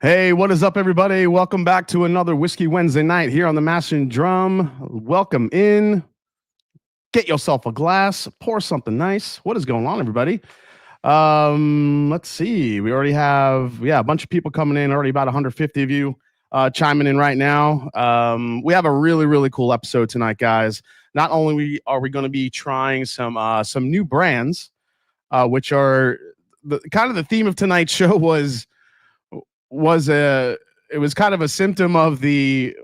Hey, what is up, everybody? Welcome back to another Whiskey Wednesday night here on the Mash and Drum. Welcome in. Get yourself a glass. Pour something nice. What is going on, everybody? Let's see. We already have, a bunch of people coming in. Already about 150 of you chiming in right now. We have a really, really cool episode tonight, guys. Not only are we going to be trying some new brands, which are kind of the theme of tonight's show was kind of a symptom of the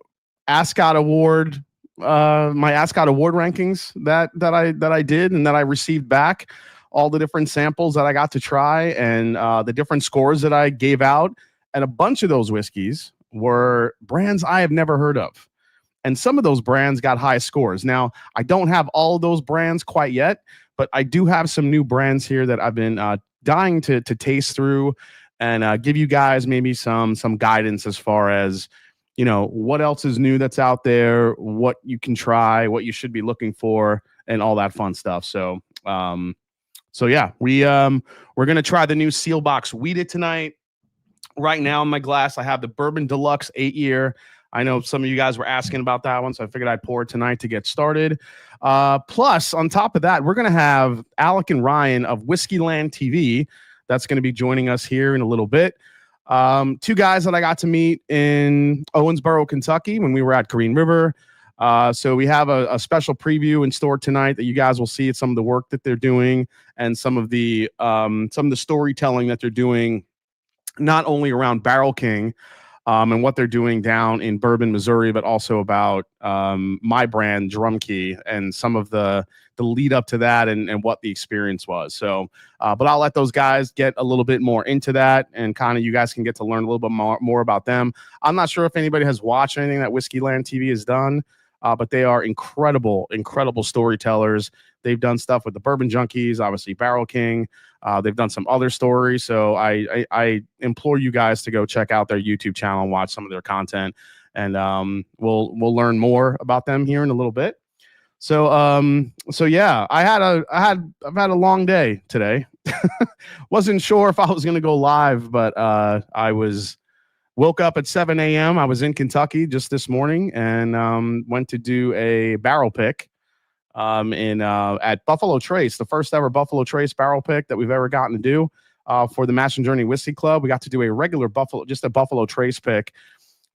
Ascot Award, my Ascot Award rankings that I did and that I received back, all the different samples that I got to try and the different scores that I gave out, and a bunch of those whiskeys were brands I have never heard of, and some of those brands got high scores. Now I don't have all of those brands quite yet, but I do have some new brands here that I've been dying to taste through and give you guys maybe some guidance as far as, you know, what else is new that's out there, what you can try, what you should be looking for, and all that fun stuff. So yeah, we're gonna try the new Seal Box Wheated tonight. Right now in my glass, I have the Bourbon Deluxe 8-year. I know some of you guys were asking about that one, so I figured I'd pour it tonight to get started. Plus, on top of that, we're gonna have Alec and Ryan of Whiskeyland TV. That's going to be joining us here in a little bit. Two guys that I got to meet in Owensboro, Kentucky when we were at Green River. So we have a special preview in store tonight that you guys will see some of the work that they're doing and some of the storytelling that they're doing, not only around Barrel King and what they're doing down in Bourbon, Missouri, but also about my brand, Drum Key, and some of the lead up to that and what the experience was. So, but I'll let those guys get a little bit more into that, and kind of you guys can get to learn a little bit more about them. I'm not sure if anybody has watched anything that Whiskeyland TV has done, but they are incredible storytellers. They've done stuff with the Bourbon Junkies, obviously Barrel King. They've done some other stories. So I implore you guys to go check out their YouTube channel and watch some of their content. And we'll learn more about them here in a little bit. So yeah, I've had a long day today. Wasn't sure if I was gonna go live, but I woke up at 7 a.m. I was in Kentucky just this morning and went to do a barrel pick at Buffalo Trace, the first ever Buffalo Trace barrel pick that we've ever gotten to do for the Mash and Journey Whiskey Club. We got to do a regular Buffalo Trace pick.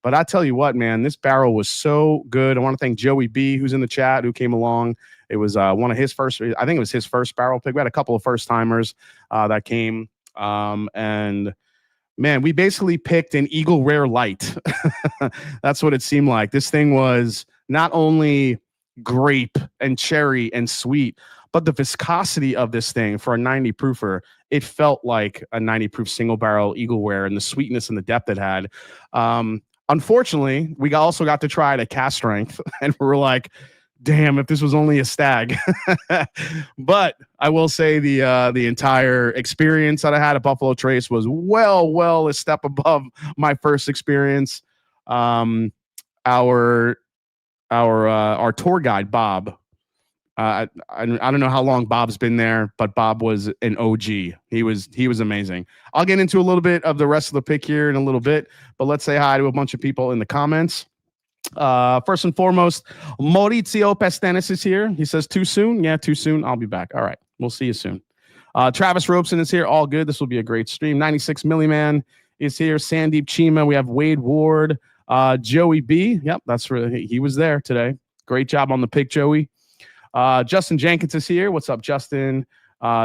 But I tell you what, man, this barrel was so good. I want to thank Joey B, who's in the chat, who came along. It was one of his first, I think it was his first barrel pick. We had a couple of first timers that came. And man, we basically picked an Eagle Rare Light. That's what it seemed like. This thing was not only grape and cherry and sweet, but the viscosity of this thing for a 90 proofer, it felt like a 90 proof single barrel Eagle Rare, and the sweetness and the depth it had. Unfortunately, we also got to try it at cast strength, and we were like, damn, if this was only a stag. But I will say the entire experience that I had at Buffalo Trace was well a step above my first experience. Our tour guide, Bob, I don't know how long Bob's been there, but Bob was an OG. He was amazing. I'll get into a little bit of the rest of the pick here in a little bit, but let's say hi to a bunch of people in the comments. First and foremost, Maurizio Pestenis is here. He says, too soon? Yeah, too soon. I'll be back. All right. We'll see you soon. Travis Robeson is here. All good. This will be a great stream. 96 Milliman is here. Sandeep Chima. We have Wade Ward. Joey B. Yep, that's really, he was there today. Great job on the pick, Joey. Justin Jenkins is here. What's up, Justin?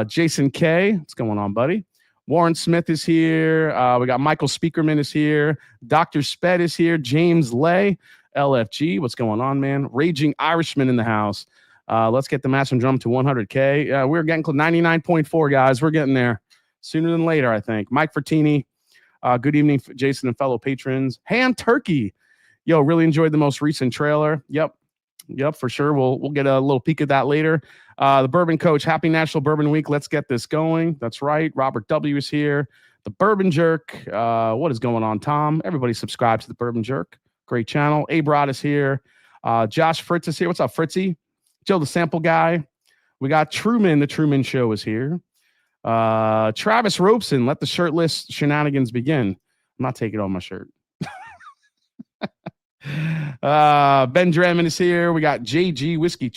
Jason K. What's going on, buddy? Warren Smith is here. We got Michael Speakerman is here. Dr. Sped is here. James Lay. LFG. What's going on, man? Raging Irishman in the house. Let's get the Mash and Drum to 100K. We're getting close. 99.4, guys. We're getting there sooner than later, I think. Mike Fertini. Good evening, Jason and fellow patrons. Ham Turkey. Yo, really enjoyed the most recent trailer. Yep, for sure. We'll get a little peek at that later. The Bourbon Coach, happy National Bourbon Week. Let's get this going. That's right. Robert W. is here. The Bourbon Jerk. What is going on, Tom? Everybody subscribe to the Bourbon Jerk. Great channel. A-Brod is here. Josh Fritz is here. What's up, Fritzy? Joe, the sample guy. We got Truman. The Truman Show is here. Travis Robeson, let the shirtless shenanigans begin. not taking off my shirt. Ben Drammond is here. We got JG Whiskey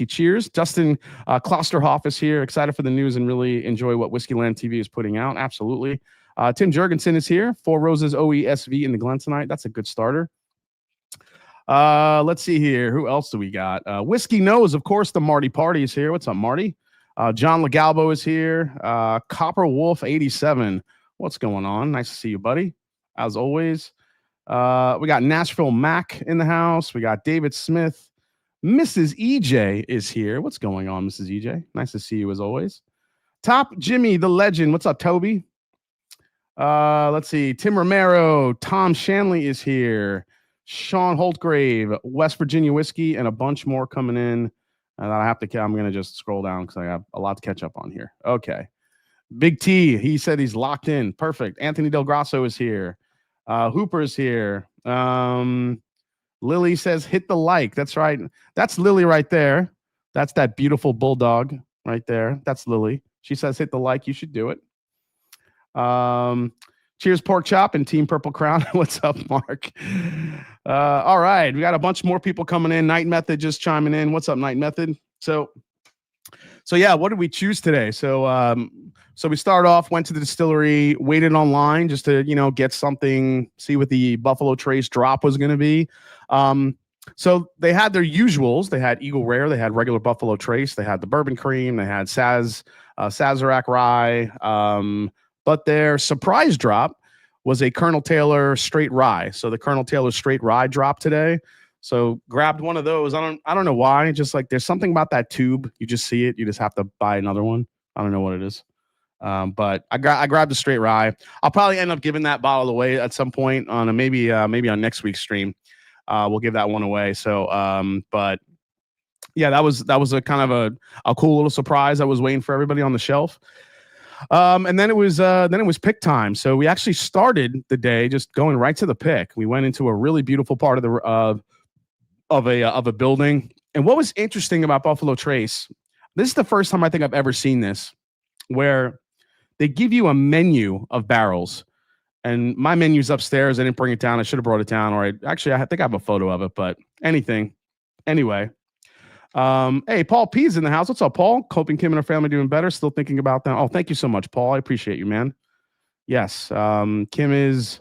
Cheers. Dustin Klosterhoff is here. Excited for the news and really enjoy what Whiskeyland TV is putting out. Absolutely. Tim Jurgensen is here. Four Roses OESV in the Glen tonight. That's a good starter. Let's see here. Who else do we got? Whiskey Knows, of course, the Marty Party is here. What's up, Marty? John Legalbo is here. Copper Wolf 87. What's going on? Nice to see you, buddy. As always. We got Nashville Mac in the house. We got David Smith. Mrs. EJ is here. What's going on, Mrs. EJ? Nice to see you as always. Top Jimmy, the legend. What's up, Toby? Let's see. Tim Romero. Tom Shanley is here. Sean Holtgrave, West Virginia Whiskey, and a bunch more coming in. And I have to. I'm going to just scroll down because I have a lot to catch up on here. Okay. Big T. He said he's locked in. Perfect. Anthony Del Grasso is here. Hooper is here. Lily says, hit the like. That's right. That's Lily right there. That's that beautiful bulldog right there. That's Lily. She says, hit the like. You should do it. Cheers, Pork Chop and Team Purple Crown. What's up, Mark? All right. We got a bunch more people coming in. Night Method just chiming in. What's up, Night Method? So yeah, what did we choose today? So we started off, went to the distillery, waited online just to, get something, see what the Buffalo Trace drop was going to be. So they had their usuals. They had Eagle Rare. They had regular Buffalo Trace. They had the Bourbon Cream. They had Sazerac Rye. But their surprise drop was a Colonel Taylor Straight Rye. So the Colonel Taylor Straight Rye dropped today. So grabbed one of those. I don't know why. Just like there's something about that tube. You just see it. You just have to buy another one. I don't know what it is. But I grabbed the Straight Rye. I'll probably end up giving that bottle away at some point on maybe on next week's stream. We'll give that one away. So but yeah, that was a kind of a cool little surprise. I was waiting for everybody on the shelf. And then it was pick time. So we actually started the day just going right to the pick. We went into a really beautiful part of a building. And what was interesting about Buffalo Trace, this is the first time I think I've ever seen this, where they give you a menu of barrels. And my menu's upstairs. I didn't bring it down. I should have brought it down. Or I think I have a photo of it, but anyway. Hey, Paul P's in the house. What's up, Paul? Hoping Kim and her family doing better. Still thinking about that. Oh, thank you so much, Paul. I appreciate you, man. Yes. Kim is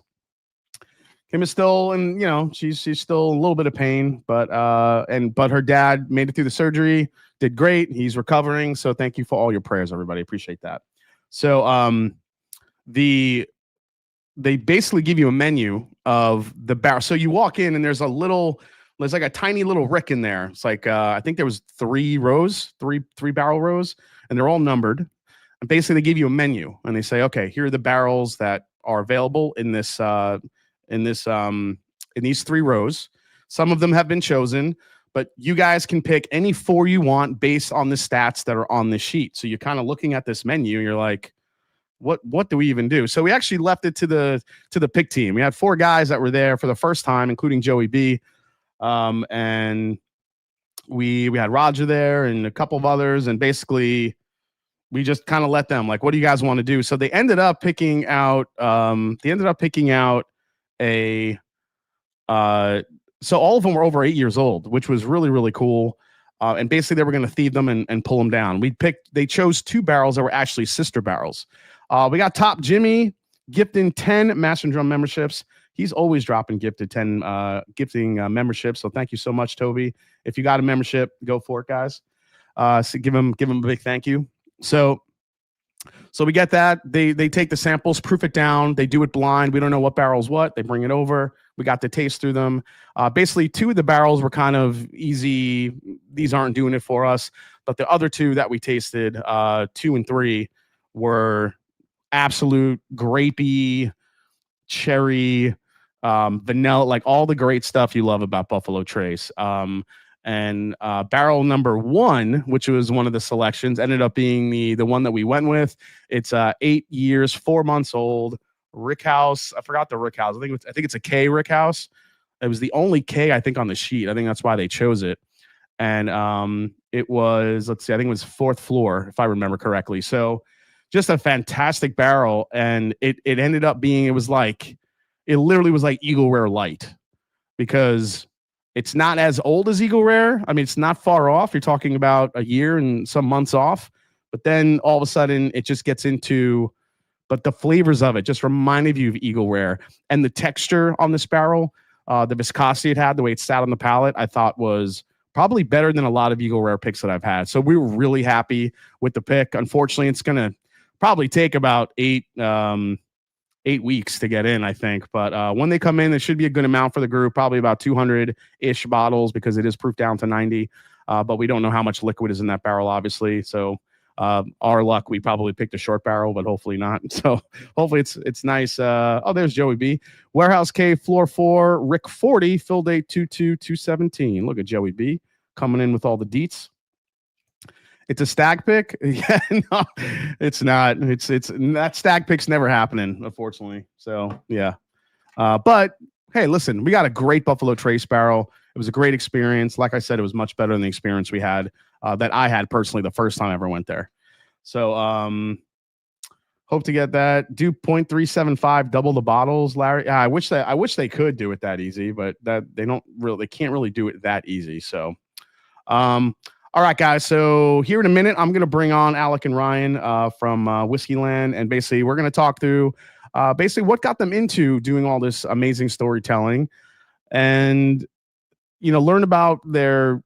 still, and she's still a little bit of pain, but her dad made it through the surgery, did great. He's recovering. So thank you for all your prayers, everybody. Appreciate that. So they basically give you a menu of the barrel. So you walk in and there's like a tiny little rick in there. It's like, I think there was three barrel rows, and they're all numbered. And basically they give you a menu and they say, okay, here are the barrels that are available in these three rows. Some of them have been chosen, but you guys can pick any four you want based on the stats that are on the sheet. So you're kind of looking at this menu. You're like, what do we even do? So we actually left it to the pick team. We had four guys that were there for the first time, including Joey B. And we had Roger there and a couple of others, and basically we just kind of let them, like, what do you guys want to do? So they ended up picking out so all of them were over 8 years old, which was really, really cool. And basically they were going to thieve them and pull them down. They chose two barrels that were actually sister barrels. We got Top Jimmy gifting 10 Master and Drum memberships. He's always dropping gifting memberships. So thank you so much, Toby. If you got a membership, go for it, guys. So give him a big thank you. So we get that. They take the samples, proof it down. They do it blind. We don't know what barrel's what. They bring it over. We got to taste through them. Basically, two of the barrels were kind of easy. These aren't doing it for us. But the other two that we tasted, 2 and 3, were absolute grapey, cherry, vanilla, like all the great stuff you love about Buffalo Trace. And barrel number 1, which was one of the selections, ended up being the one that we went with. It's 8 years, 4 months old. Rickhouse. I forgot the Rickhouse. I think it's a K Rickhouse. It was the only K I think on the sheet. I think that's why they chose it. And it was, let's see, I think it was 4th floor, if I remember correctly. So just a fantastic barrel. And it ended up being, it was like it literally was like Eagle Rare Light, because it's not as old as Eagle Rare. I mean, it's not far off. You're talking about a year and some months off, but then all of a sudden it just gets into, but the flavors of it just reminded you of Eagle Rare, and the texture on this barrel, the viscosity it had, the way it sat on the palate, I thought was probably better than a lot of Eagle Rare picks that I've had. So we were really happy with the pick. Unfortunately, it's going to probably take about 8 weeks to get in, I think. But when they come in, it should be a good amount for the group, probably about 200-ish bottles, because it is proof down to 90. But we don't know how much liquid is in that barrel, obviously. So our luck, we probably picked a short barrel, but hopefully not. So hopefully it's nice. Oh, there's Joey B. Warehouse K, floor 4, Rick 40, fill date 2/2/217. Look at Joey B coming in with all the deets. It's a stag pick. Yeah, no, it's not. It's that stag pick's never happening, unfortunately. So yeah. But hey, listen, we got a great Buffalo Trace barrel. It was a great experience. Like I said, it was much better than the experience we had, that I had personally the first time I ever went there. So hope to get that. Do 0.375, double the bottles, Larry. Yeah, I wish they could do it that easy, but that they can't really do it that easy. So all right, guys. So here in a minute, I'm going to bring on Alec and Ryan from Whiskeyland, and basically we're going to talk through basically what got them into doing all this amazing storytelling, and learn about their.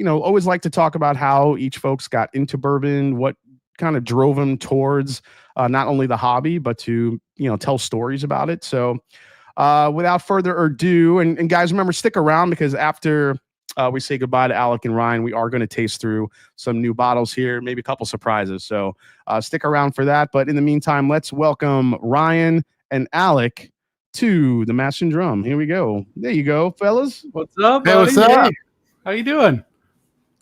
Always like to talk about how each folks got into bourbon, what kind of drove them towards not only the hobby, but to tell stories about it. So without further ado, and guys, remember, stick around, because after we say goodbye to Alec and Ryan, we are going to taste through some new bottles here, maybe a couple surprises. So stick around for that. But in the meantime, let's welcome Ryan and Alec to the Mash and Drum. Here we go. There you go, fellas. What's up, buddy? Hey, what's up? Hey. How you doing?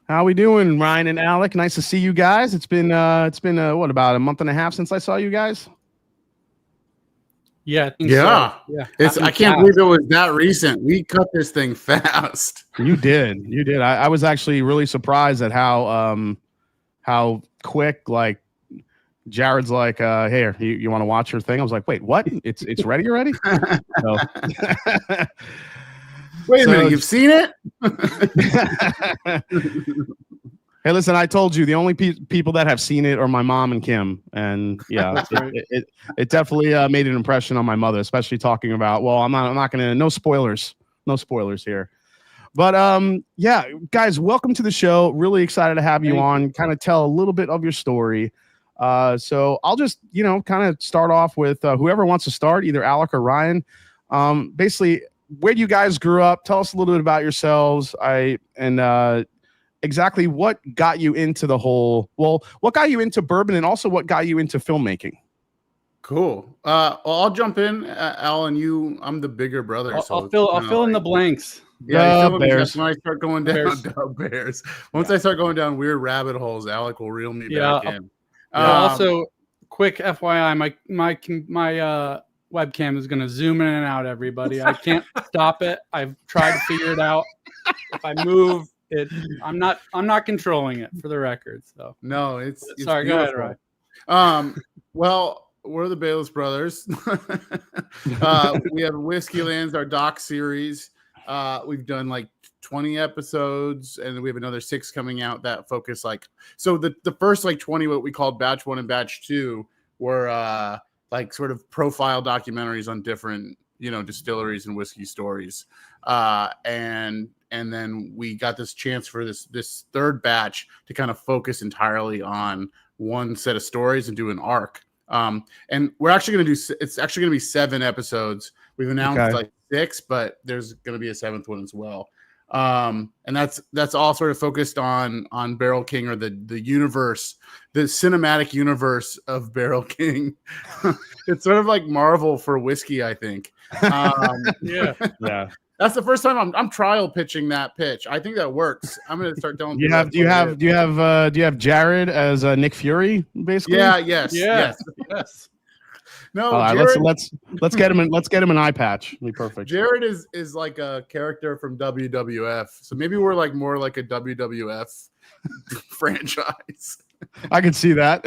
How we doing, Ryan and Alec? Nice to see you guys. It's been what, about a month and a half since I saw you guys? Yeah. Yeah. So. Yeah. I can't believe it was that recent. We cut this thing fast. You did. I was actually really surprised at how quick, like, Jared's like, hey, you want to watch your thing? I was like, wait, what? It's ready already? So. Wait a minute, you've seen it? Hey, listen, I told you the only people that have seen it are my mom and Kim, and yeah, it definitely made an impression on my mother, especially talking about. Well, I'm not gonna. No spoilers here. But yeah, guys, welcome to the show. Really excited to have you on. Kind of tell a little bit of your story. So I'll just kind of start off with whoever wants to start, either Alec or Ryan. Basically, where you guys grew up. Tell us a little bit about yourselves. Exactly what got you into what got you into bourbon, and also what got you into filmmaking. Cool. Well, I'll jump in, Alan. I'm the bigger brother. I'll fill in the blanks. Yeah, Bears. When I start going down, Bears. Once I start going down weird rabbit holes, Alec will reel me back in. Also, quick FYI, my webcam is going to zoom in and out. Everybody, I can't stop it. I've tried to figure it out. If I move it, I'm not controlling it, for the record. So no, it's sorry. Beautiful. Go ahead, Ryan. Well, we're the Bayless brothers. We have Whiskeylands, our doc series. We've done like 20 episodes, and we have another 6 coming out that focus so the first 20, what we called batch 1 and batch 2, were sort of profile documentaries on different distilleries and whiskey stories, and then we got this chance for this third batch to kind of focus entirely on one set of stories and do an arc. And we're actually going to it's actually going to be 7 episodes. We've announced 6, but there's going to be a 7th one as well. And that's all sort of focused on Barrel King, or the universe, the cinematic universe of Barrel King. It's sort of like Marvel for whiskey, I think. Yeah. That's the first time I'm trial pitching that pitch. I think that works. I'm going to start telling you. Do you have Jared as Nick Fury, basically? Yeah. Yes. No, Jared, let's get him an eye patch. Be perfect. Jared is like a character from WWF, so maybe we're more like a WWF franchise. I can see that.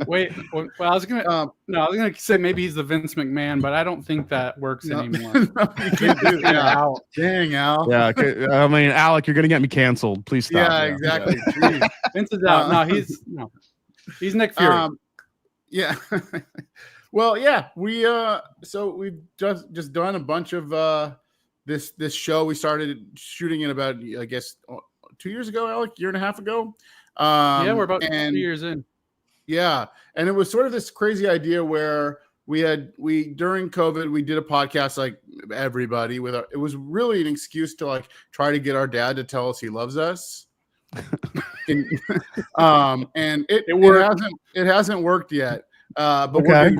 Wait, well, I was gonna say maybe he's the Vince McMahon, but I don't think that works anymore. No, you can't do that. Out. Dang, Al. Yeah, I mean, Alec, you're gonna get me canceled. Please stop. Yeah, exactly. Jeez. Vince is out. He's Nick Fury. Yeah. Well, yeah, so we've just done a bunch of this show. We started shooting it about, I guess, 2 years ago, Alec, year and a half ago. Yeah, we're about 2 years in. Yeah, and it was sort of this crazy idea where we during COVID we did a podcast like everybody it was really an excuse to like try to get our dad to tell us he loves us. And it hasn't worked yet. But we're getting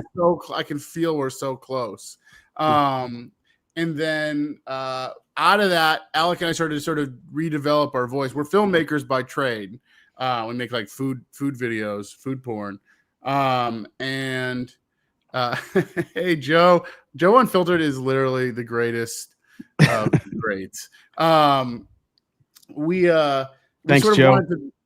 I can feel we're so close. And then out of that, Alec and I started to sort of redevelop our voice. We're filmmakers by trade. We make like food videos, food porn. Hey, Joe Unfiltered is literally the greatest of the greats. Thanks, Joe.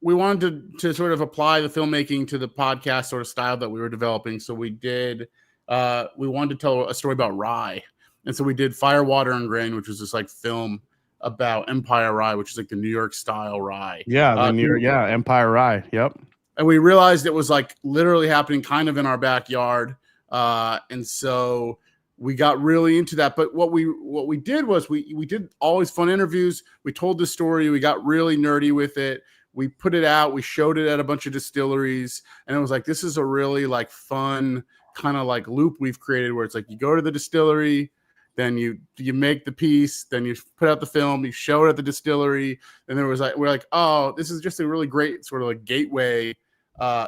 We wanted to sort of apply the filmmaking to the podcast sort of style that we were developing. So we did, we wanted to tell a story about rye. And so we did Fire, Water, and Grain, which was this like film about Empire Rye, which is like the New York style rye. Yeah, Empire Rye. Yep. And we realized it was like literally happening kind of in our backyard. And so we got really into that. But what we did was we did all these fun interviews. We told the story. We got really nerdy with it. We put it out. We showed it at a bunch of distilleries. And it was like, this is a really like fun kind of like loop we've created where it's like you go to the distillery, then you make the piece, then you put out the film, you show it at the distillery. And there was like, we're like, oh, this is just a really great sort of like gateway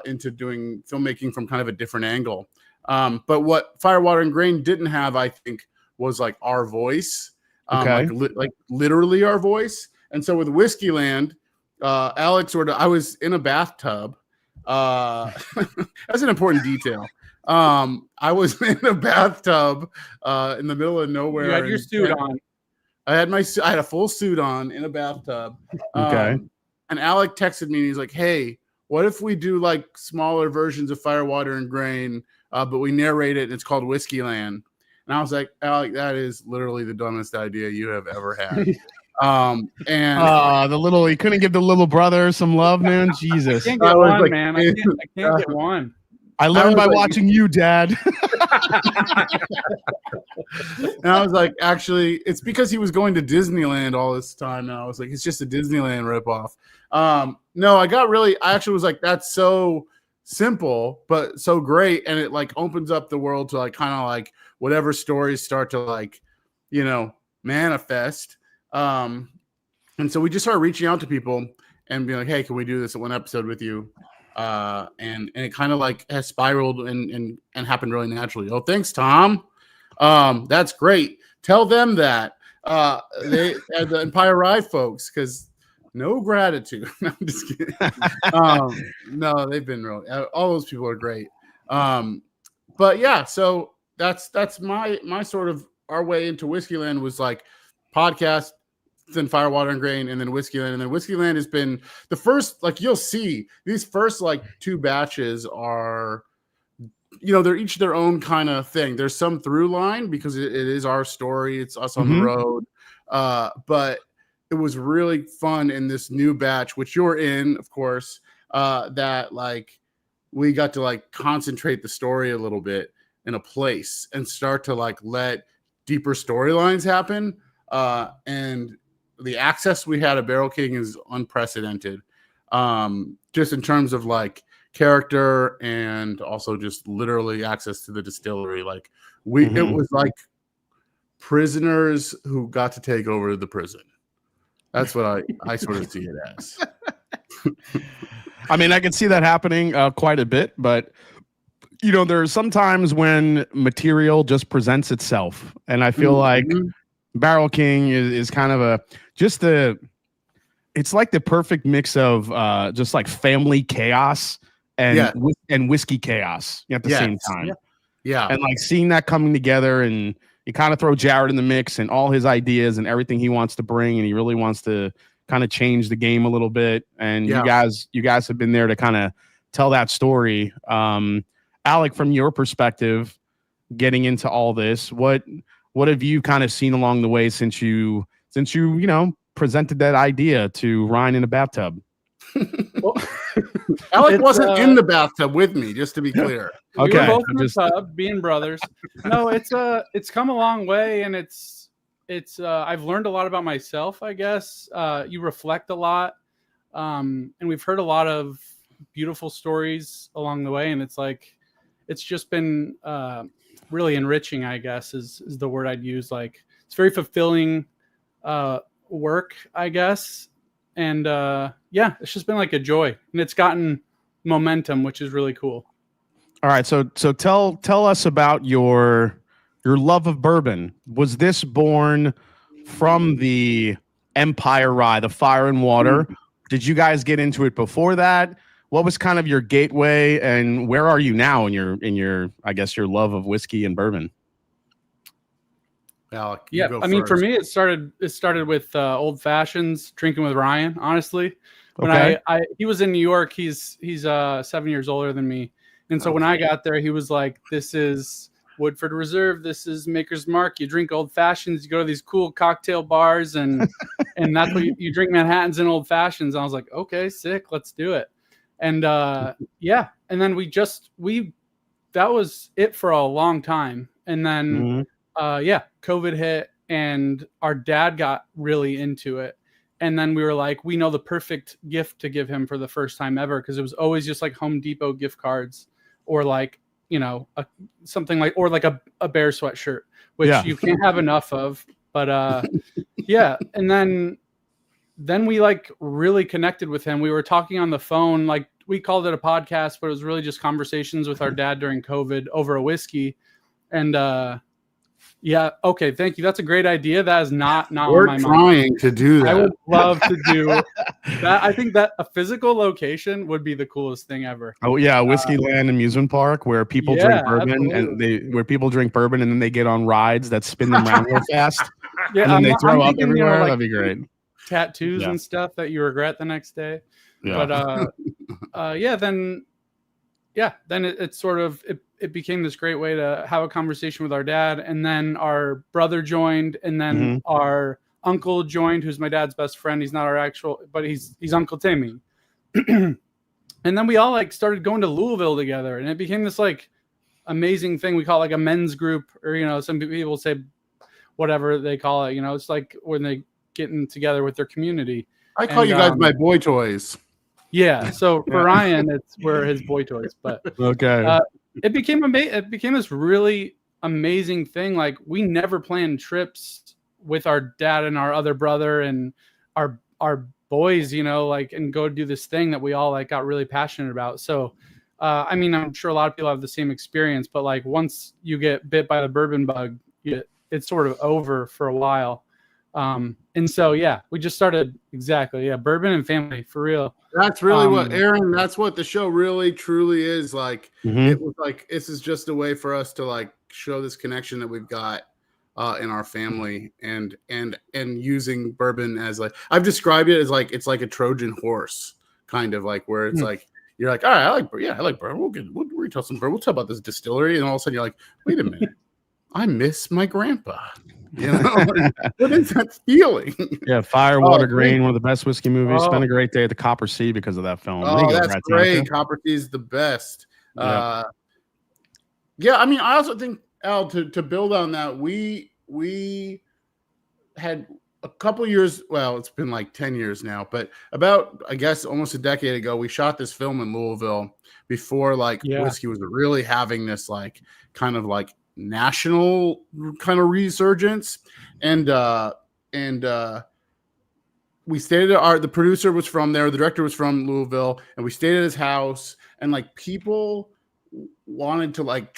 into doing filmmaking from kind of a different angle. But what Fire, Water, and Grain didn't have, I think, was like our voice, like literally our voice. And so with Whiskeyland, Alex I was in a bathtub. That's an important detail. I was in a bathtub in the middle of nowhere. You had your suit on. I had a full suit on in a bathtub. Okay. And Alec texted me and he's like, hey, what if we do like smaller versions of Fire, Water, and Grain, but we narrate it and it's called Whiskeyland? And I was like, Alec, that is literally the dumbest idea you have ever had. He couldn't give the little brother some love, man. Jesus. I can't get one, man. I can't get one. I learned by watching you, Dad. And I was like, actually, it's because he was going to Disneyland all this time. And I was like, it's just a Disneyland ripoff. No, I actually was like, that's so simple, but so great. And it like opens up the world to like kind of like whatever stories start to like, manifest. And so we just started reaching out to people and being like, hey, can we do this at one episode with you? And it kind of like has spiraled and happened really naturally. Oh, thanks, Tom. That's great. Tell them that they the Empire Rye folks, because no gratitude. No, I'm just kidding. No, they've been really, all those people are great. But yeah, so that's my sort of our way into Whiskeyland was like podcast, then Fire, Water, and Grain, and then Whiskeyland. And then Whiskeyland has been the first, like you'll see these first like two batches are, they're each their own kind of thing. There's some through line because it is our story. It's us on the road. But it was really fun in this new batch, which you're in, of course, that like we got to like concentrate the story a little bit in a place and start to like let deeper storylines happen. And the access we had at Barrel King is unprecedented, just in terms of like character and also just literally access to the distillery. Like it was like prisoners who got to take over the prison. That's what I sort of see it as. I mean, I can see that happening quite a bit, but there's sometimes when material just presents itself, and I feel like Barrel King is kind of it's like the perfect mix of just like family chaos and whiskey chaos at the same time. Yeah. And like seeing that coming together, and you kind of throw Jared in the mix and all his ideas and everything he wants to bring, and he really wants to kind of change the game a little bit. And you guys have been there to kind of tell that story. Alec, from your perspective, getting into all this, what have you kind of seen along the way since you presented that idea to Ryan in a bathtub? Well, Alec wasn't in the bathtub with me, just to be clear. We Okay, were both in the tub, being brothers. No, it's come a long way, and it's I've learned a lot about myself, I guess. You reflect a lot, and we've heard a lot of beautiful stories along the way, and it's just been really enriching, I guess, is the word I'd use. Like, it's very fulfilling work, I guess. And yeah, it's just been like a joy, and it's gotten momentum, which is really cool. All right, so tell us about your love of bourbon. Was this born from the Empire Rye, the Fire and Water? Did you guys get into it before that? What was kind of your gateway, and where are you now in your I guess your love of whiskey and bourbon? Alec, yeah, I mean, for me, it started with old fashions, drinking with Ryan. Honestly, when he was in New York, he's 7 years older than me, and so when I got there, he was like, "This is Woodford Reserve. This is Maker's Mark. You drink old fashions. You go to these cool cocktail bars, and that's what you drink Manhattans and old fashions." And I was like, "Okay, sick. Let's do it." And yeah, and then that was it for a long time, and then. Yeah, COVID hit, and our dad got really into it. And then we were like, we know the perfect gift to give him for the first time ever, because it was always just like Home Depot gift cards, or like, something like, or like a bear sweatshirt, which you can't have enough of. But yeah, and then we like really connected with him. We were talking on the phone, like we called it a podcast, but it was really just conversations with our dad during COVID over a whiskey. And yeah. Okay. Thank you. That's a great idea. That is not We're on my trying mind. to do that. I would love to do that. I think that a physical location would be the coolest thing ever. Oh yeah, Whiskeyland amusement park where people drink bourbon, absolutely. and where people drink bourbon and then they get on rides that spin them around real fast. Yeah, and then they throw up everywhere. Like that'd be great. Tattoos and stuff that you regret the next day. Yeah. But then it sort of it became this great way to have a conversation with our dad, and then our brother joined, and then our uncle joined, who's my dad's best friend. He's not our actual, but he's Uncle Timmy. And then we all like started going to Louisville together, and it became this like amazing thing. We call it like a men's group, or some people say whatever they call it. It's like when they getting together with their community. I call you guys my boy toys. Yeah, so for Ryan, we're his boy toys. But okay, it became It became this really amazing thing. Like, we never planned trips with our dad and our other brother and our boys, and go do this thing that we all like got really passionate about. So, I mean, I'm sure a lot of people have the same experience, but like once you get bit by the bourbon bug, it's sort of over for a while. And so, yeah, we just started bourbon and family, for real. That's really what, Aaron, that's what the show really truly is. Like, it was like, this is just a way for us to like show this connection that we've got in our family, and using bourbon as like, I've described it as like, it's like a Trojan horse, kind of like, where it's like, you're like, all right, I like bourbon. We'll retell some bourbon. We'll talk about this distillery. And all of a sudden you're like, wait a minute, I miss my grandpa. What is that feeling? Yeah, Fire, Water, Green, one of the best whiskey movies. Spent a great day at the Copper Sea because of that film. Oh, that's great. Copper Sea is the best. Yeah, I mean, I also think, Al, to build on that, we had a couple years, well, it's been like 10 years now, but about, I guess, almost a decade ago, we shot this film in Louisville before like whiskey was really having this like kind of like national kind of resurgence, and we stayed at the producer was from there, the director was from Louisville, and we stayed at his house, and like people wanted to like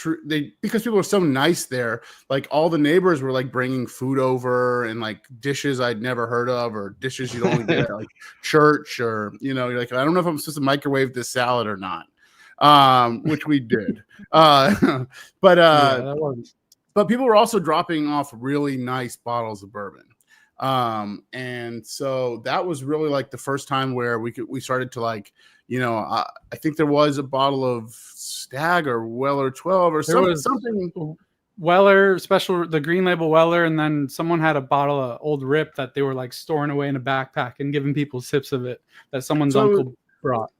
because people were so nice there, like all the neighbors were like bringing food over and like dishes I'd never heard of, or dishes you'd only get at like church, or you're like, I don't know if I'm supposed to microwave this salad or not. Which we did. But people were also dropping off really nice bottles of bourbon. And so that was really like the first time where we started to like I think there was a bottle of Stag or Weller 12 or something. Weller special, the green label Weller, and then someone had a bottle of Old Rip that they were like storing away in a backpack and giving people sips of it that someone's uncle brought.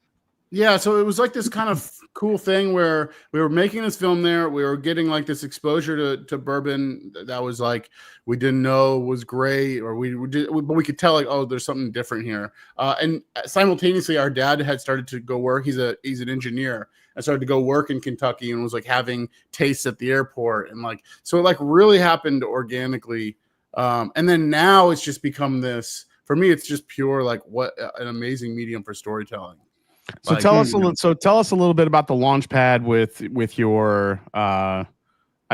Yeah, so it was like this kind of cool thing where we were making this film there. We were getting like this exposure to bourbon that was like we didn't know was great, or but we could tell like, oh, there's something different here. And simultaneously, our dad had started to go work. He's an engineer. I started to go work in Kentucky and was like having tastes at the airport, and like so it like really happened organically. And then now it's just become this. For me, it's just pure like what an amazing medium for storytelling. So like, tell us a little bit about the launch pad with your I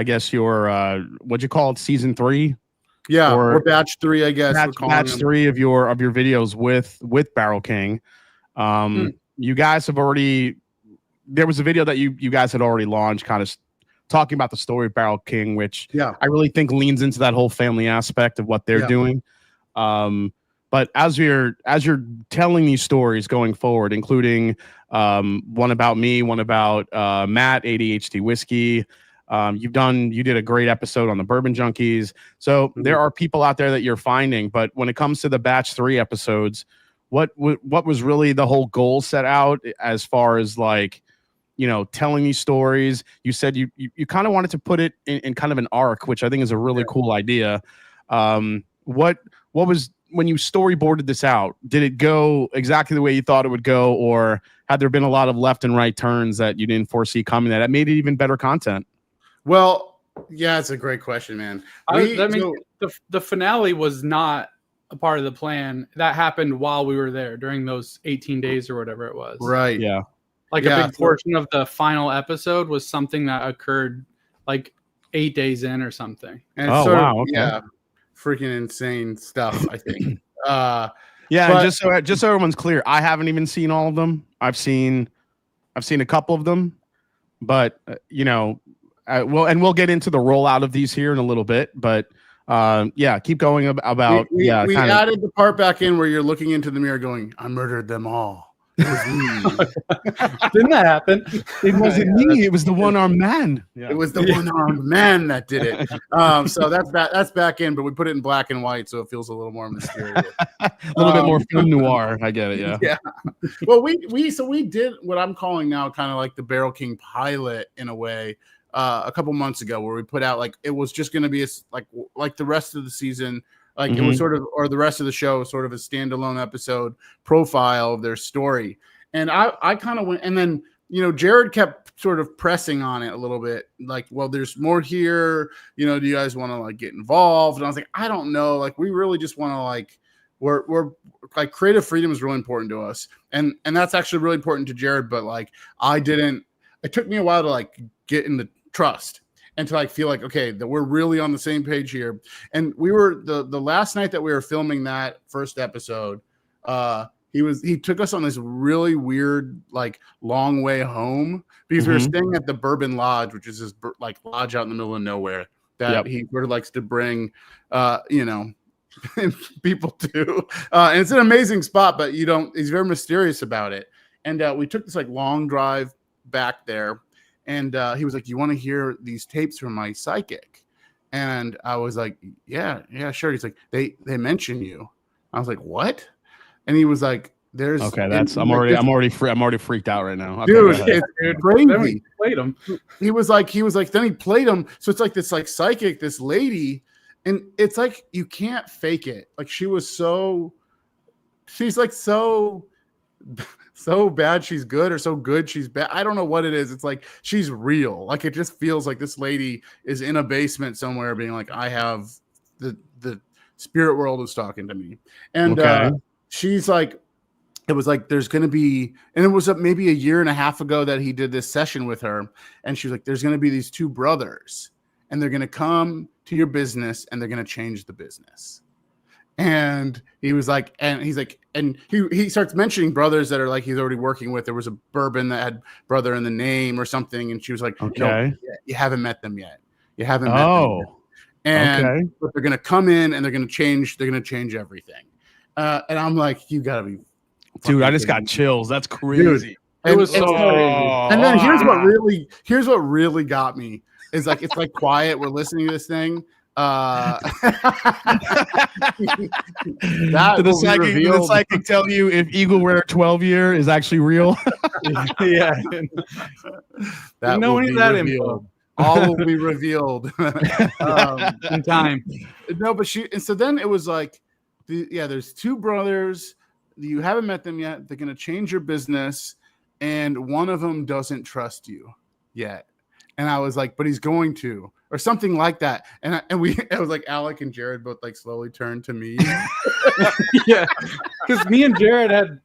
guess your what'd you call it, season 3? Yeah, or batch 3, I guess. Batch 3 of your videos with Barrel King. You guys have already, there was a video that you guys had already launched kind of talking about the story of Barrel King, which I really think leans into that whole family aspect of what they're doing. But as you're telling these stories going forward, including one about me, one about Matt, ADHD Whiskey, you did a great episode on the Bourbon Junkies. So there are people out there that you're finding. But when it comes to the batch 3 episodes, what was really the whole goal set out as far as like, telling these stories? You said you kind of wanted to put it in kind of an arc, which I think is a really cool idea. What was, when you storyboarded this out, did it go exactly the way you thought it would go, or had there been a lot of left and right turns that you didn't foresee coming that made it even better content? Well, yeah, it's a great question, man. The finale was not a part of the plan. That happened while we were there during those 18 days or whatever it was. Right. Yeah. Like a big portion of the final episode was something that occurred like 8 days in or something. And it's okay. Freaking insane stuff, I think. And just so everyone's clear, I haven't even seen all of them. I've seen a couple of them, but we'll get into the rollout of these here in a little bit. But keep going about. We added the part back in where you're looking into the mirror, going, "I murdered them all." It was me. Didn't that happen? It wasn't me. It was the one-armed man. Yeah. It was the one-armed man that did it. So that's back in, but we put it in black and white, so it feels a little more mysterious. A little bit more film noir. I get it. Yeah. Yeah. Well, we did what I'm calling now kind of like the Barrel King pilot in a way. A couple months ago, where we put out like it was just going to be like the rest of the season. Like it was sort of, or the rest of the show, sort of a standalone episode profile of their story. And I kind of went, and then, Jared kept sort of pressing on it a little bit. Like, well, there's more here. Do you guys want to like get involved? And I was like, I don't know. Like, we really just want to like, we're like creative freedom is really important to us. And that's actually really important to Jared. But like, it took me a while to like get in the trust. And to like feel like, okay, that we're really on the same page here. And we were the last night that we were filming that first episode, he took us on this really weird, like long way home because we were staying at the Bourbon Lodge, which is this like lodge out in the middle of nowhere that he sort of likes to bring, people to. And it's an amazing spot, but he's very mysterious about it. And we took this like long drive back there. And he was like, "You want to hear these tapes from my psychic?" And I was like, "Yeah, sure." He's like, "They mention you." I was like, "What?" And he was like, "There's okay." I'm already freaked out right now, dude. It's crazy. Played him. He was like, then he played him. So it's like this like psychic, this lady, and it's like you can't fake it. Like she's like so bad she's good, or so good she's bad. I don't know what it is. It's like she's real. Like it just feels like this lady is in a basement somewhere being like, I have the spirit world is talking to me. And she's like, it was like there's gonna be, and it was maybe a year and a half ago that he did this session with her, and she was like, there's gonna be these 2 brothers, and they're gonna come to your business and they're gonna change the business. And he was like, and he's like, and he starts mentioning brothers that are like he's already working with. There was a bourbon that had brother in the name or something, and she was like, okay, no, you haven't met them yet. You haven't met them yet. And but they're gonna come in and they're gonna change everything. And I'm like, you gotta be Dude, I just got chills. That's crazy. It was so crazy. And then here's what really got me is like it's like quiet. We're listening to this thing. Did the psychic tell you if Eagle Rare 12 year is actually real? Yeah. That know will any be of that revealed. All will be revealed in time. No, but so then it was like, there's two brothers. You haven't met them yet. They're gonna change your business, and one of them doesn't trust you yet. And I was like, but he's going to, or something like that. And it was like Alec and Jared both like slowly turned to me. Yeah, because me and Jared had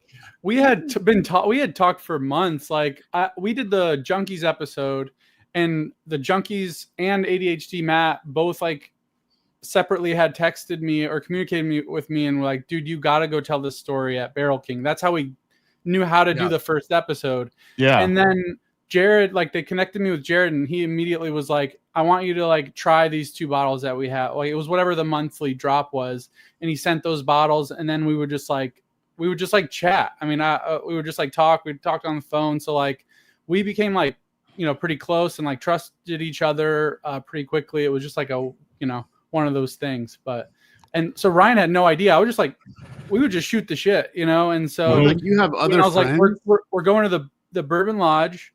talked for months. Like we did the Junkies episode, and the Junkies and ADHD Matt both like separately had texted me or communicated with me and were like, dude, you got to go tell this story at Barrel King. That's how we knew how to do the first episode. Yeah. And then Jared, like they connected me with Jared, and he immediately was like, I want you to like try these 2 bottles that we have. Like it was whatever the monthly drop was. And he sent those bottles, and then we would just like chat. I mean, we would just like talk. We talked on the phone. So like we became like, pretty close and like trusted each other pretty quickly. It was just like one of those things. And so Ryan had no idea. I was just like, we would just shoot the shit, and so like you have other I was friends? like, we're going to the Bourbon Lodge,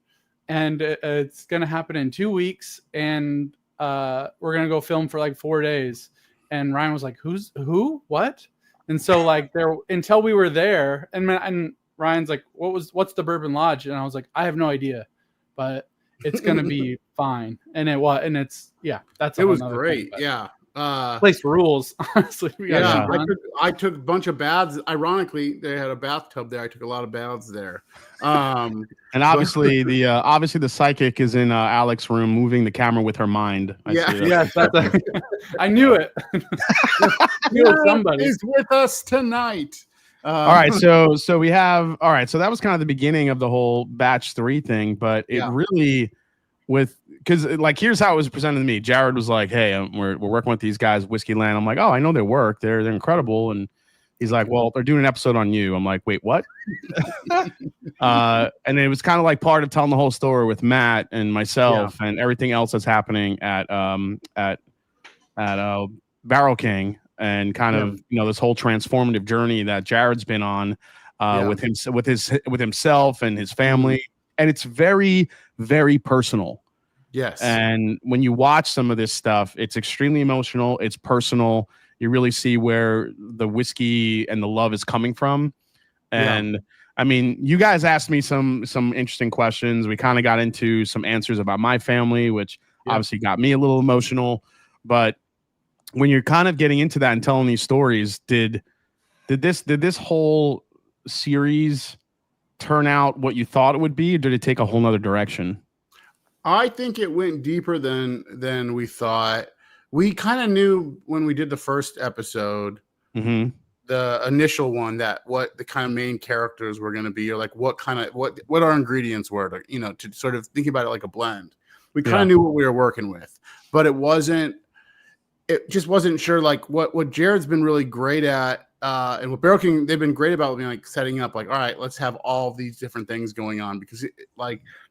and it's going to happen in 2 weeks, and we're going to go film for like 4 days. And Ryan was like, who, what? And so like until we were there, and Ryan's like, what's the Bourbon Lodge? And I was like, I have no idea, but it's going to be fine. And it was, and it's, that's, it was great. Thing, place rules, honestly. I took a bunch of baths. Ironically, they had a bathtub there. I took a lot of baths there. And obviously the psychic is in Alec's room moving the camera with her mind. I knew it. Somebody is with us tonight. All right, so we have so that was kind of the beginning of the whole batch 3 thing, but it really because like here's how it was presented to me. Jared was like, "Hey, we're working with these guys, Whiskeyland." I'm like, "Oh, I know their work. They're incredible." And he's like, "Well, they're doing an episode on you." I'm like, "Wait, what?" And it was kind of like part of telling the whole story with Matt and myself and everything else that's happening at Barrel King, and kind of this whole transformative journey that Jared's been on with himself and his family, and it's very, very personal. Yes. And when you watch some of this stuff, it's extremely emotional. It's personal. You really see where the whiskey and the love is coming from. And I mean, you guys asked me some interesting questions. We kind of got into some answers about my family, which obviously got me a little emotional. But when you're kind of getting into that and telling these stories, did this whole series turn out what you thought it would be, or did it take a whole nother direction? I think it went deeper than we thought. We kind of knew when we did the first episode, the initial one, that what the kind of main characters were going to be, or like what our ingredients were to sort of think about it like a blend. We kind of knew what we were working with, but it just wasn't sure like what Jared's been really great at. And what Barrel King, they've been great about being like setting up like, all right, let's have all these different things going on, because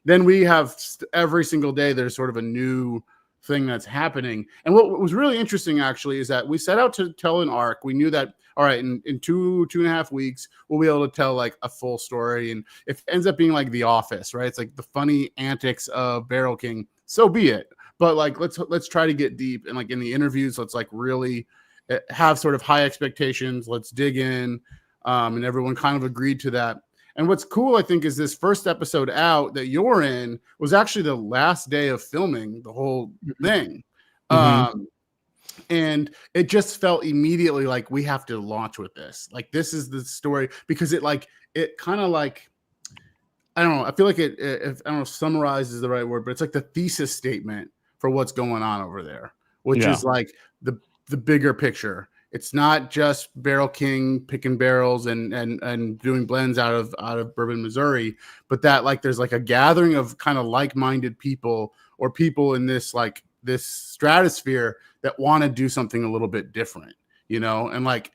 then we have every single day there's sort of a new thing that's happening. And what was really interesting actually is that we set out to tell an arc. We knew that, all right, in 2.5 weeks, we'll be able to tell like a full story. And if it ends up being like The Office, right? It's like the funny antics of Barrel King, so be it. But like, let's try to get deep. And like in the interviews, let's like really have sort of high expectations. Let's dig in. And everyone kind of agreed to that. And what's cool, I think, is this first episode out that you're in was actually the last day of filming the whole thing. And it just felt immediately like we have to launch with this. Like, this is the story, because it kind of like, I don't know. I feel like I don't know if summarize is the right word, but it's like the thesis statement for what's going on over there, which is like the bigger picture. It's not just Barrel King picking barrels and doing blends out of Bourbon, Missouri, but that like there's like a gathering of kind of like-minded people, or people in this stratosphere that want to do something a little bit different, and like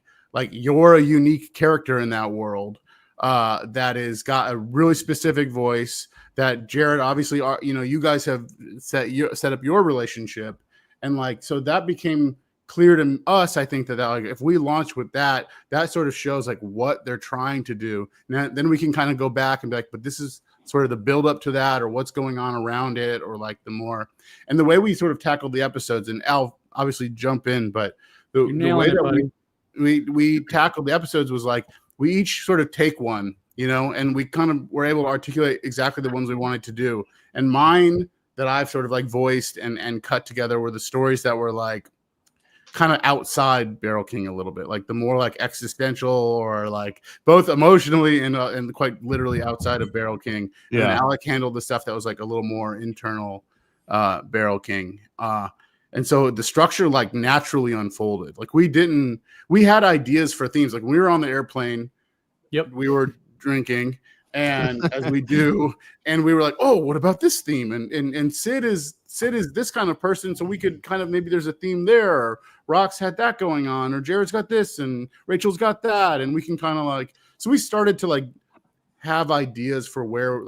you're a unique character in that world. that is got a really specific voice. That Jared, obviously, you guys have set up your relationship, and like so that became clear to us. I think that like if we launch with that sort of shows like what they're trying to do. And then we can kind of go back and be like, but this is sort of the build up to that, or what's going on around it, or like the more and the way we sort of tackled the episodes. And Al, obviously jump in, but the way that we tackled the episodes was like we each sort of take one, and we kind of were able to articulate exactly the ones we wanted to do. And mine that I've sort of like voiced and cut together were the stories that were like kind of outside Barrel King a little bit, like the more like existential or like both emotionally and quite literally outside of Barrel King. Yeah. And Alec handled the stuff that was like a little more internal Barrel King. And so the structure like naturally unfolded. Like we had ideas for themes. Like we were on the airplane. Yep. We were drinking and as we do, and we were like, oh, what about this theme? And Sid is this kind of person. So we could kind of, maybe there's a theme there, or Rox had that going on, or Jared's got this and Rachel's got that. And we can kind of like, so we started to like have ideas for where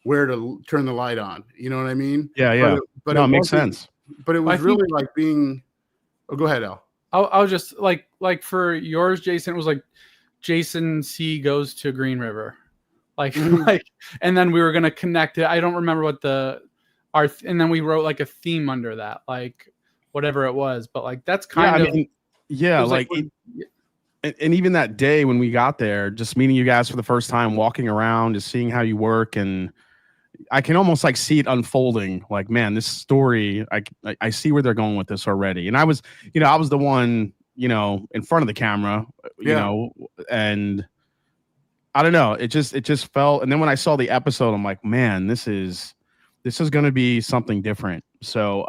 to turn the light on. You know what I mean? Yeah. But it makes sense. But it was really like being, oh, go ahead, Al. I'll just like for yours, Jason, it was like Jason C goes to Green River. Like, and then we were going to connect it. I don't remember what and then we wrote like a theme under that, like whatever it was, but like, that's kind of, and even that day when we got there, just meeting you guys for the first time, walking around, just seeing how you work. And I can almost like see it unfolding. Like, man, this story, I see where they're going with this already. And I was the one, in front of the camera, and I don't know. It just felt. And then when I saw the episode, I'm like, man, this is going to be something different. So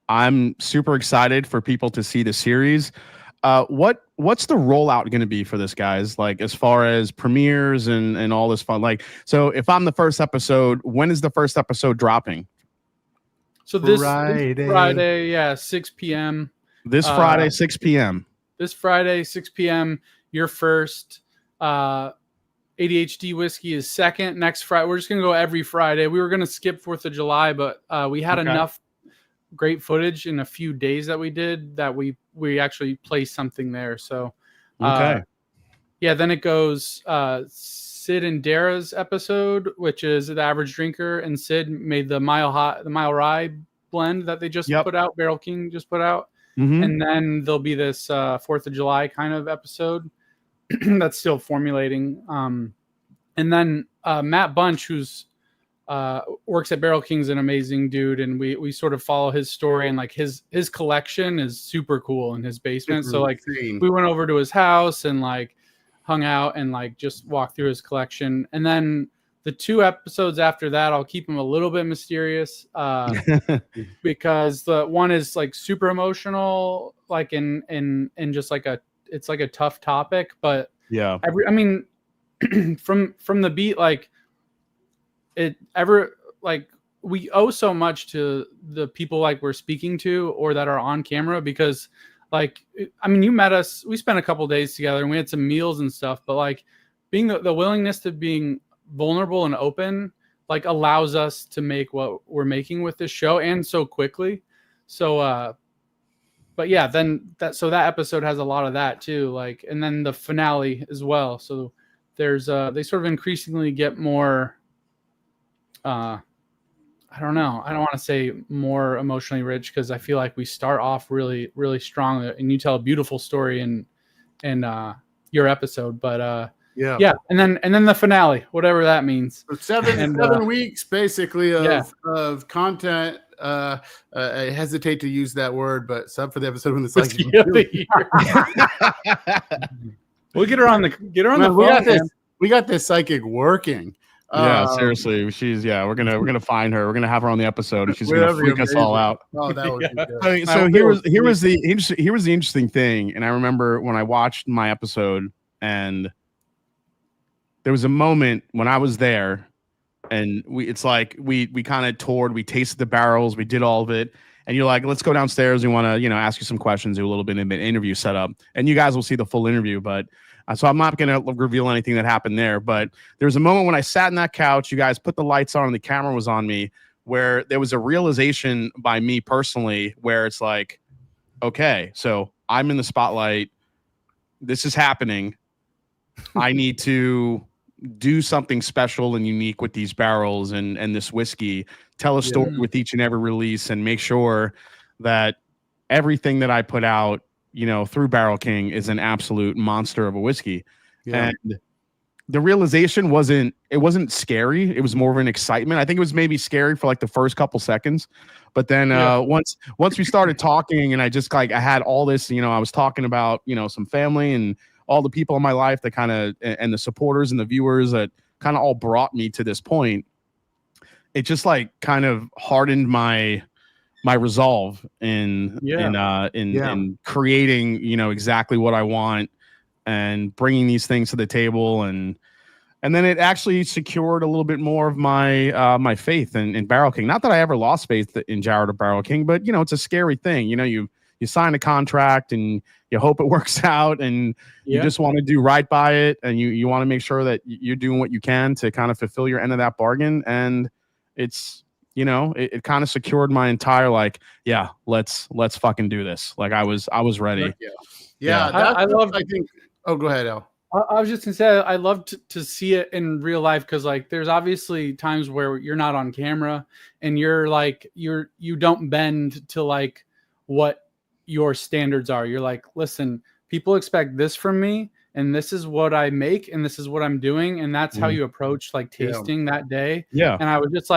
I'm super excited for people to see the series. What's the rollout going to be for this, guys? Like as far as premieres and all this fun. Like, so if I'm the first episode, when is the first episode dropping? So this Friday, 6 p.m. This Friday, 6 p.m. This Friday, 6 p.m. Your first. ADHD Whiskey is second. Next Friday, we're just gonna go every Friday. We were gonna skip 4th of July, but we had enough great footage in a few days that we did that we actually placed something there. So then it goes Sid and Dara's episode, which is the average drinker, and Sid made the Mile Rye blend that they just put out. Barrel King just put out, and then there'll be this 4th of July kind of episode. That's still formulating. And then Matt Bunch, who's works at Barrel King's an amazing dude, and we sort of follow his story, and like his collection is super cool in his basement. So like we went over to his house and like hung out and like just walked through his collection. And then the 2 episodes after that, I'll keep them a little bit mysterious because the one is like super emotional, like in just like it's like a tough topic, but from the beat, like we owe so much to the people like we're speaking to or that are on camera, because like, you met us, we spent a couple days together and we had some meals and stuff, but like being the willingness to being vulnerable and open, like allows us to make what we're making with this show, and so quickly. So, but yeah, then that episode has a lot of that too, like, and then the finale as well. So there's they sort of increasingly get more I don't know. I don't want to say more emotionally rich, because I feel like we start off really, really strong, and you tell a beautiful story in your episode. But and then the finale, whatever that means. So 7 weeks basically of content. I hesitate to use that word, but sub for the episode when it's like we'll get her on the phone. We got this psychic working. Seriously, we're gonna find her. We're gonna have her on the episode, and she's gonna freak us all out. Oh, that would be good. So here was the interesting thing, and I remember when I watched my episode, and there was a moment when I was there, and we kind of toured, we tasted the barrels, we did all of it, and you're like, let's go downstairs. We want to ask you some questions, do a little bit of an interview setup, and you guys will see the full interview, but. So I'm not going to reveal anything that happened there. But there was a moment when I sat in that couch, you guys put the lights on and the camera was on me, where there was a realization by me personally where it's like, okay, so I'm in the spotlight. This is happening. I need to do something special and unique with these barrels and this whiskey, tell a story with each and every release, and make sure that everything that I put out, through Barrel King is an absolute monster of a whiskey. And the realization wasn't scary. It was more of an excitement. I think it was maybe scary for like the first couple seconds, but then once we started talking, and I had all this, I was talking about, some family and all the people in my life that and the supporters and the viewers that kind of all brought me to this point. It just kind of hardened my resolve in creating, exactly what I want and bringing these things to the table. And then it actually secured a little bit more of my my faith in Barrel King. Not that I ever lost faith in Jared or Barrel King, but it's a scary thing. You sign a contract and you hope it works out, and you just want to do right by it, and you want to make sure that you're doing what you can to kind of fulfill your end of that bargain. And it's it kind of secured my entire let's fucking do this. I was ready. I love. I think. Oh, go ahead, Al. I was just gonna say I love to see it in real life, because there's obviously times where you're not on camera and you don't bend to what your standards are. You're like, listen, people expect this from me, and this is what I make, and this is what I'm doing, and that's how you approach tasting that day. And I was just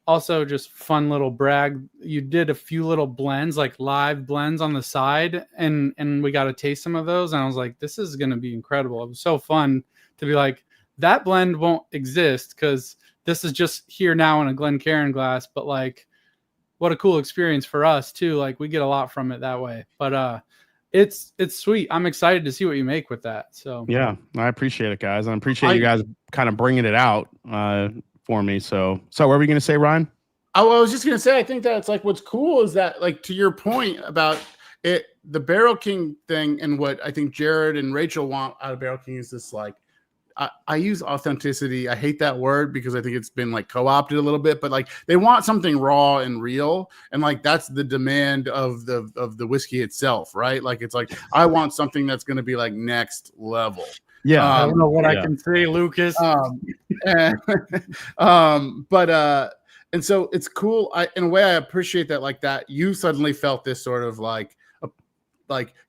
also just fun little brag. You did a few little blends, live blends on the side, and we got to taste some of those. And I was like, this is going to be incredible. It was so fun to be like, that blend won't exist because this is just here now in a Glencairn glass. But what a cool experience for us too. We get a lot from it that way. But it's sweet. I'm excited to see what you make with that. So yeah, I appreciate it, guys. I appreciate you guys kind of bringing it out for me. So what were we going to say, Ryan? I was just going to say, I think that it's what's cool is that to your point about it, the Barrel King thing, and what I think Jared and Rachel want out of Barrel King is this I use authenticity. I hate that word because I think it's been co-opted a little bit, but they want something raw and real, and that's the demand of the whiskey itself, right? It's I want something that's going to be next level. Yeah, I don't know what I can say, Lucas. And so it's cool. In a way, I appreciate that. That you suddenly felt this sort of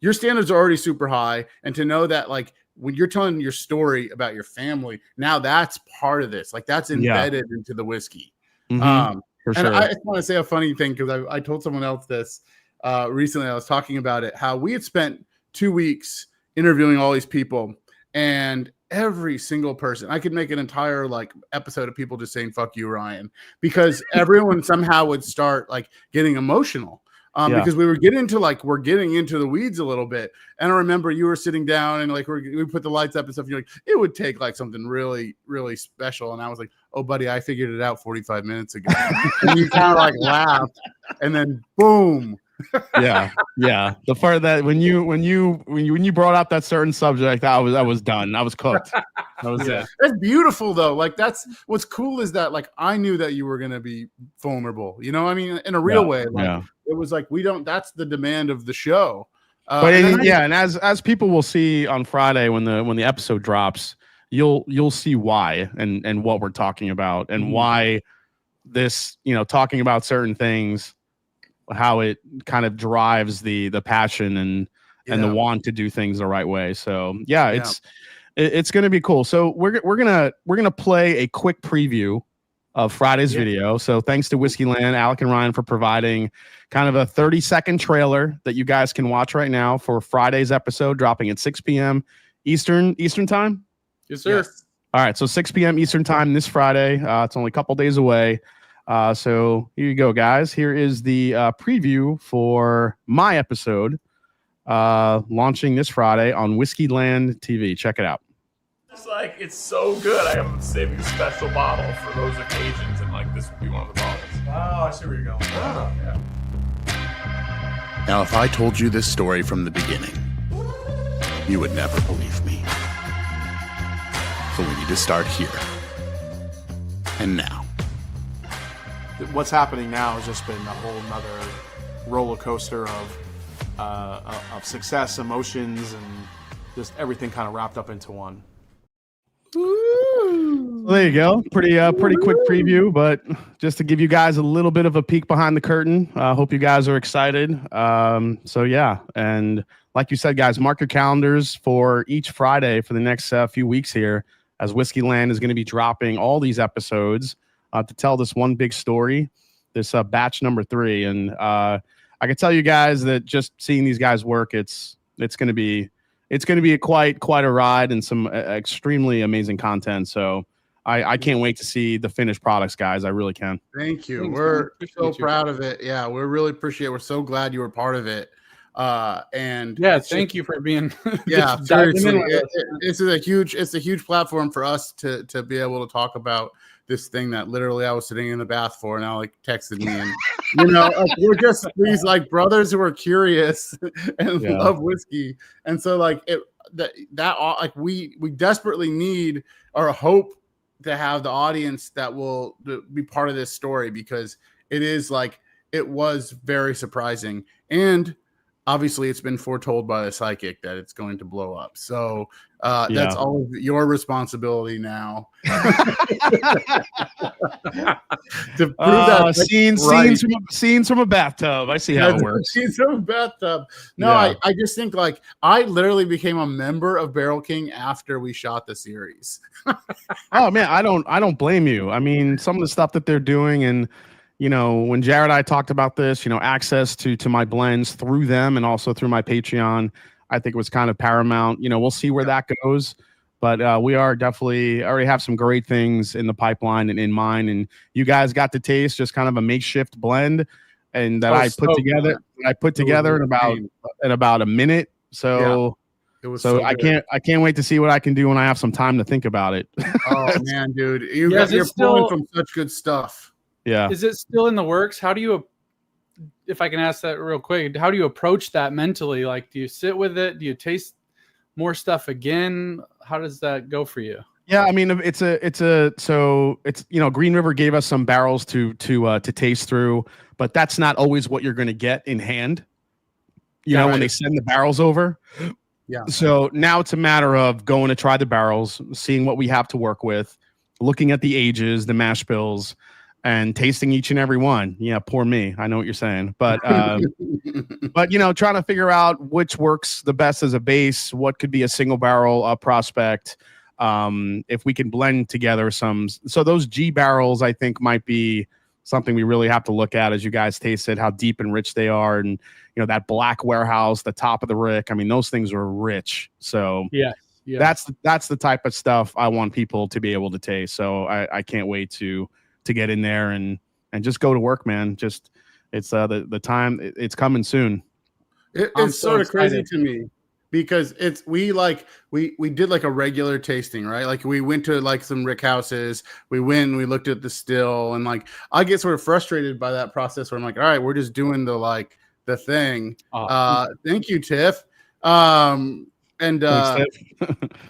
your standards are already super high, and to know that when you're telling your story about your family, now that's part of this. That's embedded into the whiskey. For sure. And I just want to say a funny thing, because I told someone else this recently. I was talking about it, how we had spent 2 weeks interviewing all these people, and every single person, I could make an entire episode of people just saying "fuck you, Ryan," because everyone somehow would start getting emotional. Because we were getting into we're getting into the weeds a little bit. And I remember you were sitting down and we put the lights up and stuff. You're like, it would take something really, really special. And I was like, oh, buddy, I figured it out 45 minutes ago. And you kind of laughed, and then boom. Yeah. The part that when you brought up that certain subject, I was done. I was cooked. That was it. That's beautiful though. That's what's cool is that I knew that you were gonna be vulnerable. In a real way. It was we don't. That's the demand of the show. And as people will see on Friday when the episode drops, you'll see why and what we're talking about, and why this talking about certain things, how it kind of drives the passion and the want to do things the right way. So it's going to be cool. So we're gonna play a quick preview of Friday's video. So thanks to WHISKEYLAND, ALEC and Ryan, for providing kind of a 30-second trailer that you guys can watch right now for Friday's episode, dropping at 6 p.m. Eastern time. Yes, sir. Yes. All right, so 6 p.m. Eastern time this Friday. It's only a couple days away. So here you go, guys. Here is the preview for my episode launching this Friday on WHISKEYLAND TV. Check it out. It's it's so good. I am saving a special bottle for those occasions, and this would be one of the bottles. Oh, I see where you're going. Oh, yeah. Now, if I told you this story from the beginning, you would never believe me. So we need to start here. And now. What's happening now has just been a whole nother roller coaster of success, emotions, and just everything kind of wrapped up into one. Well, there you go. Pretty quick preview, but just to give you guys a little bit of a peek behind the curtain. Hope you guys are excited. So yeah, and like you said, guys, mark your calendars for each Friday for the next few weeks here, as Whiskeyland is going to be dropping all these episodes to tell this one big story, this batch number 3. And I can tell you guys that just seeing these guys work, it's going to be quite a ride and some extremely amazing content. So I can't wait to see the finished products, guys. I really can. Thank you. Thanks, We're man. Appreciate so you. proud of it. Yeah, we really appreciate it. We're so glad you were part of it. And Yeah, it's thank you for being. Yeah, just diving in seriously, with us. it's a huge platform for us to be able to talk about this thing that literally I was sitting in the bath for, and I texted me, and like, we're just these like brothers who are curious and love whiskey, and so like we desperately need or hope to have the audience that will be part of this story, because it was very surprising, and obviously it's been foretold by the psychic that it's going to blow up. So that's all of your responsibility now. To prove that scenes from a bathtub. I see how it works. Scenes from a bathtub. No, I just think like I literally became a member of Barrel King after we shot the series. Oh man, I don't blame you. I mean, some of the stuff that they're doing, and when Jared and I talked about this, access to my blends through them and also through my Patreon, I think it was kind of paramount. We'll see where that goes, but we are definitely already have some great things in the pipeline and in mind. And you guys got to taste just kind of a makeshift blend, and that I put together in about a minute. So. It was so I can't wait to see what I can do when I have some time to think about it. Oh man, dude, you're pulling from such good stuff. Yeah. Is it still in the works? How do you, if I can ask that real quick, how do you approach that mentally? Like, do you sit with it? Do you taste more stuff again? How does that go for you? Yeah, I mean, it's Green River gave us some barrels to taste through, but that's not always what you're going to get in hand. When they send the barrels over. Yeah. So now it's a matter of going to try the barrels, seeing what we have to work with, looking at the ages, the mash bills, and tasting each and every one. Yeah, poor me. I know what you're saying, but trying to figure out which works the best as a base, what could be a single barrel prospect. If we can blend together so those G barrels, I think, might be something we really have to look at as you guys taste it, how deep and rich they are, and that black warehouse, the top of the rick. I mean, those things are rich. So yeah. That's the type of stuff I want people to be able to taste. So I can't wait to get in there and just go to work, man. Just it's the time, it's coming soon. It's sort of crazy to me, because we did like a regular tasting, right? Like we went to like some rick houses, we looked at the still, and like I get sort of frustrated by that process where I'm like, all right, we're just doing the thing. Thank you, Tiff. And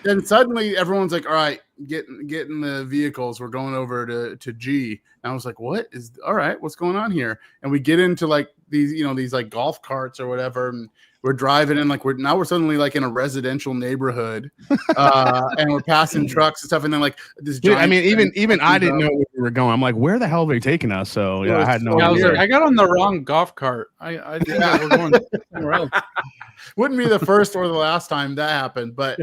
then suddenly everyone's like, all right, get in the vehicles, we're going over to G. And I was like, what's going on here? And we get into like these like golf carts or whatever, and we're driving in, like we're suddenly like in a residential neighborhood, and we're passing trucks and stuff, and then like this giant, I mean, even I didn't know where we were going. I'm like, where the hell are they taking us? So yeah, I had no idea. I was like, I got on the wrong golf cart. I think that we're going somewhere else. Wouldn't be the first or the last time that happened, but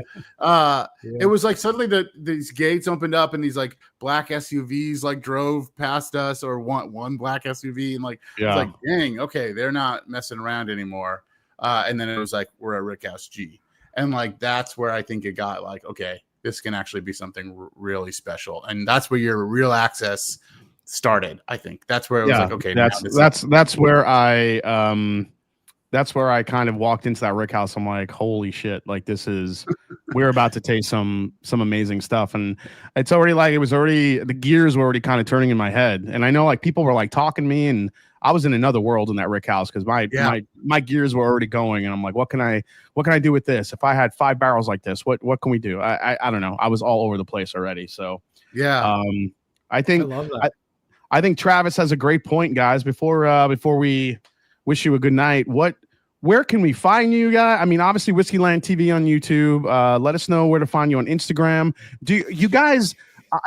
it was like suddenly these gates opened up and these like black SUVs like drove past us, or one black SUV, and it's like, dang, okay, they're not messing around anymore. And then it was like, we're at Rickhouse G, and like that's where I think it got like, okay, this can actually be something really special, and that's where your real access started. I think that's where it was like, okay, that's where I kind of walked into that rick house. I'm like, holy shit, like we're about to taste some amazing stuff. And it's already the gears were already kind of turning in my head. And I know like people were like talking to me, and I was in another world in that Rick house because my gears were already going, and I'm like, what can I do with this? If I had 5 barrels like this, what can we do? I don't know. I was all over the place already. So I think I love that. I think Travis has a great point, guys. Before we wish you a good night, where can we find you guys? I mean, obviously Whiskeyland TV on YouTube. Let us know where to find you on Instagram. Do you guys?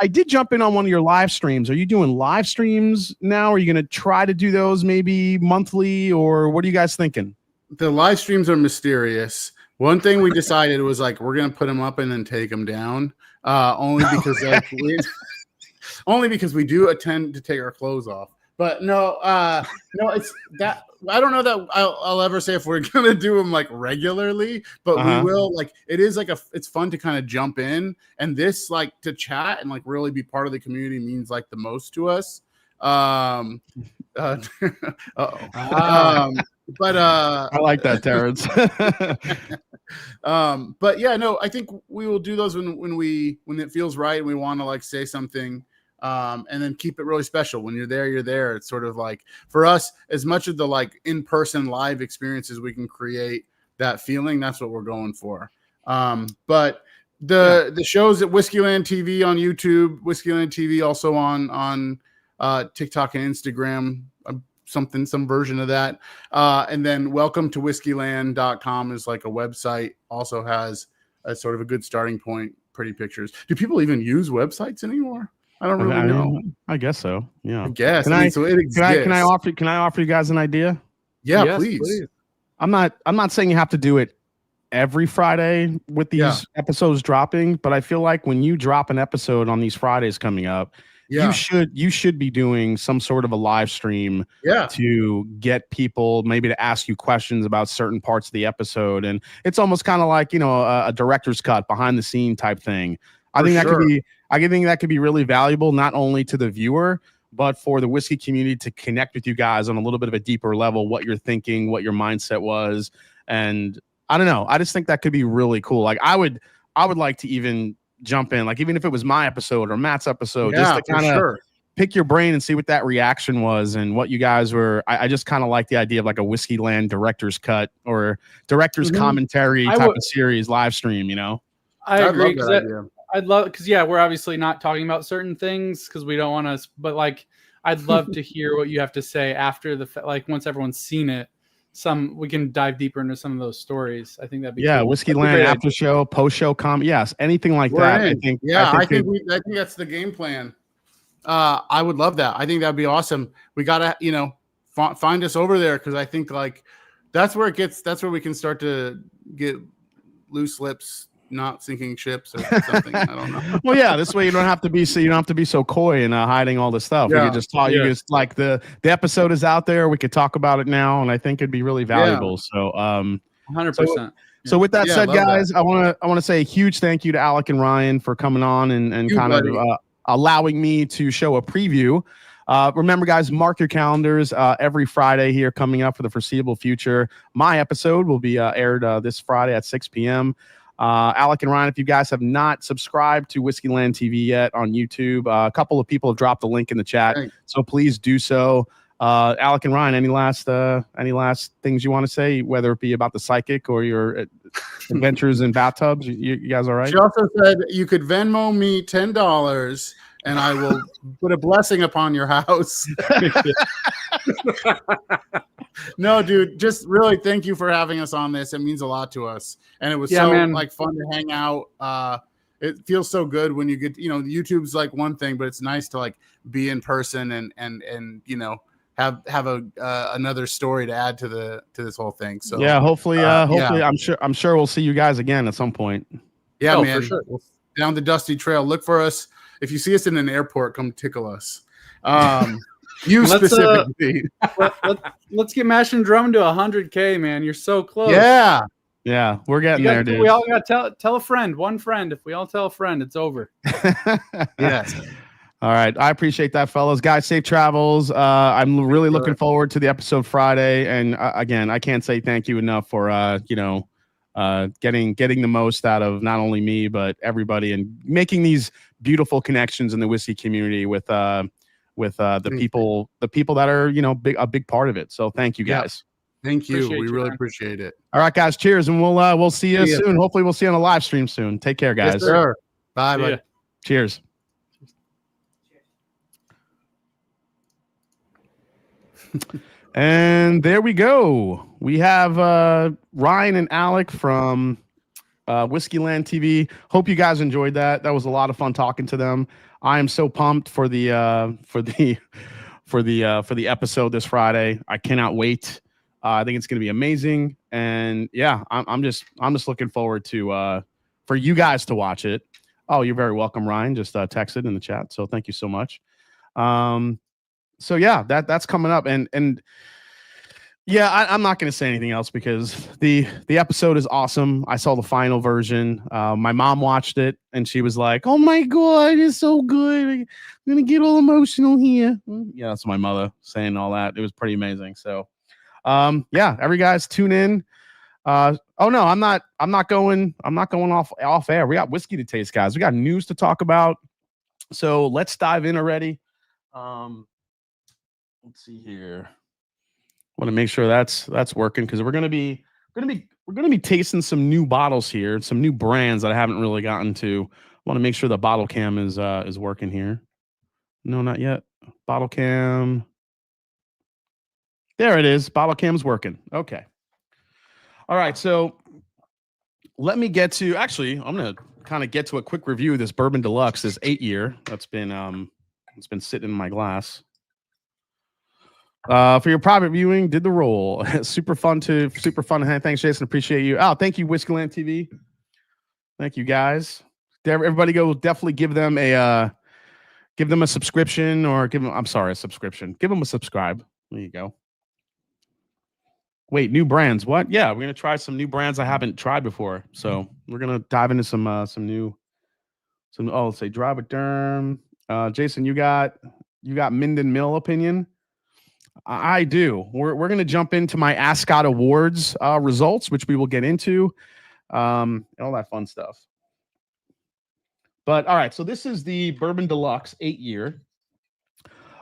I did jump in on one of your live streams. Are you doing live streams now? Are you going to try to do those maybe monthly, or what are you guys thinking? The live streams are mysterious. One thing we decided was like we're going to put them up and then take them down. Only because only because we do attend to take our clothes off. But no, it's that. I don't know that I'll ever say if we're gonna do them like regularly, but we will. Like it is like it's fun to kind of jump in, and this like to chat and like really be part of the community means like the most to us. But I like that, Terrence. But yeah, no, I think we will do those when it feels right and we want to like say something. And then keep it really special. When you're there, you're there. It's sort of like for us, as much of the like in-person live experiences we can create that feeling, that's what we're going for. But the shows at Whiskeyland TV on YouTube, Whiskeyland TV also on TikTok and Instagram, some version of that. And then welcome to whiskeyland.com is like a website, also has a sort of a good starting point, pretty pictures. Do people even use websites anymore? I don't really know. I guess so. Yeah. I guess. Can I offer you guys an idea? Yeah, Yes, please. I'm not saying you have to do it every Friday with these episodes dropping, but I feel like when you drop an episode on these Fridays coming up, you should be doing some sort of a live stream to get people maybe to ask you questions about certain parts of the episode. And it's almost kind of like, a director's cut behind the scene type thing. I think that could be really valuable, not only to the viewer, but for the whiskey community to connect with you guys on a little bit of a deeper level, what you're thinking, what your mindset was. And I don't know. I just think that could be really cool. Like I would like to even jump in, like even if it was my episode or Matt's episode, just to kind of pick your brain and see what that reaction was and what you guys were. I just kind of like the idea of like a Whiskeyland director's cut or director's commentary type of series live stream, I agree. I'd love, because we're obviously not talking about certain things because we don't want to, but like I'd love to hear what you have to say after like once everyone's seen it. We can dive deeper into some of those stories. I think that'd be cool. Whiskeyland after show, post show comment, anything like that. I think that's the game plan. I would love that. I think that'd be awesome. We gotta find us over there because I think like that's where we can start to get loose lips. Not sinking ships or something. I don't know. Well, this way you don't have to be so coy and hiding all this stuff. We could just talk. You just like the episode is out there. We could talk about it now, and I think it'd be really valuable. So, 100%. So with that said, guys, I want to say a huge thank you to ALEC and Ryan for coming on and kind of allowing me to show a preview. Remember, guys, mark your calendars. Every Friday here coming up for the foreseeable future. My episode will be aired this Friday at 6 p.m. ALEC and Ryan, if you guys have not subscribed to Whiskeyland TV yet on YouTube, a couple of people have dropped the link in the chat, so please do so. ALEC and Ryan, any last things you want to say, whether it be about the psychic or your adventures in bathtubs? You guys all right? She also said you could Venmo me $10 and I will put a blessing upon your house. No, dude, just really thank you for having us on this. It means a lot to us. And it was like fun to hang out. It feels so good when you get, YouTube's like one thing, but it's nice to like be in person and have another story to add to this whole thing. So hopefully I'm sure we'll see you guys again at some point. Yeah, man. For sure. Down the dusty trail. Look for us. If you see us in an airport, come tickle us. Specifically. Let's get Mash and Drum to 100K, man. You're so close. Yeah, we're getting there, dude. We all got to tell a friend, one friend. If we all tell a friend, it's over. Yes. All right. I appreciate that, fellas. Guys, safe travels. I'm really looking forward to the episode Friday. And again, I can't say thank you enough for getting the most out of not only me but everybody and making these beautiful connections in the whiskey community with with the people that are a big part of it. So thank you Yeah. guys. Thank you. Appreciate We you, really man. appreciate it. All right, guys. Cheers, and we'll see you See ya. soon. Hopefully, we'll see you on a live stream soon. Take care, guys. Yes, sir. Bye. See Bye. ya. Cheers. And there we go. We have Ryan and Alec from Whiskeyland TV. Hope you guys enjoyed that. That was a lot of fun talking to them. I am so pumped for the episode this Friday. I cannot wait. I think it's going to be amazing. And yeah, I'm just looking forward to for you guys to watch it. Oh, you're very welcome, Ryan. Just texted in the chat. So thank you so much. So yeah, that's coming up, and yeah, I'm not going to say anything else because the episode is awesome. I saw the final version. My mom watched it and she was like, "Oh my god, it's so good! I'm gonna get all emotional here." Yeah, that's my mother saying all that. It was pretty amazing. So, yeah, every guys tune in. Oh no, I'm not going off air. We got whiskey to taste, guys. We got news to talk about. So let's dive in already. Let's see here. Want to make sure that's working because we're gonna be tasting some new bottles here, some new brands that I haven't really gotten to. Want to make sure the bottle cam is working here. No, not yet. Bottle cam. There it is. Bottle cam's working. Okay. All right. So let me get to. Actually, I'm gonna kind of get to a quick review of this Bourbon Deluxe, this 8-year that's been it's been sitting in my glass. For your private viewing, did the roll. super fun. Thanks, Jason. Appreciate you. Oh, thank you, Whiskeyland TV. Thank you, guys. Everybody go definitely give them a subscription or a subscription. Give them a subscribe. There you go. Wait, new brands. What? Yeah, we're gonna try some new brands I haven't tried before. So we're gonna dive into some new. Let's say Dry with Derm. Jason, you got Minden Mill opinion. I do. We're going to jump into my Ascot Awards results, which we will get into, all that fun stuff. But all right, so this is the Bourbon Deluxe 8-year,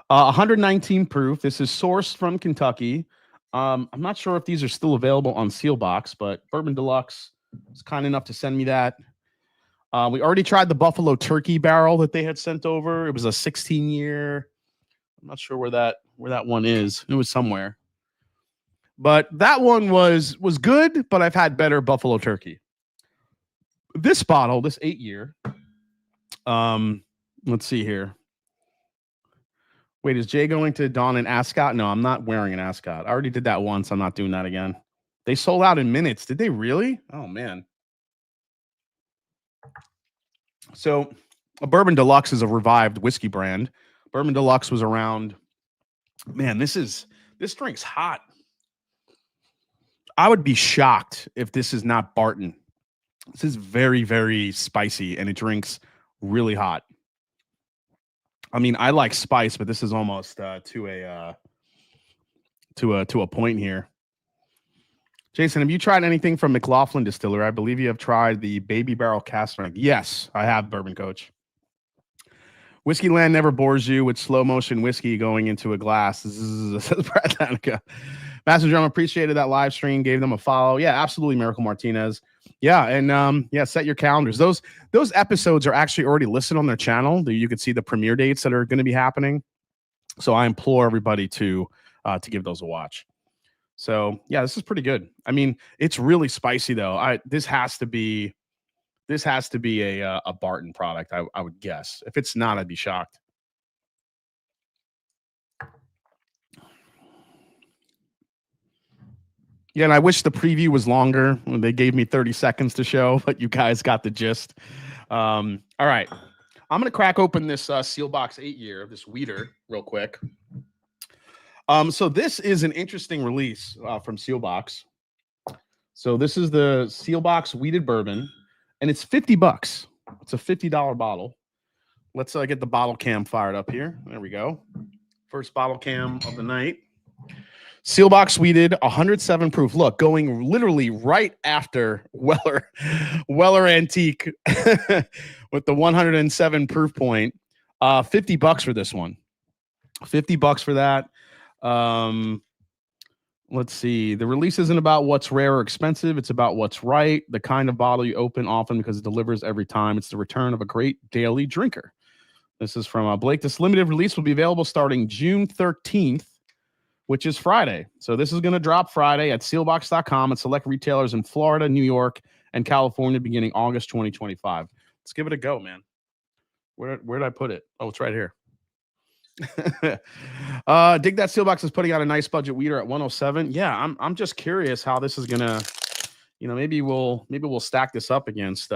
119 proof. This is sourced from Kentucky. I'm not sure if these are still available on Sealbox, but Bourbon Deluxe was kind enough to send me that. We already tried the Buffalo Turkey barrel that they had sent over. It was a 16-year. I'm not sure where that one is. It was somewhere. But that one was good, but I've had better Buffalo Turkey. This bottle, this 8-year. Let's see here. Wait, is Jay going to don an Ascot? No, I'm not wearing an Ascot. I already did that once. I'm not doing that again. They sold out in minutes. Did they really? Oh, man. So a Bourbon Deluxe is a revived whiskey brand. Bourbon Deluxe was around. Man, this drink's hot. I would be shocked if this is not Barton. This is very, very spicy, and it drinks really hot. I mean, I like spice, but this is almost to a point here. Jason, have you tried anything from McLaughlin Distillery? I believe you have tried the Baby Barrel Cask Strength. Yes, I have, Bourbon Coach. Whiskeyland never bores you with slow motion whiskey going into a glass. This is Brad Danica. Master Drum appreciated that live stream, gave them a follow. Yeah, absolutely, Miracle Martinez. Yeah, and yeah, set your calendars. Those episodes are actually already listed on their channel. You can see the premiere dates that are going to be happening. So I implore everybody to give those a watch. So yeah, this is pretty good. I mean, it's really spicy though. This has to be a Barton product, I would guess. If it's not, I'd be shocked. Yeah, and I wish the preview was longer. They gave me 30 seconds to show, but you guys got the gist. All right. I'm going to crack open this Sealbox 8-year, this Weeder, real quick. So this is an interesting release from Sealbox. So this is the Sealbox Weeded Bourbon, and it's $50. It's a $50 bottle. Let's get the bottle cam fired up here. There we go. First bottle cam of the night. Sealbox Weeded, 107 proof. Look, going literally right after Weller Antique with the 107 proof point. $50 for this one. $50 for that. Let's see. The release isn't about what's rare or expensive. It's about what's right. The kind of bottle you open often because it delivers every time. It's the return of a great daily drinker. This is from Blake. This limited release will be available starting June 13th, which is Friday. So this is going to drop Friday at sealbox.com and select retailers in Florida, New York, and California beginning August 2025. Let's give it a go, man. Where did I put it? Oh, it's right here. Dig That Sealbox is putting out a nice budget weeder at 107. Yeah, I'm just curious how this is gonna, maybe we'll stack this up against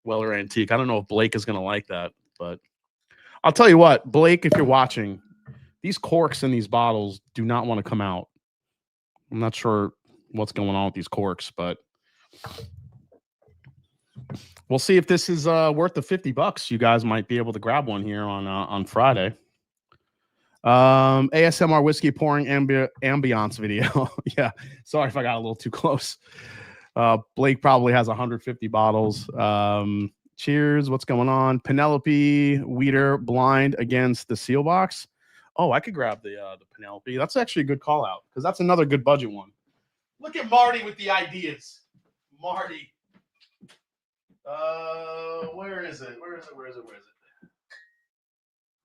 Weller Antique. I don't know if Blake is gonna like that, but I'll tell you what, Blake, if you're watching, these corks in these bottles do not want to come out. I'm not sure what's going on with these corks, but we'll see if this is worth the $50. You guys might be able to grab one here on Friday. ASMR whiskey pouring ambiance video. Yeah, sorry if I got a little too close. Blake probably has 150 bottles. Cheers. What's going on? Penelope Weeder blind against the seal box. Oh, I could grab the Penelope. That's actually a good call out because that's another good budget one. Look at Marty with the ideas. Marty. Where is it?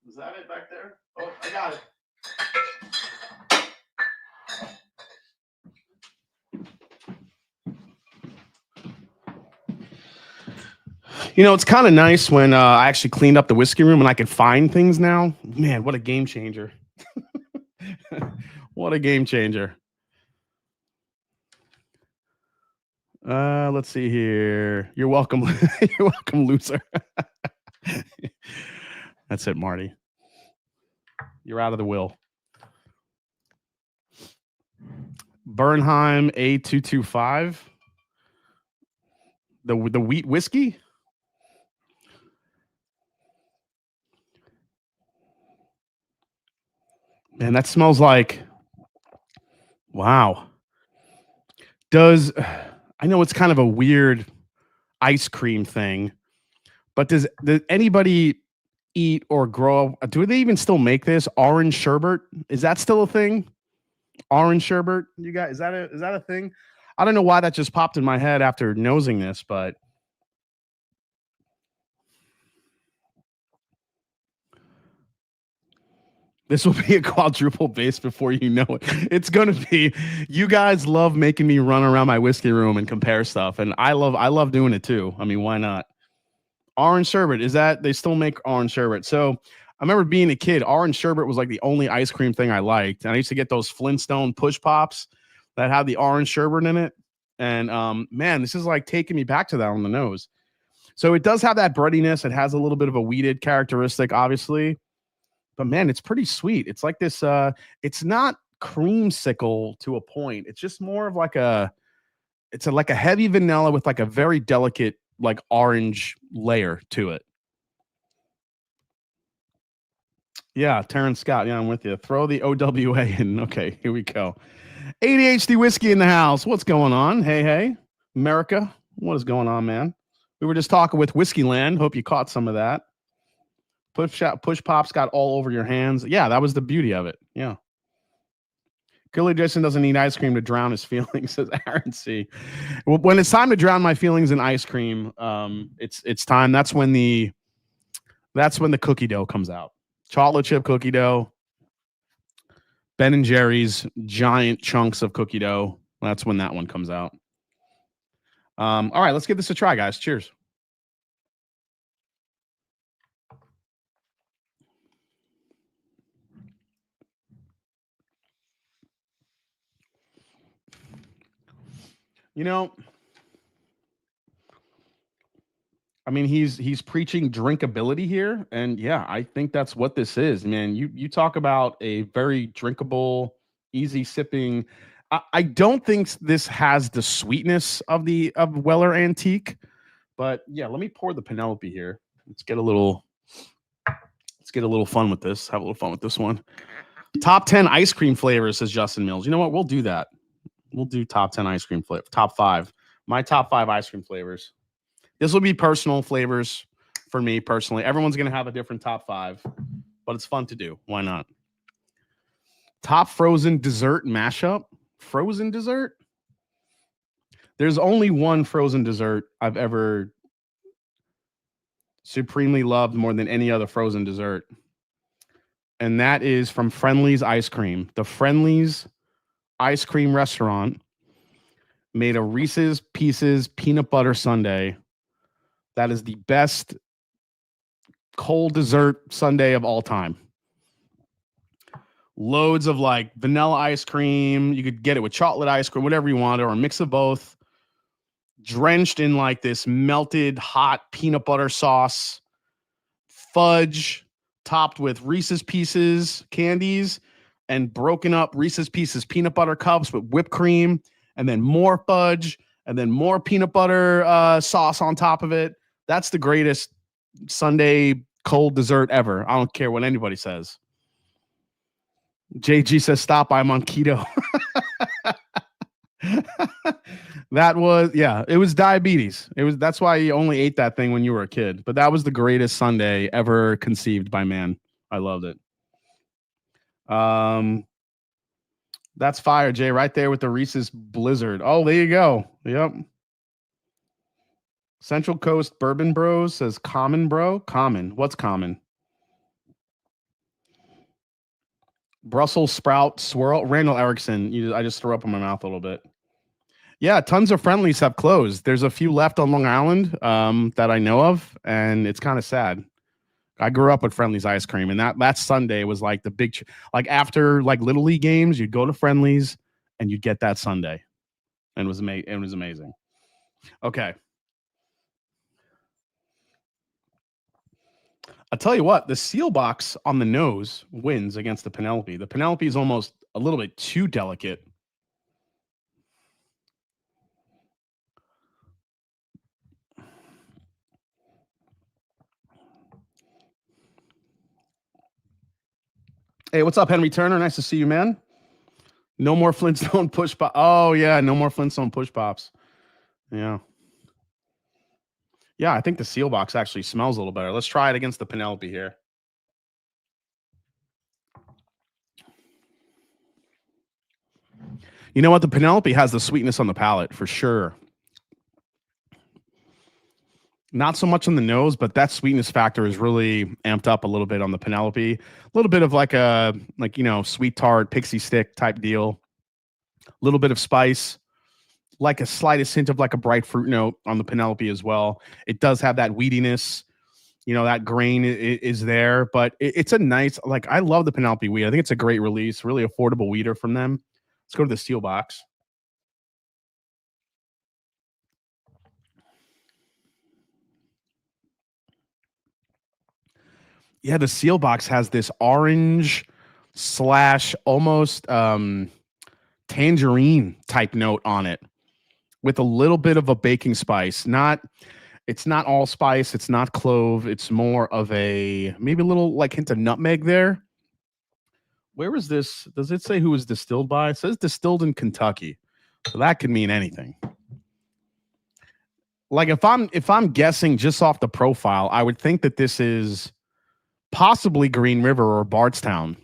Is that it back there? Oh, I got it. It's kind of nice when I actually cleaned up the whiskey room and I can find things now. Man, what a game changer. What a game changer. Let's see here. You're welcome. You're welcome, loser. That's it, Marty. You're out of the will. Bernheim A225. The wheat whiskey. Man, that smells like, wow. I know it's kind of a weird ice cream thing, but does anybody eat or grow up? Do they even still make this orange sherbet? Is that still a thing? Orange sherbet, you guys, is that a thing? I don't know why that just popped in my head after nosing this, but this will be a quadruple base before you know it. It's going to be. You guys love making me run around my whiskey room and compare stuff, and I love doing it too. I mean, why not? Orange sherbet, is that they still make orange sherbet? So I remember being a kid, orange sherbet was like the only ice cream thing I liked, and I used to get those Flintstone push pops that had the orange sherbet in it. And man, this is like taking me back to that on the nose. So it does have that breadiness. It has a little bit of a wheated characteristic, obviously. But man, it's pretty sweet. It's like this, it's not creamsicle to a point. It's just more of like like a heavy vanilla with like a very delicate, like orange layer to it. Yeah, Terrence Scott. Yeah, I'm with you. Throw the OWA in. Okay, here we go. ADHD whiskey in the house. What's going on? Hey, America. What is going on, man? We were just talking with WHISKEYLAND. Hope you caught some of that. Push pops got all over your hands. Yeah, that was the beauty of it. Yeah. Gilly Jason doesn't need ice cream to drown his feelings, says Aaron C. Well, when it's time to drown my feelings in ice cream, it's time. That's when the cookie dough comes out. Chocolate chip cookie dough. Ben and Jerry's giant chunks of cookie dough. That's when that one comes out. All right, let's give this a try, guys. Cheers. I mean, he's preaching drinkability here, and yeah, I think that's what this is, man. You talk about a very drinkable, easy sipping. I don't think this has the sweetness of Weller Antique, but yeah, let me pour the Penelope here. Let's get a little fun with this. Have a little fun with this one. Top 10 ice cream flavors, says Justin Mills. You know what? We'll do that. We'll do top 10 ice cream flavor. Top 5. My top 5 ice cream flavors. This will be personal flavors for me personally. Everyone's going to have a different top 5, but it's fun to do. Why not? Top frozen dessert mashup. Frozen dessert? There's only one frozen dessert I've ever supremely loved more than any other frozen dessert. And that is from Friendly's Ice Cream. The Friendly's Ice Cream restaurant made a Reese's Pieces peanut butter sundae. That is the best cold dessert sundae of all time. Loads of like vanilla ice cream. You could get it with chocolate ice cream, whatever you want, or a mix of both. Drenched in like this melted hot peanut butter sauce. Fudge topped with Reese's Pieces candies and broken up Reese's Pieces peanut butter cups with whipped cream, and then more fudge, and then more peanut butter sauce on top of it. That's the greatest Sunday cold dessert ever. I don't care what anybody says. JG says, stop, I'm on keto. That was, yeah, it was diabetes. That's why you only ate that thing when you were a kid. But that was the greatest sundae ever conceived by man. I loved it. That's fire, Jay, right there with the Reese's Blizzard. Oh, there you go. Yep. Central Coast Bourbon Bros says common, bro. Common. What's common? Brussels sprout swirl. Randall Erickson. I just threw up in my mouth a little bit. Yeah, tons of Friendlies have closed. There's a few left on Long Island that I know of, and it's kind of sad. I grew up with Friendlies ice cream, and that Sunday was like the big, like after like Little League games, you'd go to Friendlies and you'd get that Sunday, and it was amazing. Okay. I'll tell you what, the seal box on the nose wins against the Penelope. The Penelope is almost a little bit too delicate. Hey, what's up, Henry Turner? Nice to see you, man. No more Flintstone push pop. Oh, yeah, no more Flintstone push pops. Yeah. Yeah, I think the seal box actually smells a little better. Let's try it against the Penelope here. You know what? The Penelope has the sweetness on the palate for sure. Not so much on the nose, but that sweetness factor is really amped up a little bit on the Penelope. A little bit of like a, sweet tart, pixie stick type deal. A little bit of spice, like a slightest hint of like a bright fruit note on the Penelope as well. It does have that weediness. That grain is there, but it's a nice, like, I love the Penelope weed. I think it's a great release, really affordable weeder from them. Let's go to the steel box. Yeah, the seal box has this orange / almost tangerine type note on it with a little bit of a baking spice. It's not allspice. It's not clove. It's more of maybe a little like hint of nutmeg there. Where is this? Does it say who was distilled by? It says distilled in Kentucky. So that could mean anything. Like if I'm guessing just off the profile, I would think that this is possibly Green River or Bardstown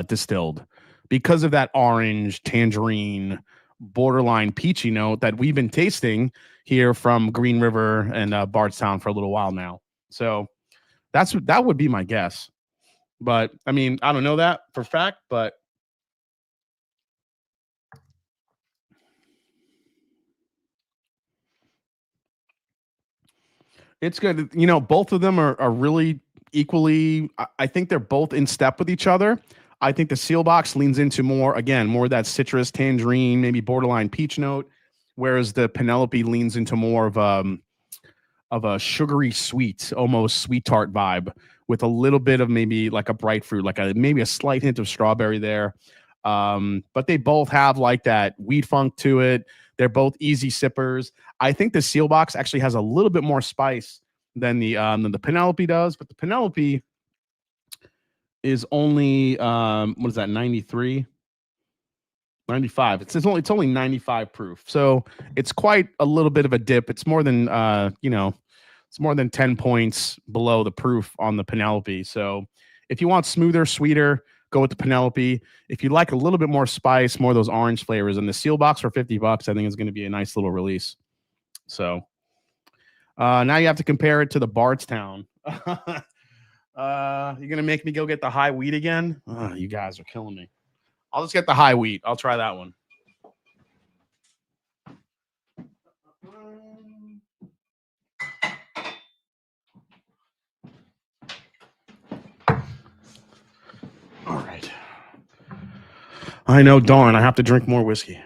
distilled because of that orange, tangerine, borderline peachy note that we've been tasting here from Green River and Bardstown for a little while now. So that would be my guess. But I mean, I don't know that for fact, but it's good. Both of them are really equally, I think they're both in step with each other. I think the seal box leans into more of that citrus, tangerine, maybe borderline peach note, whereas the Penelope leans into more of a sugary sweet, almost sweet tart vibe with a little bit of maybe like a bright fruit, like maybe a slight hint of strawberry there. But they both have like that wheat funk to it. They're both easy sippers. I think the seal box actually has a little bit more spice than the Penelope does, but the Penelope is only what is that, 93, 95. It's only 95 proof, so it's quite a little bit of a dip. It's more than it's more than 10 points below the proof on the Penelope. So if you want smoother, sweeter, go with the Penelope. If you like a little bit more spice, more of those orange flavors, and the seal box for $50, I think is going to be a nice little release. So now you have to compare it to the Bardstown. You're going to make me go get the high wheat again? Oh, you guys are killing me. I'll just get the high wheat. I'll try that one. All right. I know, darn, I have to drink more whiskey.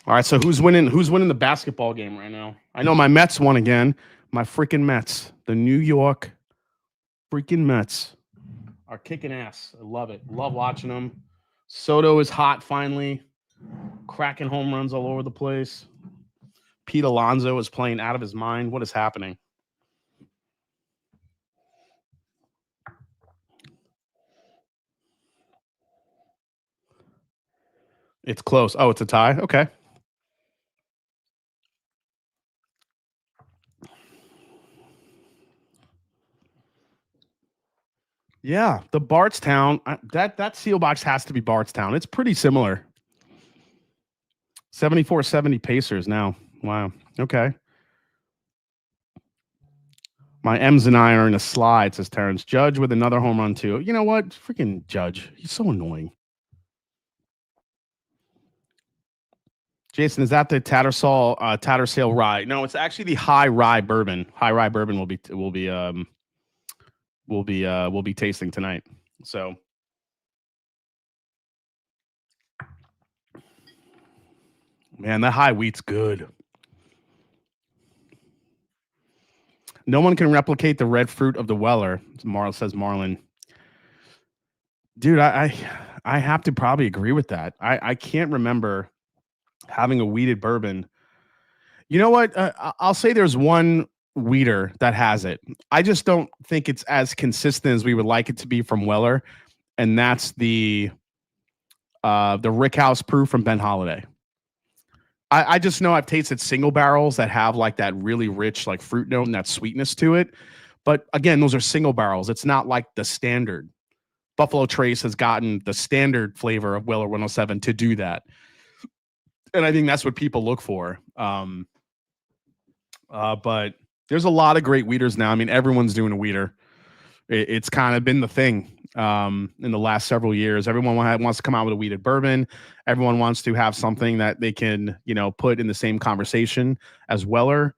All right, so who's winning the basketball game right now? I know my Mets won again. My freaking Mets. The New York freaking Mets are kicking ass. I love it. Love watching them. Soto is hot finally. Cracking home runs all over the place. Pete Alonso is playing out of his mind. What is happening? It's close. Oh, it's a tie? Okay. Yeah, the Bardstown. That seal box has to be Bardstown. It's pretty similar. 74-70 Pacers now. Wow. Okay. My M's and I are in a slide, says Terrence. Judge with another home run, too. You know what? Freaking Judge. He's so annoying. Jason, is that the Tattersall Rye? No, it's actually the High Rye Bourbon. High Rye Bourbon will be tasting tonight. So man, that high wheat's good. No one can replicate the red fruit of the Weller, says Marlon. Dude, I have to probably agree with that. I can't remember having a wheated bourbon. You know what? I'll say there's one wheater that has it. I just don't think it's as consistent as we would like it to be from Weller, and that's the Rickhouse Proof from Ben Holiday. I just know I've tasted single barrels that have like that really rich like fruit note and that sweetness to it. But again, those are single barrels. It's not like the standard. Buffalo Trace has gotten the standard flavor of Weller 107 to do that. And I think that's what people look for. But there's a lot of great wheaters now. I mean, everyone's doing a wheater. It's kind of been the thing in the last several years. Everyone wants to come out with a wheated bourbon. Everyone wants to have something that they can, put in the same conversation as Weller,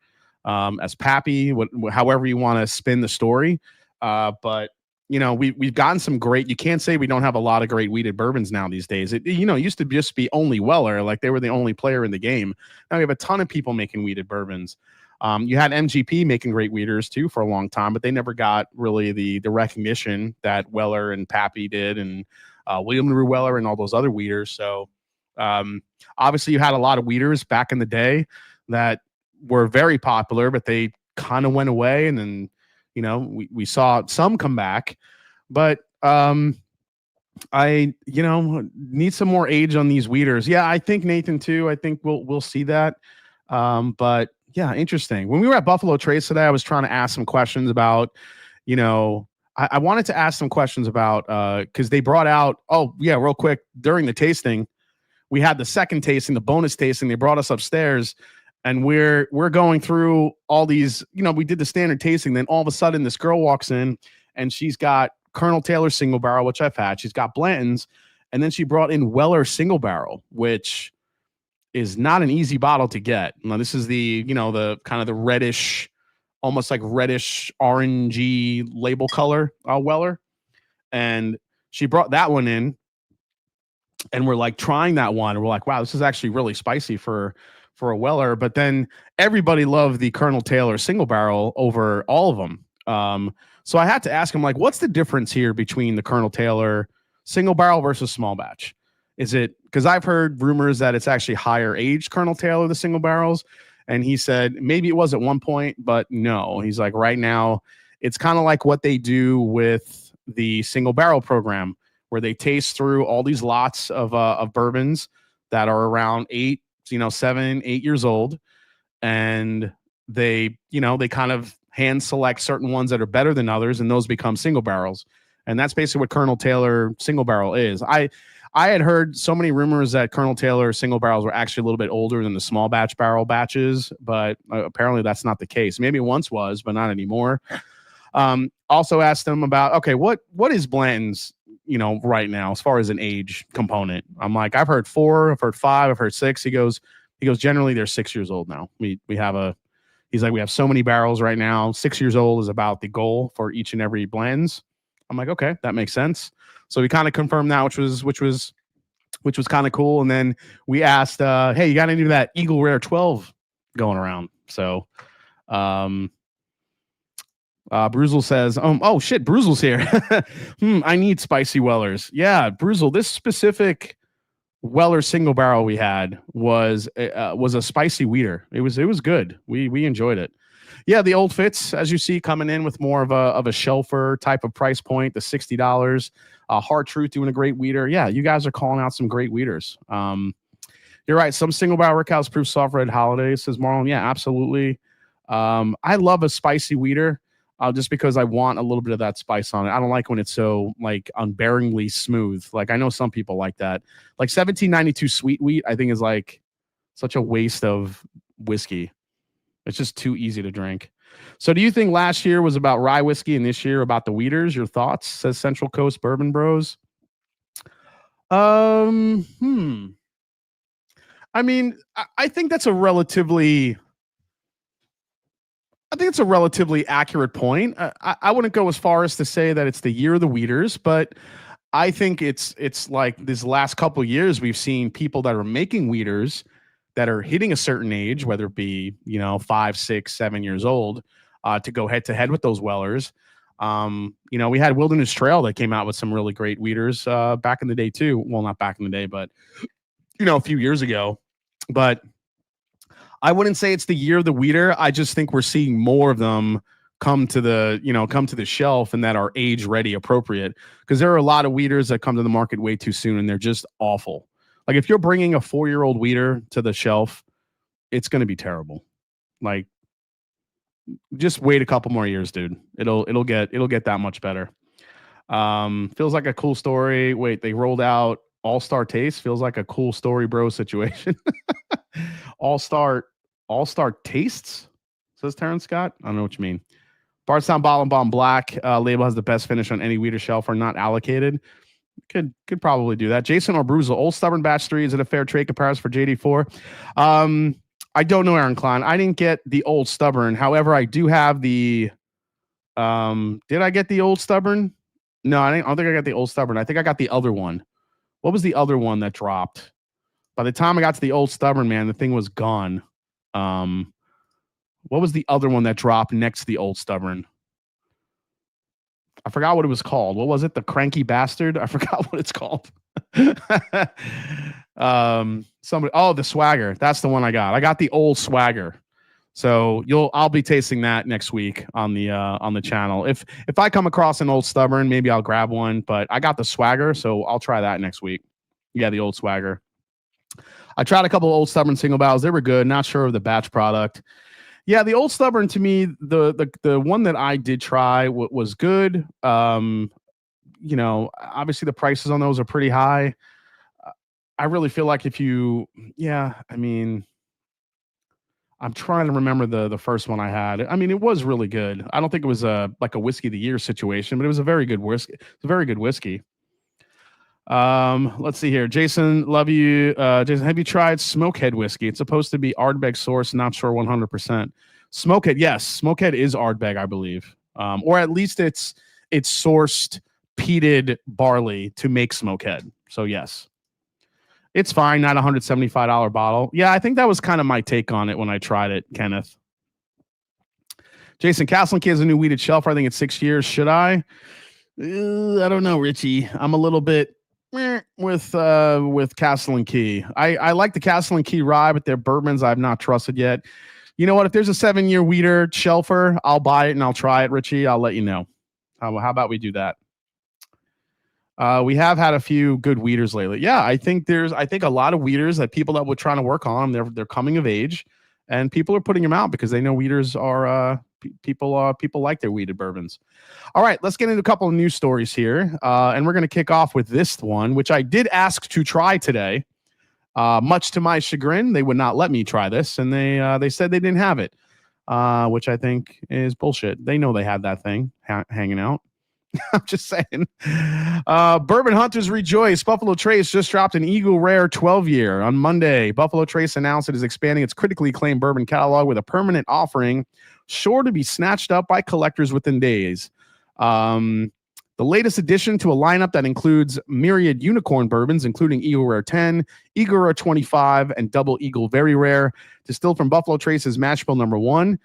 as Pappy, however you want to spin the story. But we've gotten some great. You can't say we don't have a lot of great wheated bourbons now these days. It used to just be only Weller, like they were the only player in the game. Now we have a ton of people making wheated bourbons. You had MGP making great wheaters too for a long time, but they never got really the recognition that Weller and Pappy did, and William LaRue Weller and all those other wheaters. So obviously you had a lot of wheaters back in the day that were very popular, but they kind of went away. And then, we saw some come back, but I need some more age on these wheaters. Yeah, I think Nathan too. I think we'll see that. But yeah, interesting. When we were at Buffalo Trace today, I was trying to ask some questions about, I wanted to ask some questions about, because they brought out, real quick, during the tasting, we had the second tasting, the bonus tasting. They brought us upstairs, and we're going through all these, we did the standard tasting. Then all of a sudden, this girl walks in, and she's got Colonel Taylor single barrel, which I've had. She's got Blanton's, and then she brought in Weller single barrel, which is not an easy bottle to get. Now, this is the kind of the reddish, almost like reddish orangey label color Weller. And she brought that one in, and we're like trying that one. We're like, wow, this is actually really spicy for a Weller. But then everybody loved the Colonel Taylor single barrel over all of them. So I had to ask him, like, what's the difference here between the Colonel Taylor single barrel versus small batch? Is it because I've heard rumors that it's actually higher age Colonel Taylor, the single barrels? And he said maybe it was at one point, but no. He's like, right now, it's kind of like what they do with the single barrel program, where they taste through all these lots of bourbons that are around 7, 8 years old. And they kind of hand select certain ones that are better than others, and those become single barrels. And that's basically what Colonel Taylor single barrel is. I had heard so many rumors that Colonel Taylor single barrels were actually a little bit older than the small batch barrel batches, but apparently that's not the case. Maybe it once was, but not anymore. Also asked him about, okay, what is Blanton's, right now as far as an age component? I'm like, I've heard 4, I've heard 5, I've heard 6. He goes, generally they're 6 years old now. He's like, we have so many barrels right now. 6 years old is about the goal for each and every Blanton's. I'm like, okay, that makes sense. So we kind of confirmed that, which was kind of cool. And then we asked, hey, you got any of that Eagle Rare 12 going around? So, Bruzel says, oh shit, Bruzel's here. I need spicy Wellers. Yeah, Bruzel, this specific Weller single barrel we had was a spicy weeder. It was good. We enjoyed it. Yeah, the old fits, as you see, coming in with more of a shelfer type of price point, the $60. Hard Truth doing a great weeder. Yeah, you guys are calling out some great weeders. You're right. Some single barrel Rickhouse proof soft red holiday, says Marlon. Yeah, absolutely. I love a spicy weeder. Just because I want a little bit of that spice on it. I don't like when it's so like unbearingly smooth. Like I know some people like that. Like 1792 sweet wheat, I think is like such a waste of whiskey. It's just too easy to drink. So do you think last year was about rye whiskey and this year about the weeders? Your thoughts, says Central Coast Bourbon Bros. I mean, I think that's a relatively accurate point. I wouldn't go as far as to say that it's the year of the weeders, but I think it's like this last couple of years we've seen people that are making weeders that are hitting a certain age, whether it be 5, 6, 7 years old, to go head to head with those Wellers. We had Wilderness Trail that came out with some really great weeders back in the day too. Well, not back in the day, but a few years ago. But I wouldn't say it's the year of the weeder. I just think we're seeing more of them come to the shelf and that are age ready appropriate, because there are a lot of weeders that come to the market way too soon and they're just awful. Like if you're bringing a 4-year-old weeder to the shelf, it's going to be terrible. Like just wait a couple more years, dude. It'll get that much better. Feels like a cool story. Wait, they rolled out All-Star Taste. Feels like a cool story, bro, situation. All-Star Tastes, says Terrence Scott. I don't know what you mean. Bardstown Bottle Bomb Black label has the best finish on any weeder shelf, are not allocated. Could probably do that. Jason or Bruzel, Old Stubborn Batch 3, is it a fair trade comparison for JD4? I don't know, Aaron Klein. I didn't get the Old Stubborn. However, I do have the did I get the Old Stubborn? No, I don't think I got the Old Stubborn. I think I got the other one. What was the other one that dropped? By the time I got to the Old Stubborn, man, the thing was gone. What was the other one that dropped next to the Old Stubborn? I forgot what it was called. What was it? The Cranky Bastard? I forgot what it's called. The Swagger. That's the one I got. I got the Old Swagger. So I'll be tasting that next week on the channel. If I come across an Old Stubborn, maybe I'll grab one, but I got the Swagger, so I'll try that next week. Yeah, the Old Swagger. I tried a couple of Old Stubborn single barrels. They were good. Not sure of the batch product. Yeah, the Old Stubborn, to me, the one that I did try was good. Obviously the prices on those are pretty high. I really feel like I'm trying to remember the first one I had. I mean, it was really good. I don't think it was like a whiskey of the year situation, but it was a very good whiskey. It's a very good whiskey. Let's see here. Jason, love you. Jason, have you tried Smokehead whiskey? It's supposed to be Ardbeg source. Not sure 100%. Smokehead, yes. Smokehead is Ardbeg, I believe. Or at least it's sourced peated barley to make Smokehead. So yes, it's fine. Not $175 bottle. Yeah, I think that was kind of my take on it when I tried it, Kenneth. Jason, Castle and Key has a new weeded shelf. I think it's 6 years. Should I? I don't know, Richie. I'm a little bit with Castle and Key. I like the Castle and Key rye, but their bourbons I've not trusted yet. You know what? If there's a 7-year weeder shelfer, I'll buy it and I'll try it, Richie. I'll let you know. How about we do that? We have had a few good weeders lately. Yeah, I think a lot of weeders that people that were trying to work on, they're coming of age, and people are putting them out because they know weeders are people like their weeded bourbons. All right, let's get into a couple of news stories here, and we're going to kick off with this one, which I did ask to try today. Much to my chagrin, they would not let me try this, and they said they didn't have it, which I think is bullshit. They know they had that thing hanging out. I'm just saying. Bourbon hunters rejoice. Buffalo Trace just dropped an Eagle Rare 12-year on Monday. Buffalo Trace announced it is expanding its critically acclaimed bourbon catalog with a permanent offering sure to be snatched up by collectors within days. The latest addition to a lineup that includes myriad unicorn bourbons, including Eagle Rare 10, Eagle Rare 25, and Double Eagle Very Rare, distilled from Buffalo Trace's mash bill number 1.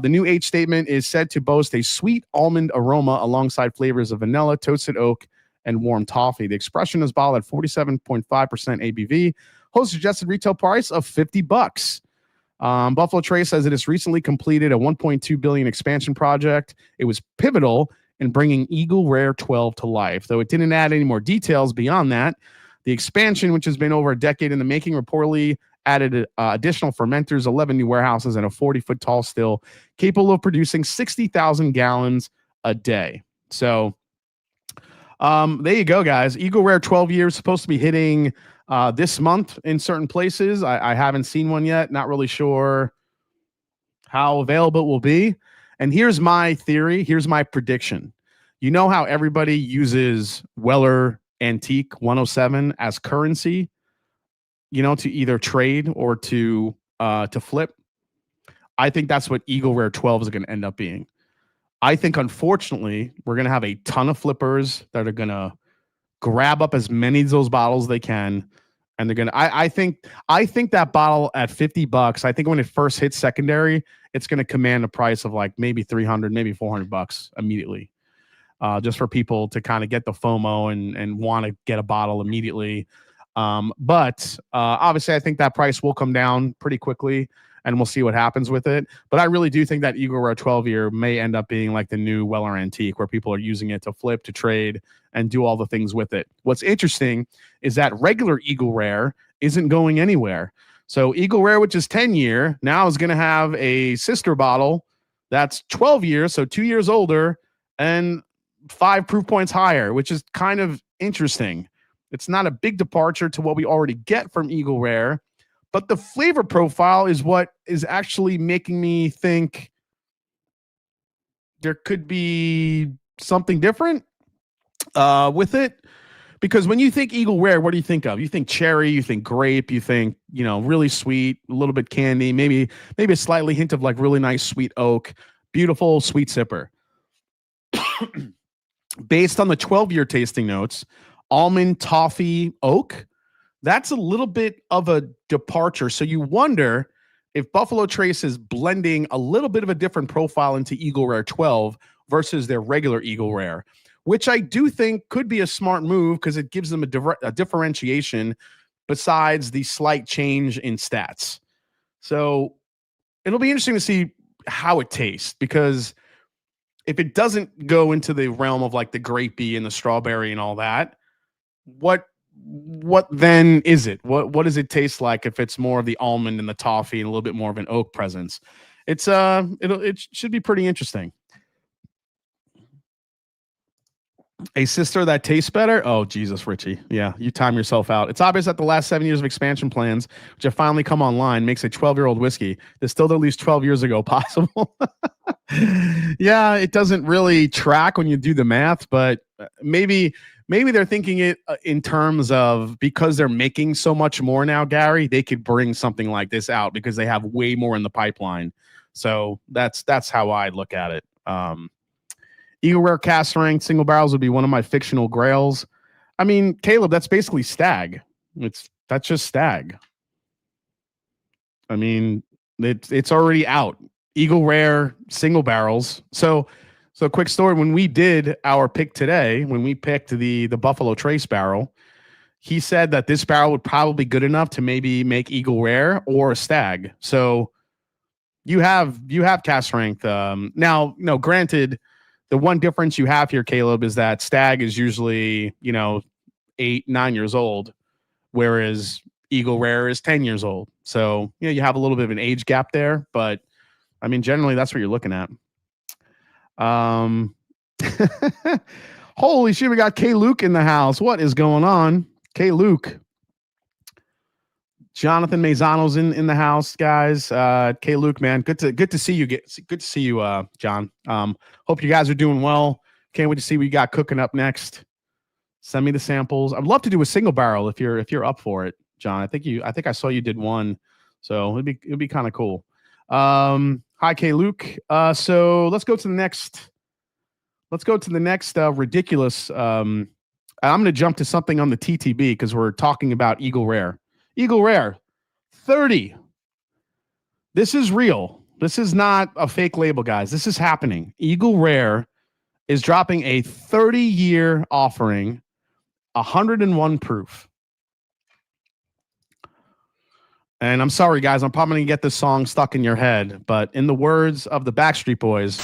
The new age statement is said to boast a sweet almond aroma alongside flavors of vanilla, toasted oak, and warm toffee. The expression is bottled at 47.5% ABV, holds a suggested retail price of $50. Buffalo Trace says it has recently completed a $1.2 billion expansion project. It was pivotal in bringing Eagle Rare 12 to life, though it didn't add any more details beyond that. The expansion, which has been over a decade in the making, reportedly added additional fermenters, 11 new warehouses, and a 40-foot tall still capable of producing 60,000 gallons a day. So there you go, guys. Eagle Rare 12 years supposed to be hitting this month in certain places. I haven't seen one yet. Not really sure how available it will be. And here's my theory. Here's my prediction. You know how everybody uses Weller Antique 107 as currency, you know, to either trade or to flip? I think that's what Eagle Rare 12 is going to end up being. I think, unfortunately, we're going to have a ton of flippers that are going to grab up as many of those bottles they can. And they're going to, I think that bottle at $50, I think when it first hits secondary, it's going to command a price of like maybe $300, maybe $400 immediately. Just for people to kind of get the FOMO and want to get a bottle immediately. But obviously I think that price will come down pretty quickly and we'll see what happens with it. But I really do think that Eagle Rare 12-year may end up being like the new Weller Antique, where people are using it to flip, to trade, and do all the things with it. What's interesting is that regular Eagle Rare isn't going anywhere. So Eagle Rare, which is 10-year, now is going to have a sister bottle that's 12 years, so 2 years older, and 5 proof points higher, which is kind of interesting. It's not a big departure to what we already get from Eagle Rare, but the flavor profile is what is actually making me think there could be something different with it. Because when you think Eagle Rare, what do you think of? You think cherry, you think grape, you think, you know, really sweet, a little bit candy, maybe a slightly hint of like really nice sweet oak, beautiful sweet sipper. Based on the 12-year tasting notes, almond, toffee, oak, that's a little bit of a departure. So you wonder if Buffalo Trace is blending a little bit of a different profile into Eagle Rare 12 versus their regular Eagle Rare, which I do think could be a smart move because it gives them a differentiation besides the slight change in stats. So it'll be interesting to see how it tastes, because if it doesn't go into the realm of like the grapey and the strawberry and all that, what then is it? What does it taste like if it's more of the almond and the toffee and a little bit more of an oak presence? It should be pretty interesting. A sister that tastes better? Oh, Jesus, Richie. Yeah, you time yourself out. It's obvious that the last 7 years of expansion plans, which have finally come online, makes a 12-year-old whiskey distilled at least 12 years ago possible. Yeah, it doesn't really track when you do the math, but maybe they're thinking it in terms of, because they're making so much more now, Gary, they could bring something like this out because they have way more in the pipeline. So that's how I look at it. Eagle Rare cast strength single barrels would be one of my fictional grails. I mean, Caleb, that's basically Stag. That's just Stag. I mean, it's already out. Eagle Rare single barrels. So quick story. When we did our pick today, when we picked the Buffalo Trace barrel, he said that this barrel would probably be good enough to maybe make Eagle Rare or a Stag. So you have cast strength. Now, no, granted, the one difference you have here, Caleb, is that Stag is usually, 8-9 years old, whereas Eagle Rare is 10 years old. So, you have a little bit of an age gap there, but I mean, generally that's what you're looking at. Holy shit, we got K Luke in the house. What is going on? K Luke. Jonathan Maisano's in the house, guys. K Luke, man, good to see you. Good to see you, John. Hope you guys are doing well. Can't wait to see what you got cooking up next. Send me the samples. I'd love to do a single barrel if you're up for it, John. I think I saw you did one, so it'd be kind of cool. Hi, K Luke. So let's go to the next. Ridiculous. I'm going to jump to something on the TTB because we're talking about Eagle Rare. Eagle Rare, 30. This is real. This is not a fake label, guys. This is happening. Eagle Rare is dropping a 30-year offering, 101 proof. And I'm sorry, guys. I'm probably going to get this song stuck in your head. But in the words of the Backstreet Boys,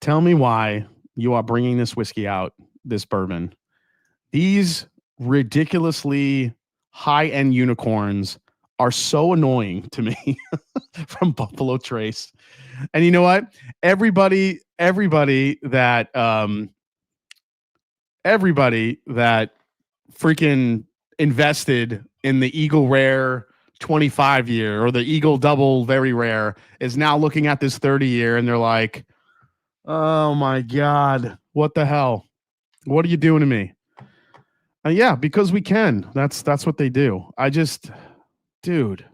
tell me why you are bringing this whiskey out, this bourbon. These ridiculously high-end unicorns are so annoying to me from Buffalo Trace. And you know what? Everybody that freaking invested in the Eagle Rare 25 year or the Eagle Double Very Rare is now looking at this 30 year and they're like, oh my God, what the hell? What are you doing to me? Yeah, because we can. That's what they do. Dude.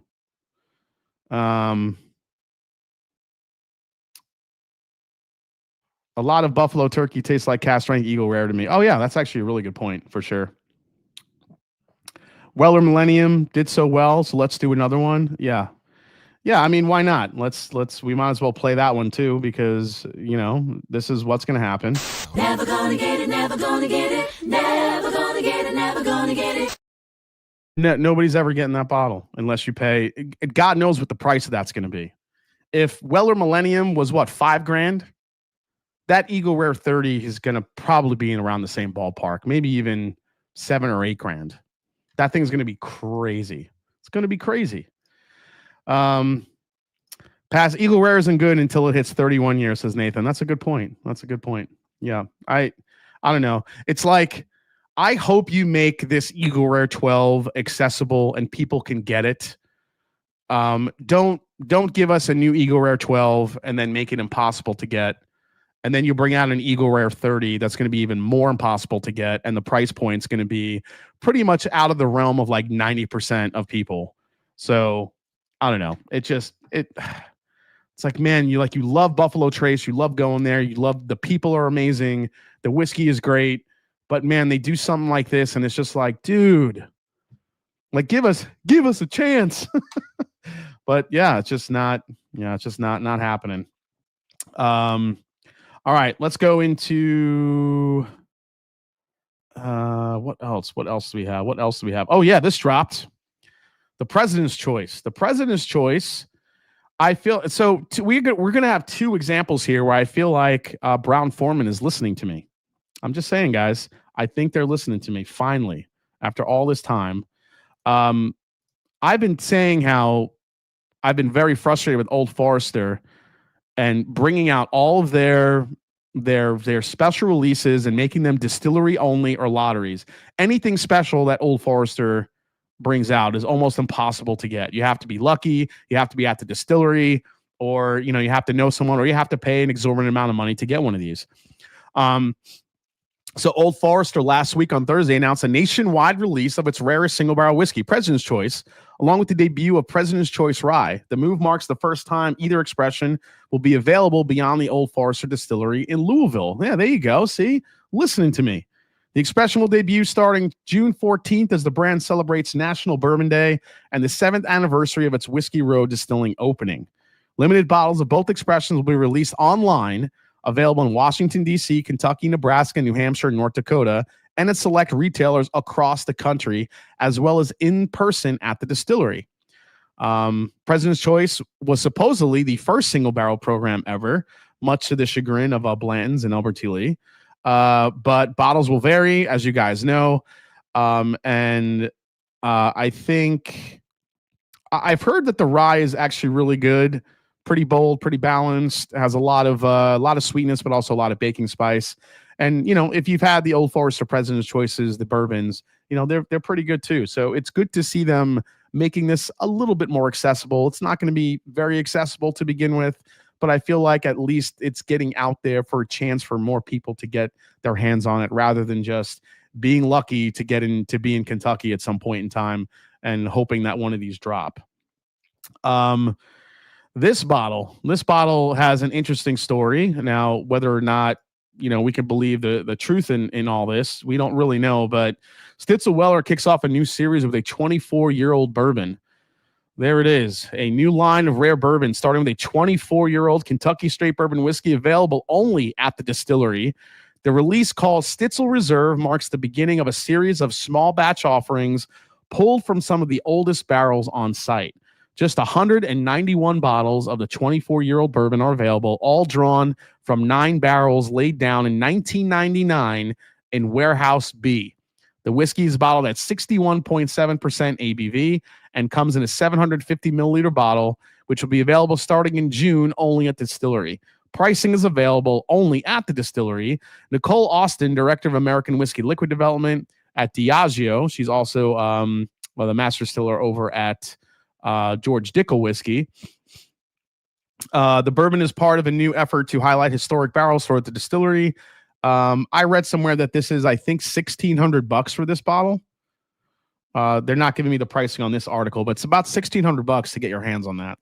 A lot of Buffalo Turkey tastes like cast strength Eagle Rare to me. Oh yeah, that's actually a really good point for sure. Weller Millennium did so well, so let's do another one. Yeah. I mean, why not? We might as well play that one too because this is what's gonna happen. Never gonna get it. Never gonna get it. Never gonna get it. Never gonna get it. No, nobody's ever getting that bottle unless you pay. God knows what the price of that's gonna be. If Weller Millennium was what, $5,000, that Eagle Rare 30 is gonna probably be in around the same ballpark, maybe even $7,000 or $8,000. That thing's gonna be crazy. It's gonna be crazy. Pass Eagle Rare isn't good until it hits 31 years, says Nathan. That's a good point. Yeah. I don't know. It's like, I hope you make this Eagle Rare 12 accessible and people can get it. Don't give us a new Eagle Rare 12 and then make it impossible to get. And then you bring out an Eagle Rare 30 that's going to be even more impossible to get. And the price point's going to be pretty much out of the realm of like 90% of people. So I don't know. It's like, man, you love Buffalo Trace. You love going there. You love the people are amazing. The whiskey is great, but man, they do something like this. And it's just like, dude, like, give us a chance. But yeah, it's just not happening. All right, let's go into, what else do we have? Oh yeah, this dropped. The President's Choice. I feel so. We're going to have two examples here where I feel like Brown Forman is listening to me. I'm just saying, guys. I think they're listening to me finally after all this time. I've been saying how I've been very frustrated with Old Forester and bringing out all of their special releases and making them distillery only or lotteries. Anything special that Old Forester brings out is almost impossible to get. You have to be lucky. You have to be at the distillery, or you have to know someone, or you have to pay an exorbitant amount of money to get one of these. So Old Forester last week on Thursday announced a nationwide release of its rarest single barrel whiskey, President's Choice, along with the debut of President's Choice Rye. The move marks the first time either expression will be available beyond the Old Forester distillery in Louisville. Yeah, there you go. See, listening to me. The expression will debut starting June 14th as the brand celebrates National Bourbon Day and the 7th anniversary of its Whiskey Road distilling opening. Limited bottles of both expressions will be released online, available in Washington, D.C., Kentucky, Nebraska, New Hampshire, North Dakota, and at select retailers across the country, as well as in person at the distillery. President's Choice was supposedly the first single barrel program ever, much to the chagrin of Blanton's and Albertilli. But bottles will vary, as you guys know. And I think I've heard that the rye is actually really good, pretty bold, pretty balanced, has a lot of sweetness, but also a lot of baking spice. And if you've had the Old Forester President's Choices, the bourbons, they're pretty good too. So it's good to see them making this a little bit more accessible. It's not going to be very accessible to begin with, but I feel like at least it's getting out there for a chance for more people to get their hands on it, rather than just being lucky to get in to be in Kentucky at some point in time and hoping that one of these drop. This bottle has an interesting story. Now, whether or not we can believe the truth in all this, we don't really know. But Stitzel Weller kicks off a new series with a 24-year-old bourbon. There it is, a new line of rare bourbon starting with a 24-year-old Kentucky straight bourbon whiskey available only at the distillery. The release, called Stitzel Reserve, marks the beginning of a series of small batch offerings pulled from some of the oldest barrels on site. Just 191 bottles of the 24-year-old bourbon are available, all drawn from 9 barrels laid down in 1999 in Warehouse B. The whiskey is bottled at 61.7% ABV and comes in a 750 milliliter bottle, which will be available starting in June only at the distillery. Pricing is available only at the distillery. Nicole Austin, Director of American Whiskey Liquid Development at Diageo. She's also the master distiller over at George Dickel Whiskey. The bourbon is part of a new effort to highlight historic barrels stored at the distillery. I read somewhere that this is, I think, $1,600 for this bottle. They're not giving me the pricing on this article, but it's about $1,600 to get your hands on that.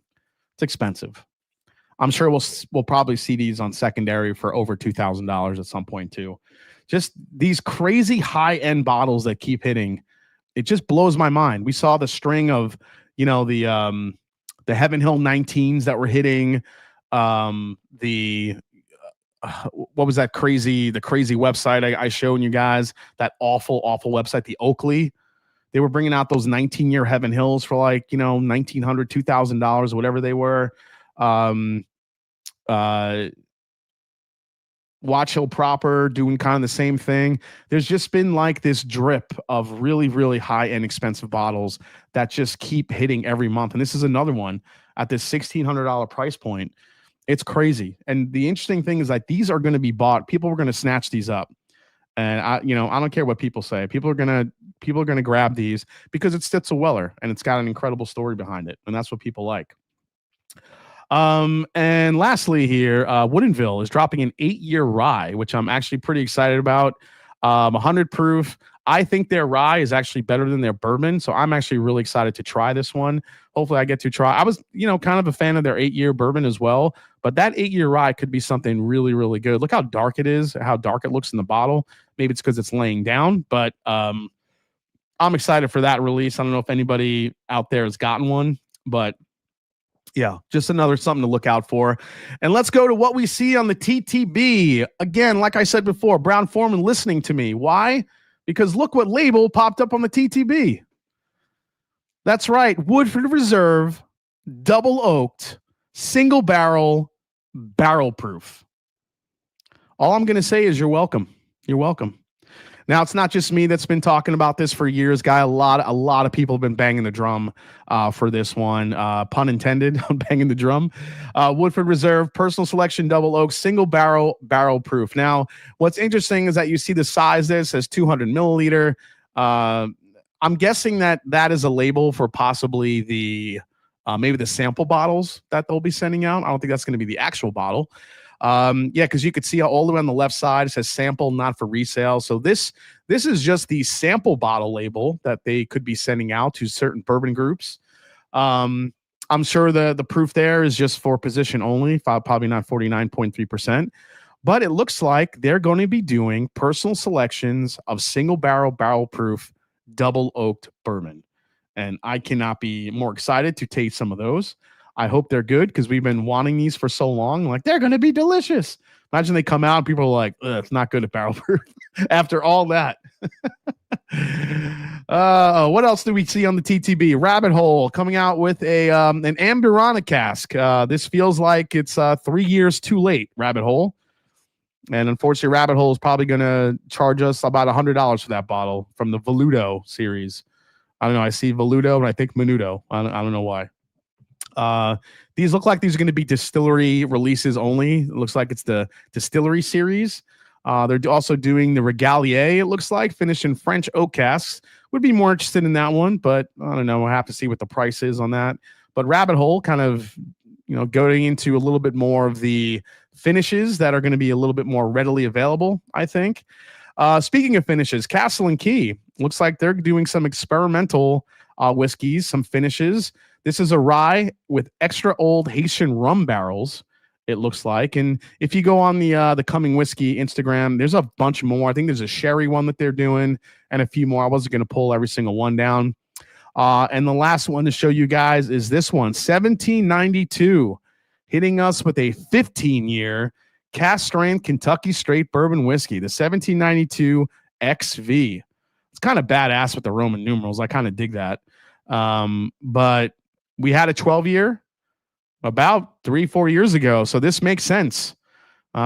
It's expensive. I'm sure we'll probably see these on secondary for over $2,000 at some point too. Just these crazy high-end bottles that keep hitting. It just blows my mind. We saw the string of the Heaven Hill 19s that were hitting, what was that crazy website I showed you guys, that awful website, the Oakley. They were bringing out those 19-year Heaven Hills for like, $1,900, $2,000, whatever they were. Watch Hill Proper doing kind of the same thing. There's just been like this drip of really, really high-end expensive bottles that just keep hitting every month. And this is another one at this $1,600 price point. It's crazy. And the interesting thing is that these are going to be bought. People are going to snatch these up. And I don't care what people say. People are going to grab these because it's Stitzel Weller and it's got an incredible story behind it. And that's what people like. And lastly here, Woodinville is dropping an 8-year rye, which I'm actually pretty excited about. 100 proof. I think their rye is actually better than their bourbon. So I'm actually really excited to try this one. Hopefully I get to try. I was, kind of a fan of their 8-year bourbon as well, but that 8-year rye could be something really, really good. Look how dark it is, how dark it looks in the bottle. Maybe it's because it's laying down, but, I'm excited for that release. I don't know if anybody out there has gotten one, but yeah, just something to look out for. And let's go to what we see on the TTB. Again, like I said before, Brown-Forman listening to me. Why? Because look what label popped up on the TTB. That's right. Woodford Reserve, double oaked, single barrel, barrel proof. All I'm going to say is you're welcome. You're welcome. Now, it's not just me that's been talking about this for years, Guy. A lot of people have been banging the drum for this one. Pun intended, on banging the drum. Woodford Reserve, personal selection, double oak, single barrel, barrel proof. Now, what's interesting is that you see the size there. It says 200 milliliter. I'm guessing that is a label for possibly the maybe the sample bottles that they'll be sending out. I don't think that's going to be the actual bottle. Because you could see all the way on the left side, it says sample, not for resale. So this is just the sample bottle label that they could be sending out to certain bourbon groups. I'm sure the proof there is just for position only, probably not 49.3%, but it looks like they're going to be doing personal selections of single barrel proof, double oaked bourbon. And I cannot be more excited to taste some of those. I hope they're good because we've been wanting these for so long. Like, they're going to be delicious. Imagine they come out and people are like, it's not good at barrel proof after all that. What else do we see on the TTB? Rabbit Hole coming out with an Amburana cask. This feels like it's 3 years too late, Rabbit Hole. And unfortunately, Rabbit Hole is probably going to charge us about $100 for that bottle from the Veludo series. I don't know. I see Veludo and I think Menudo. I don't know why. These look like these are going to be distillery releases only. It looks like it's the distillery series. They're also doing the Regalier, it looks like, finished in French oak casks. Would be more interested in that one, but I don't know. We'll have to see what the price is on that. But Rabbit Hole kind of, going into a little bit more of the finishes that are going to be a little bit more readily available, I think. Speaking of finishes, Castle and Key looks like they're doing some experimental whiskeys, some finishes. This is a rye with extra old Haitian rum barrels, it looks like. And if you go on the Coming Whiskey Instagram, there's a bunch more. I think there's a sherry one that they're doing and a few more. I wasn't going to pull every single one down. And the last one to show you guys is this one, 1792, hitting us with a 15-year cast strength Kentucky straight bourbon whiskey, the 1792 XV. It's kind of badass with the Roman numerals. I kind of dig that. But we had a 12-year about 3-4 years ago, so this makes sense.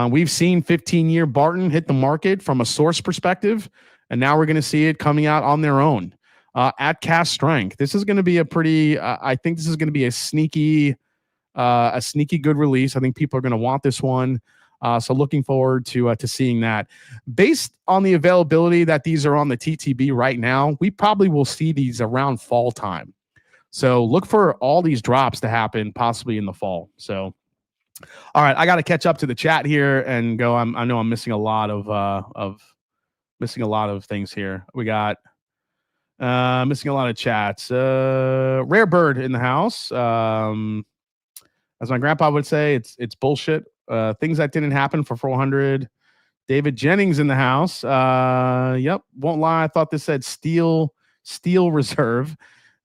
We've seen 15-year Barton hit the market from a source perspective, and now we're going to see it coming out on their own at cast strength. This is going to be a pretty. I think this is going to be a sneaky good release. I think people are going to want this one. So looking forward to seeing that. Based on the availability that these are on the TTB right now, we probably will see these around fall time. So look for all these drops to happen possibly in the fall. So, all right, I got to catch up to the chat here and go. I know I'm missing a lot of things here. We got missing a lot of chats. Rare Bird in the house. As my grandpa would say, it's bullshit. Things that didn't happen for 400. David Jennings in the house. Yep, won't lie. I thought this said Steel Reserve.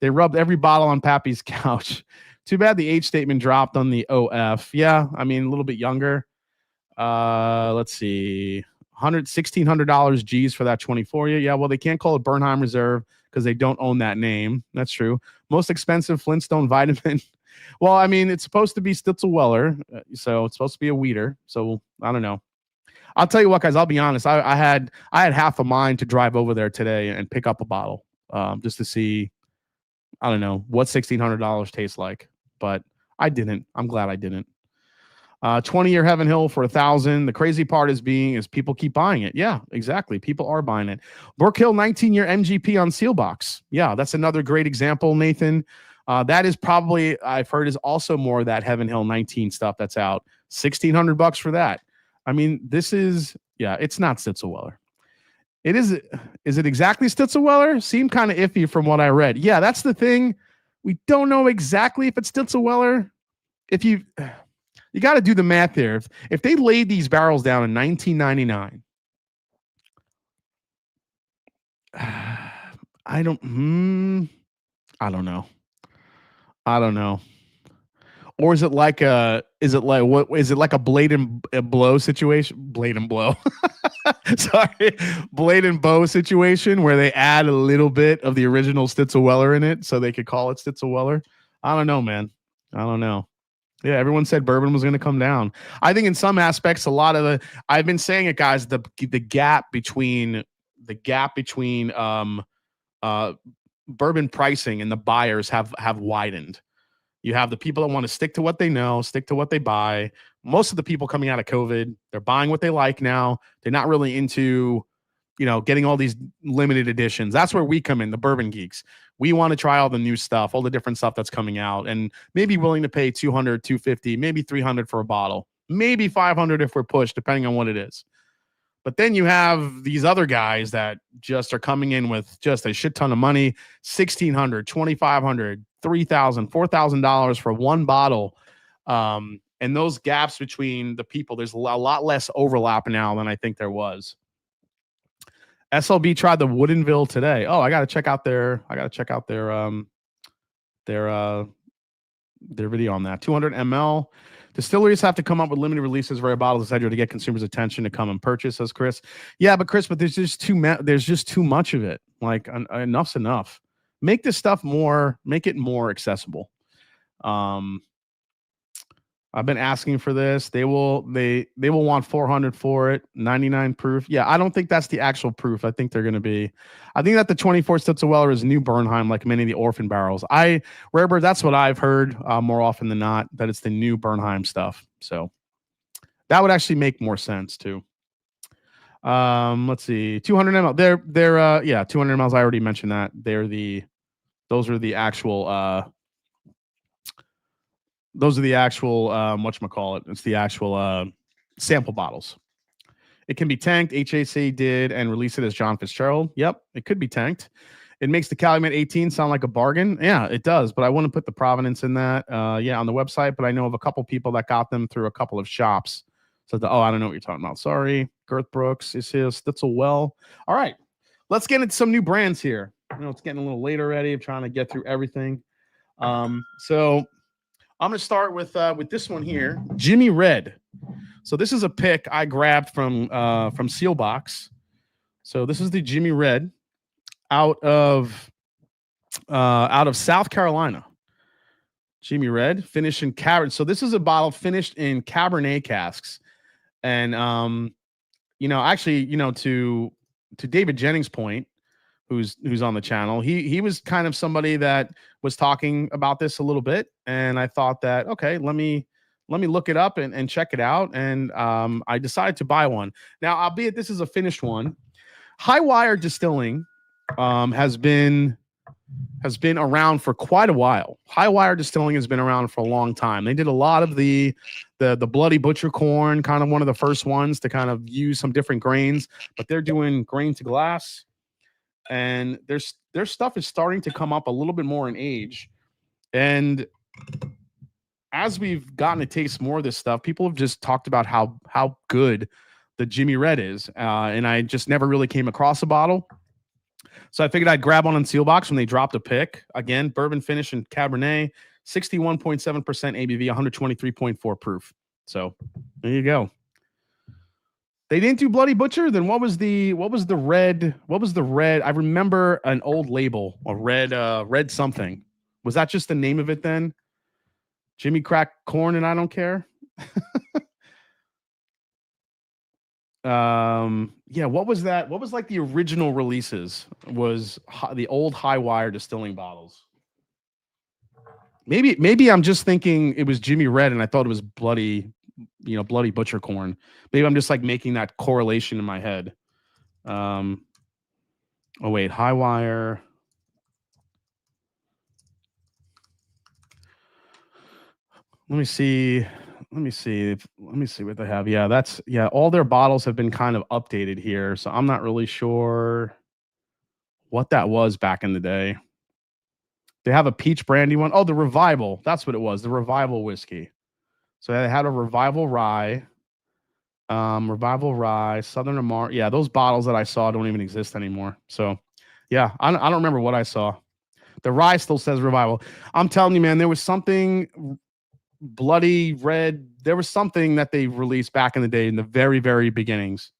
They rubbed every bottle on Pappy's couch. Too bad the age statement dropped on the OF. Yeah, I mean, a little bit younger. Let's see. $1,600 G's for that 24 year. Yeah, well, they can't call it Bernheim Reserve because they don't own that name. That's true. Most expensive Flintstone vitamin. Well, I mean, it's supposed to be Stitzel-Weller, so it's supposed to be a weeder. So I don't know. I'll tell you what, guys. I'll be honest. I had half a mind to drive over there today and pick up a bottle, just to see. I don't know what $1,600 tastes like, but I didn't. I'm glad I didn't. 20-year Heaven Hill for $1,000. The crazy part is people keep buying it. Yeah, exactly. People are buying it. Brook Hill 19-year MGP on Sealbox. Yeah, that's another great example, Nathan. That is probably, I've heard, is also more of that Heaven Hill 19 stuff that's out. $1,600 for that. I mean, this is, yeah, it's not Stitzel-Weller. Is it exactly Stitzel-Weller? Seemed kind of iffy from what I read. Yeah, that's the thing. We don't know exactly if it's Stitzel-Weller. If you got to do the math there. If they laid these barrels down in 1999, I don't know. Or is it like a blade and blow situation? Blade and blow. Sorry. Blade and bow situation where they add a little bit of the original Stitzel-Weller in it so they could call it Stitzel-Weller. I don't know, man. I don't know. Yeah, everyone said bourbon was going to come down. I think in some aspects, I've been saying it, guys, the gap between bourbon pricing and the buyers have widened. You have the people that want to stick to what they know, stick to what they buy. Most of the people coming out of COVID, they're buying what they like now. They're not really into, getting all these limited editions. That's where we come in, the bourbon geeks. We want to try all the new stuff, all the different stuff that's coming out, and maybe willing to pay $200, $250, maybe $300 for a bottle, maybe $500 if we're pushed, depending on what it is. But then you have these other guys that just are coming in with just a shit ton of money, $1,600, $2,500, $3,000, $4,000 for one bottle. And those gaps between the people, there's a lot less overlap now than I think there was. SLB tried the Woodinville today. Oh, I got to check out their video on that. 200 ml. Distilleries have to come up with limited releases, rare bottles, etc., to get consumers' attention to come and purchase, says Chris. Yeah, but Chris, there's just too much of it. Like enough's enough. Make this stuff make it more accessible. I I've been asking for this. They will want 400 for it. 99 proof. Yeah, I don't think that's the actual proof. I think they're going to be. I think that the 24 Stutzelweller is new Bernheim, like many of the orphan barrels. Rarebird. That's what I've heard more often than not. That it's the new Bernheim stuff. So that would actually make more sense too. Let's see, 200 ml. They're 200 mls. I already mentioned that. Those are the actual. Those are the actual, whatchamacallit. It's the actual sample bottles. It can be tanked. HAC did and release it as John Fitzgerald. Yep, it could be tanked. It makes the Calumet 18 sound like a bargain. Yeah, it does, but I wouldn't put the provenance in that. On the website, but I know of a couple people that got them through a couple of shops. So, I don't know what you're talking about. Sorry. Girth Brooks is here. Stitzelwell. All right, let's get into some new brands here. It's getting a little late already. I'm trying to get through everything. So I'm going to start with this one here, Jimmy Red. So this is a pick I grabbed from Sealbox. So this is the Jimmy Red out of South Carolina. Jimmy Red finished in Cabernet. So this is a bottle finished in Cabernet casks, and to David Jennings' point, who's on the channel, he was kind of somebody that was talking about this a little bit, and I thought that, okay, let me look it up and check it out, and I decided to buy one. Now, albeit this is a finished one, High Wire Distilling has been around for quite a while. High Wire Distilling has been around for a long time. They did a lot of the Bloody Butcher corn, kind of one of the first ones to kind of use some different grains, but they're doing grain to glass. And their stuff is starting to come up a little bit more in age. And as we've gotten to taste more of this stuff, people have just talked about how good the Jimmy Red is. And I just never really came across a bottle. So I figured I'd grab one on Sealbox when they dropped a pick. Again, bourbon finish and Cabernet, 61.7% ABV, 123.4 proof. So there you go. They didn't do Bloody Butcher. Then what was the red? What was the red? I remember an old label, a red something. Was that just the name of it then? Jimmy Crack Corn and I Don't Care. What was that? What was like the original releases? Was the old High Wire Distilling bottles. Maybe I'm just thinking it was Jimmy Red and I thought it was Bloody Butcher Corn. Maybe I'm just like making that correlation in my head. Oh wait, High Wire. Let me see what they have. Yeah, all their bottles have been kind of updated here, so I'm not really sure what that was back in the day. They have a peach brandy one. Oh, the Revival. That's what it was. The Revival whiskey. So they had a Revival Rye. Southern Amar. Yeah, those bottles that I saw don't even exist anymore. So, yeah, I don't remember what I saw. The Rye still says Revival. I'm telling you, man, there was something bloody red. There was something that they released back in the day in the very, very beginnings.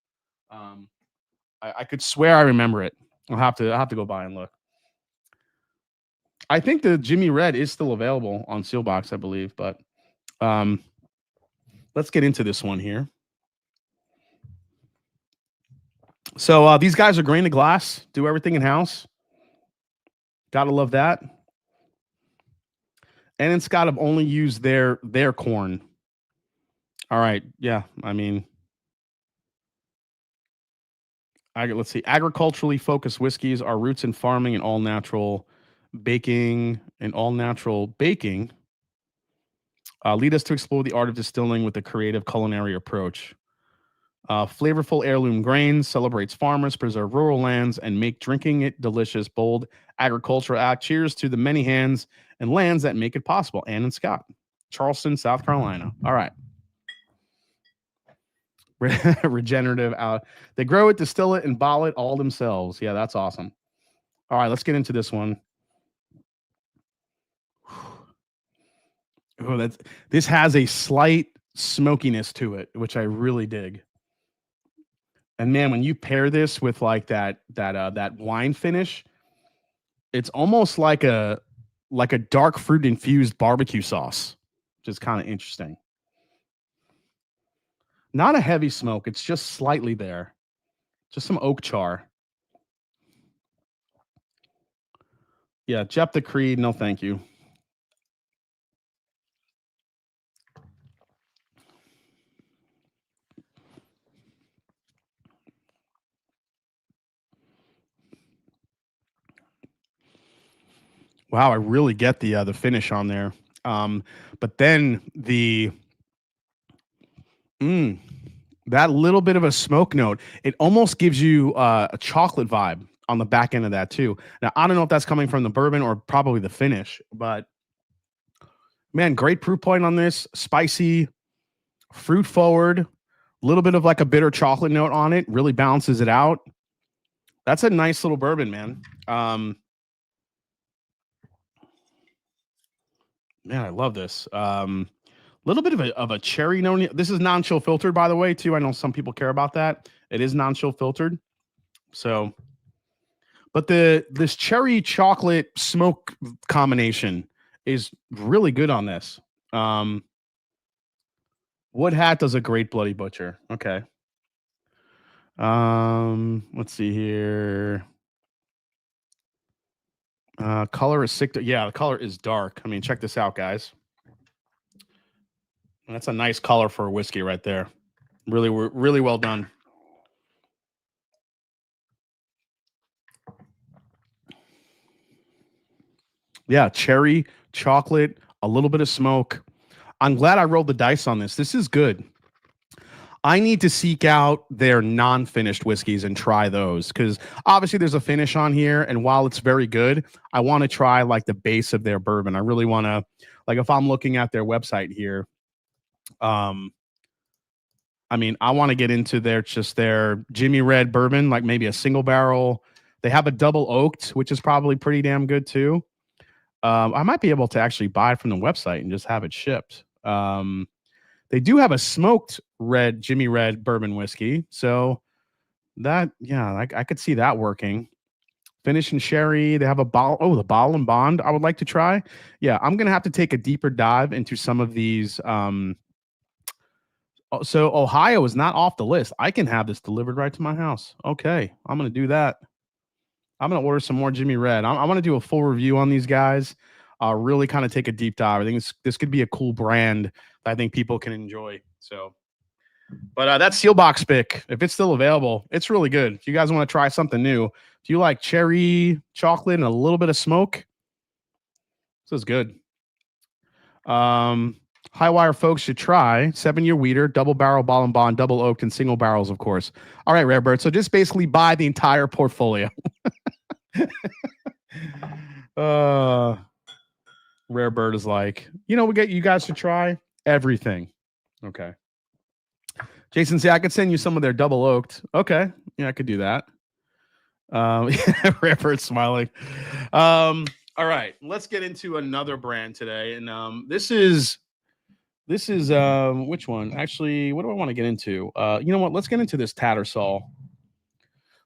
I could swear I remember it. I'll have to go by and look. I think the Jimmy Red is still available on Sealbox, I believe, but let's get into this one here. So these guys are grain to glass, do everything in house. Gotta love that. And in Scott have only used their corn. All right, yeah, I mean, let's see. Agriculturally focused whiskeys are roots in farming and all natural baking lead us to explore the art of distilling with a creative culinary approach. Flavorful heirloom grains celebrates farmers, preserve rural lands, and make drinking it delicious. Bold agricultural act. Cheers to the many hands and lands that make it possible. Ann and Scott, Charleston, South Carolina. All right. Regenerative out. They grow it, distill it, and bottle it all themselves. Yeah, that's awesome. All right, let's get into this one. Oh, this has a slight smokiness to it, which I really dig. And man, when you pair this with like that wine finish, it's almost like a dark fruit infused barbecue sauce, which is kind of interesting. Not a heavy smoke. It's just slightly there. Just some oak char. Yeah, Jep the Creed. No, thank you. Wow, I really get the finish on there. But then that little bit of a smoke note, it almost gives you a chocolate vibe on the back end of that too. Now, I don't know if that's coming from the bourbon or probably the finish, but man, great proof point on this. Spicy, fruit forward, a little bit of like a bitter chocolate note on it, really balances it out. That's a nice little bourbon, man. Man, I love this. Little bit of a cherry note. This is non-chill filtered, by the way, too. I know some people care about that. It is non-chill filtered. So, but this cherry chocolate smoke combination is really good on this. Wood Hat does a great Bloody Butcher. Okay. Let's see here. Color is sick. Yeah, the color is dark. I mean, check this out, guys. That's a nice color for a whiskey right there. Really well done. Yeah, cherry, chocolate, a little bit of smoke. I'm glad I rolled the dice on this. This is good. I need to seek out their non-finished whiskeys and try those because obviously there's a finish on here. And while it's very good, I want to try like the base of their bourbon. I really want to, like if I'm looking at their website here, I mean, I want to get into their Jimmy Red bourbon, like maybe a single barrel. They have a double oaked, which is probably pretty damn good too. I might be able to actually buy it from the website and just have it shipped. They do have a smoked red Jimmy Red bourbon whiskey. So that, yeah, I could see that working. Finish and sherry. They have a bottle. Oh, the bottle and bond I would like to try. Yeah, I'm going to have to take a deeper dive into some of these. So Ohio is not off the list. I can have this delivered right to my house. Okay, I'm going to do that. I'm going to order some more Jimmy Red. I want to do a full review on these guys. Really kind of take a deep dive. I think this could be a cool brand that I think people can enjoy. So, but that seal box pick, if it's still available, it's really good. If you guys want to try something new, if you like cherry chocolate and a little bit of smoke, this is good. High wire folks should try 7-year wheater, double barrel, ball and bond, double oaked, and single barrels, of course. All right, Rare Bird. So just basically buy the entire portfolio. Rare Bird is like, we get you guys to try everything. Okay. Jason, I could send you some of their double oaked. Okay. Yeah, I could do that. Rare Bird's smiling. All right. Let's get into another brand today. And this is which one? Actually, what do I want to get into? You know what? Let's get into this Tattersall.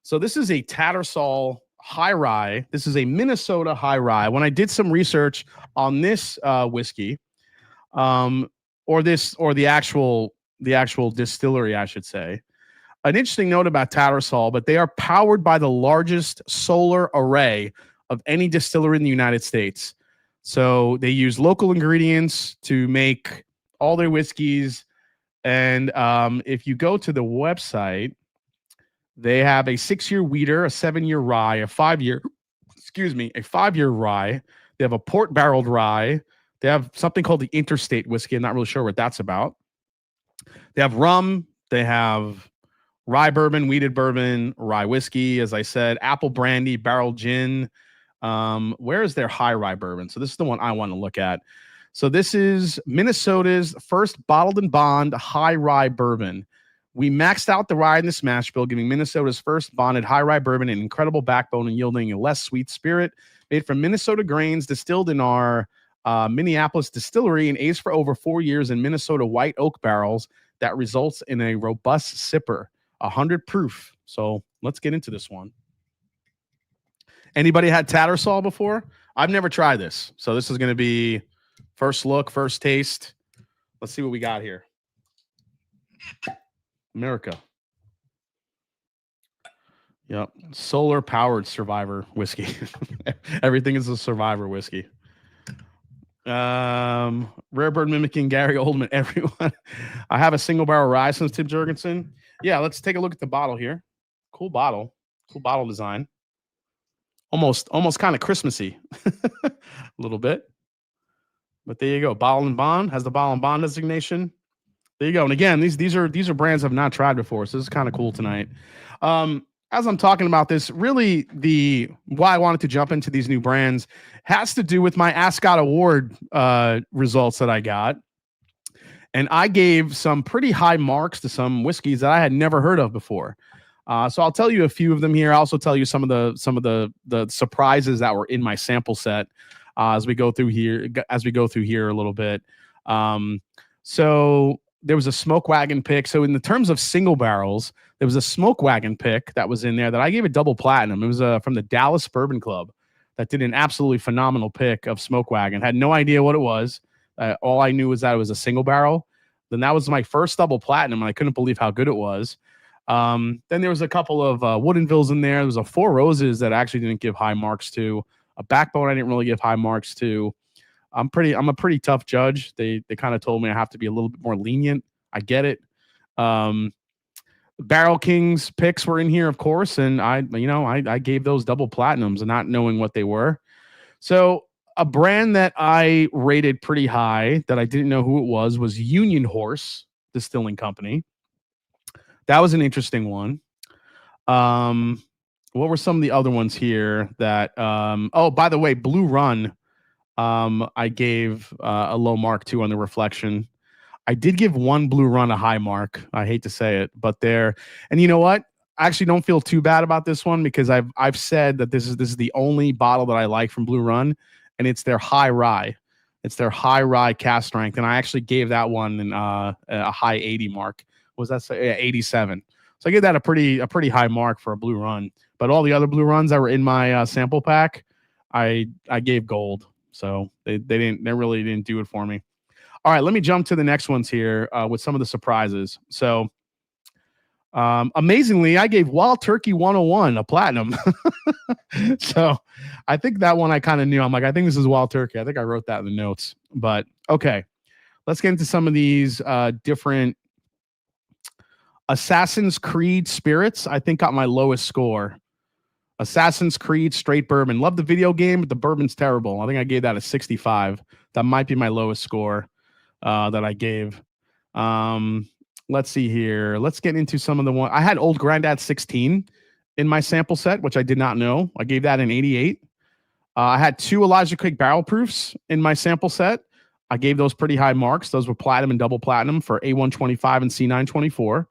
So this is a Tattersall high rye. This is a Minnesota high rye. When I did some research on this whiskey, or the actual distillery, I should say, an interesting note about Tattersall, but they are powered by the largest solar array of any distillery in the United States. So they use local ingredients to make all their whiskeys. And if you go to the website, they have a 6-year wheater, a 7-year rye, a 5-year rye. They have a port barreled rye. They have something called the interstate whiskey. I'm not really sure what that's about. They have rum. They have rye bourbon, wheated bourbon, rye whiskey, as I said, apple brandy, barrel gin. Where is their high rye bourbon? So this is the one I want to look at. So this is Minnesota's first bottled and bond high rye bourbon. We maxed out the rye in this mash bill, giving Minnesota's first bonded high rye bourbon an incredible backbone and yielding a less sweet spirit. Made from Minnesota grains, distilled in our Minneapolis distillery and aged for over 4 years in Minnesota white oak barrels that results in a robust sipper, 100 proof. So let's get into this one. Anybody had Tattersall before? I've never tried this. So this is going to be first look, first taste. Let's see what we got here. America. Yep. Solar powered Survivor whiskey. Everything is a Survivor whiskey. Rare bird mimicking Gary Oldman. Everyone. I have a single barrel rye since Tim Jurgensen. Yeah, let's take a look at the bottle here. Cool bottle. Cool bottle design. Almost kind of Christmassy. A little bit. But there you go. Bottle and Bond has the Bottle and Bond designation. There you go. And again, these are brands I've not tried before, so this is kind of cool tonight. As I'm talking about this, really why I wanted to jump into these new brands has to do with my Ascot Award results that I got. And I gave some pretty high marks to some whiskeys that I had never heard of before. So I'll tell you a few of them here. I'll also tell you some of the surprises that were in my sample set as we go through here a little bit. So there was a smoke wagon pick. So in the terms of single barrels, there was a smoke wagon pick that was in there that I gave a double platinum. It was from the Dallas Bourbon Club that did an absolutely phenomenal pick of smoke wagon. Had no idea what it was. All I knew was that it was a single barrel. Then that was my first double platinum, and I couldn't believe how good it was. Then there was a couple of Woodinvilles in there. There was a Four Roses that I actually didn't give high marks to. A Backbone I didn't really give high marks to. I'm a pretty tough judge. They kind of told me I have to be a little bit more lenient. I get it. Barrel Kings picks were in here, of course, and I gave those double platinums and not knowing what they were. So a brand that I rated pretty high that I didn't know who it was Union Horse Distilling Company. That was an interesting one. What were some of the other ones here that by the way, Blue Run I gave a low mark to on the reflection. I did give one Blue Run a high mark. I hate to say it, but and you know what? I actually don't feel too bad about this one because I've said that this is the only bottle that I like from Blue Run, and it's their high rye. It's their high rye cask strength, and I actually gave that one a high 80 mark. What was that say? Yeah, 87. So I gave that a pretty high mark for a Blue Run. But all the other Blue Runs that were in my sample pack, I gave gold. So they really didn't do it for me. All right, let me jump to the next ones here with some of the surprises. So amazingly, I gave Wild Turkey 101 a platinum. So I think that one I kind of knew. I'm like, I think this is Wild Turkey. I think I wrote that in the notes. But okay, let's get into some of these different Assassin's Creed Spirits. I think got my lowest score. Assassin's Creed Straight Bourbon. Love the video game, but the bourbon's terrible. I think I gave that a 65. That might be my lowest score that I gave. Let's see here. Let's get into some of the one. I had Old Grandad 16 in my sample set, which I did not know. I gave that an 88. I had 2 Elijah Craig barrel proofs in my sample set. I gave those pretty high marks. Those were platinum and double platinum for A125 and C924.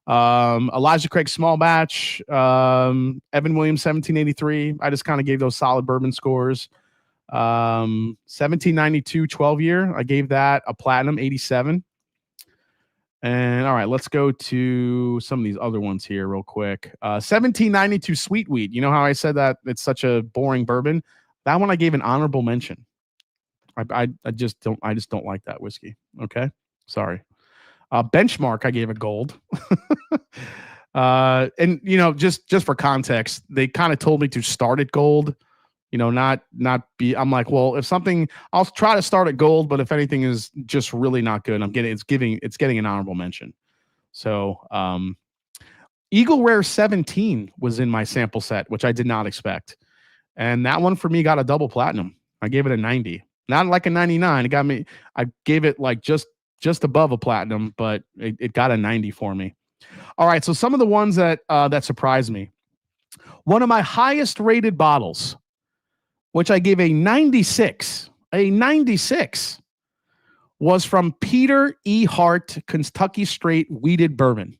Elijah Craig small batch, Evan Williams 1783. I just kind of gave those solid bourbon scores. 1792 12 year. I gave that a platinum 87. And all right, let's go to some of these other ones here real quick. 1792 Sweet Wheat. You know how I said that it's such a boring bourbon? That one I gave an honorable mention. I just don't like that whiskey. Okay. Sorry. Benchmark, I gave a gold. And just for context, they kind of told me to start at gold, not be. I'm like, well, if something, I'll try to start at gold, but if anything is just really not good, it's getting an honorable mention. So, Eagle Rare 17 was in my sample set, which I did not expect, and that one for me got a double platinum. I gave it a 90, not like a 99. I gave it like just above a platinum, but it got a 90 for me. All right, so some of the ones that surprised me. One of my highest rated bottles, which I gave a 96, was from Peter E. Hart Kentucky Straight Wheated Bourbon.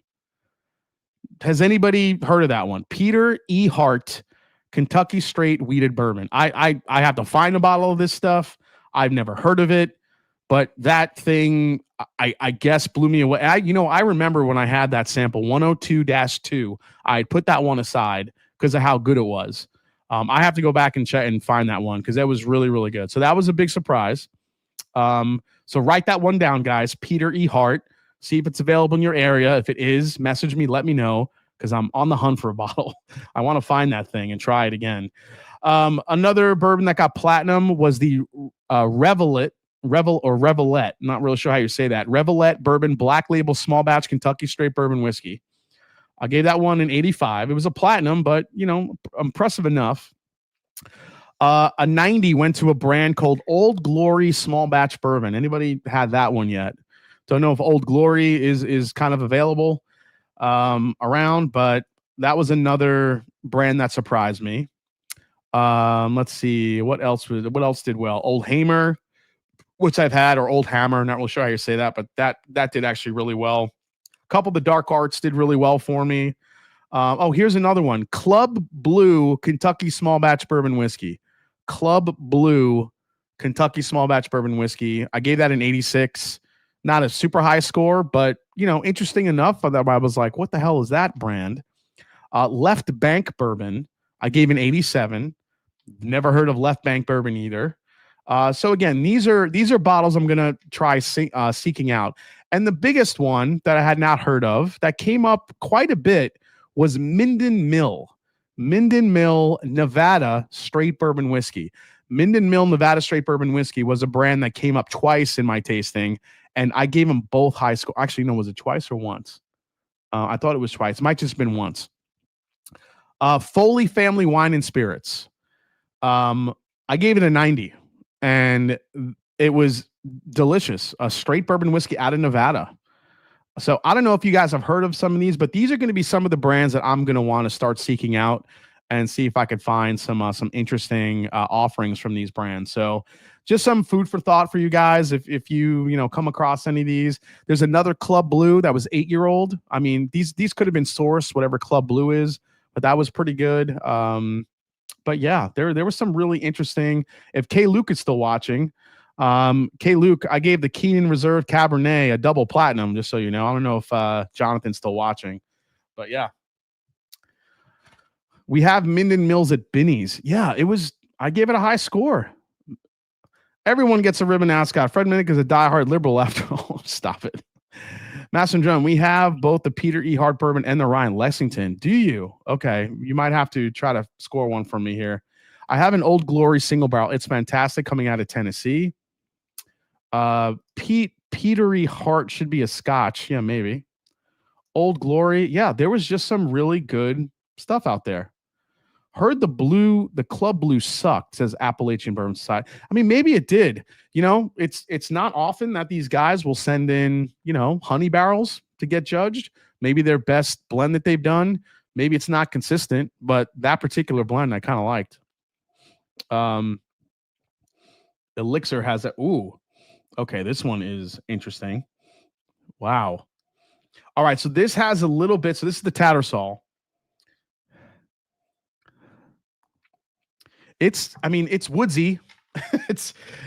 Has anybody heard of that one? Peter E. Hart Kentucky Straight Wheated Bourbon. I have to find a bottle of this stuff. I've never heard of it. But that thing, I guess, blew me away. I remember when I had that sample, 102-2, I put that one aside because of how good it was. I have to go back and check and find that one because that was really, really good. So that was a big surprise. So write that one down, guys. Peter E. Hart, See if it's available in your area. If it is, message me, let me know, because I'm on the hunt for a bottle. I want to find that thing and try it again. Another bourbon that got platinum was the Revelette. Not really sure how you say that. Revelette bourbon, black label, small batch Kentucky straight bourbon whiskey. I gave that one an 85. It was a platinum, but impressive enough. A 90 went to a brand called Old Glory small batch bourbon. Anybody had that one yet? Don't know if Old Glory is kind of available around, but that was another brand that surprised me. Let's see what else did well. Old Hammer, which I've had, or Old Hammer, not really sure how you say that, but that did actually really well. A couple of the dark arts did really well for me. Here's another one. Club Blue Kentucky small batch bourbon whiskey. Club Blue Kentucky small batch bourbon whiskey. I gave that an 86. Not a super high score, but interesting enough that I was like, what the hell is that brand? Left Bank bourbon. I gave an 87. Never heard of Left Bank bourbon either. So again, these are bottles I'm gonna try seeking out. And the biggest one that I had not heard of that came up quite a bit was Minden Mill. Minden Mill Nevada straight bourbon whiskey. Minden Mill Nevada straight bourbon whiskey was a brand that came up twice in my tasting, and I gave them both high score. Actually, no, was it twice or once? I thought it was twice. It might just have been once. Foley Family Wine and Spirits. I gave it a 90, and it was delicious. A straight bourbon whiskey out of Nevada. So I don't know if you guys have heard of some of these, but these are going to be some of the brands that I'm going to want to start seeking out and see if I could find some interesting offerings from these brands. So just some food for thought for you guys. If you come across any of these, there's another Club Blue that was 8-year-old. I mean, these could have been sourced, whatever Club Blue is, but that was pretty good. But yeah, there was some really interesting. If K Luke is still watching, K Luke, I gave the Keenan Reserve Cabernet a double platinum, just so you know. I don't know if Jonathan's still watching, but yeah. We have Minden Mills at Binny's. Yeah, I gave it a high score. Everyone gets a ribbon Ascot. Fred Minnick is a diehard liberal after all. Stop it. Master and Drum, we have both the Peter E. Hart bourbon and the Ryan Lexington. Do you? Okay, you might have to try to score one from me here. I have an Old Glory single barrel. It's fantastic, coming out of Tennessee. Peter E. Hart should be a Scotch. Yeah, maybe. Old Glory. Yeah, there was just some really good stuff out there. Heard the Club Blue sucked, says Appalachian Bourbon Society. I mean, maybe it did. It's not often that these guys will send in, honey barrels to get judged. Maybe their best blend that they've done. Maybe it's not consistent, but that particular blend I kind of liked. Elixir has a okay, this one is interesting. Wow. All right, so this has a little bit. So this is the Tattersall. It's woodsy.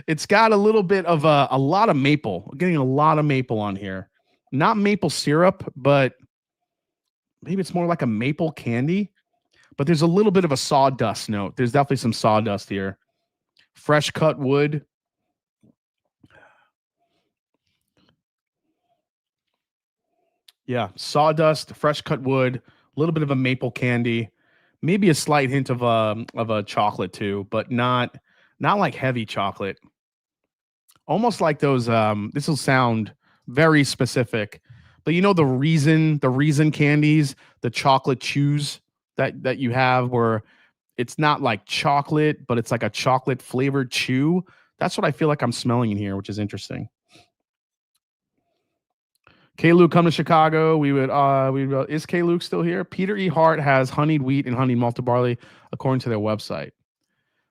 it's got a little bit of a lot of maple. We're getting a lot of maple on here. Not maple syrup, but maybe it's more like a maple candy. But there's a little bit of a sawdust note. There's definitely some sawdust here. Fresh cut wood. Yeah, sawdust, fresh cut wood, a little bit of a maple candy. Maybe a slight hint of a chocolate too, but not like heavy chocolate. Almost like those. This will sound very specific, but the reason candies, the chocolate chews that you have, where it's not like chocolate, but it's like a chocolate flavored chew. That's what I feel like I'm smelling in here, which is interesting. K. Luke, come to Chicago. We would is K. Luke still here? Peter E. Hart has honeyed wheat and honeyed malted barley, according to their website.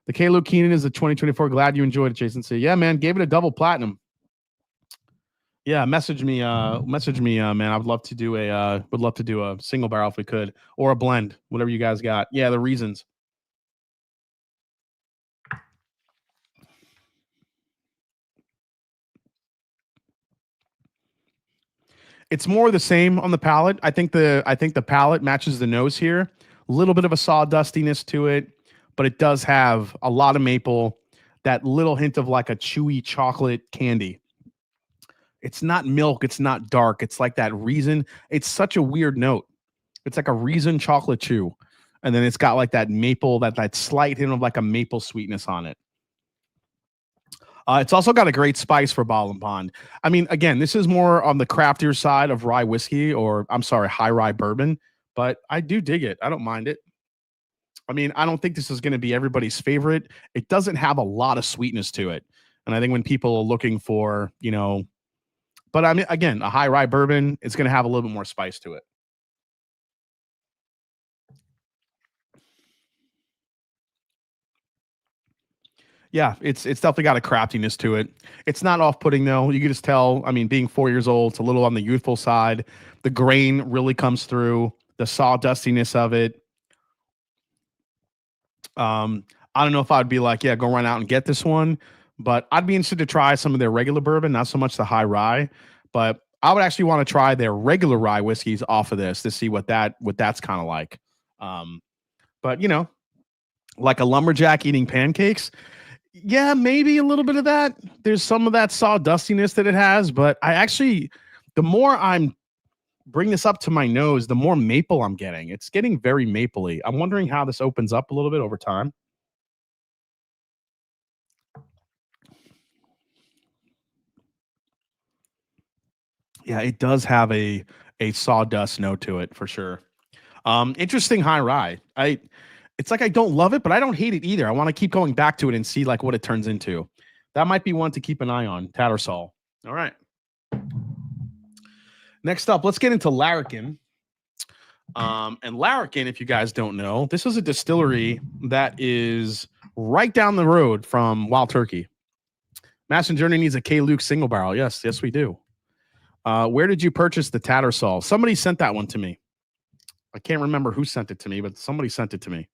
The K. Luke Keenan is the 2024. Glad you enjoyed it, Jason. So yeah, man, gave it a double platinum. Yeah, message me, man. I would love to do a single barrel if we could, or a blend, whatever you guys got. Yeah, the reasons. It's more the same on the palate. I think the palate matches the nose here. A little bit of a sawdustiness to it, but it does have a lot of maple, that little hint of like a chewy chocolate candy. It's not milk. It's not dark. It's like that reason. It's such a weird note. It's like a reason chocolate chew. And then it's got like that maple, that slight hint of like a maple sweetness on it. It's also got a great spice for Bottle and Bond. I mean, again, this is more on the craftier side of rye whiskey, or I'm sorry, high rye bourbon, but I do dig it. I don't mind it. I mean, I don't think this is going to be everybody's favorite. It doesn't have a lot of sweetness to it. And I think when people are looking for, but I mean, again, a high rye bourbon, it's going to have a little bit more spice to it. Yeah, it's definitely got a craftiness to it. It's not off-putting though. You can just tell. I mean, being 4 years old, it's a little on the youthful side. The grain really comes through. The sawdustiness of it. I don't know if I'd be like, yeah, go run out and get this one, but I'd be interested to try some of their regular bourbon, not so much the high rye, but I would actually want to try their regular rye whiskeys off of this to see what that's kind of like. But like a lumberjack eating pancakes. Yeah, maybe a little bit of that. There's some of that sawdustiness that it has, but the more I'm bring this up to my nose, the more maple I'm getting. It's getting very mapley. I'm wondering how this opens up a little bit over time. Yeah, it does have a sawdust note to it for sure. Interesting high rye. It's like I don't love it, but I don't hate it either. I want to keep going back to it and see like what it turns into. That might be one to keep an eye on. Tattersall. All right. Next up, let's get into Larrikin. And Larrikin, if you guys don't know, this is a distillery that is right down the road from Wild Turkey. Mash and Journey needs a K. Luke single barrel. Yes, we do. Where did you purchase the Tattersall? Somebody sent that one to me. I can't remember who sent it to me, but somebody sent it to me.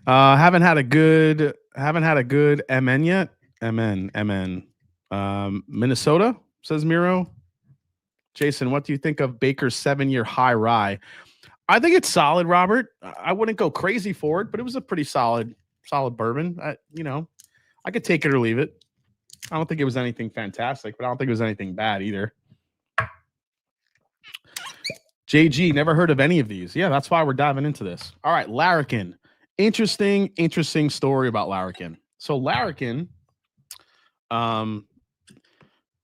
Haven't had a good MN yet. MN. Minnesota, says Miro. Jason, what do you think of Baker's 7-year high rye? I think it's solid, Robert. I wouldn't go crazy for it, but it was a pretty solid bourbon. I could take it or leave it. I don't think it was anything fantastic, but I don't think it was anything bad either. JG, never heard of any of these. Yeah, that's why we're diving into this. All right, Larrikin. Interesting story about Larrikin. So Larrikin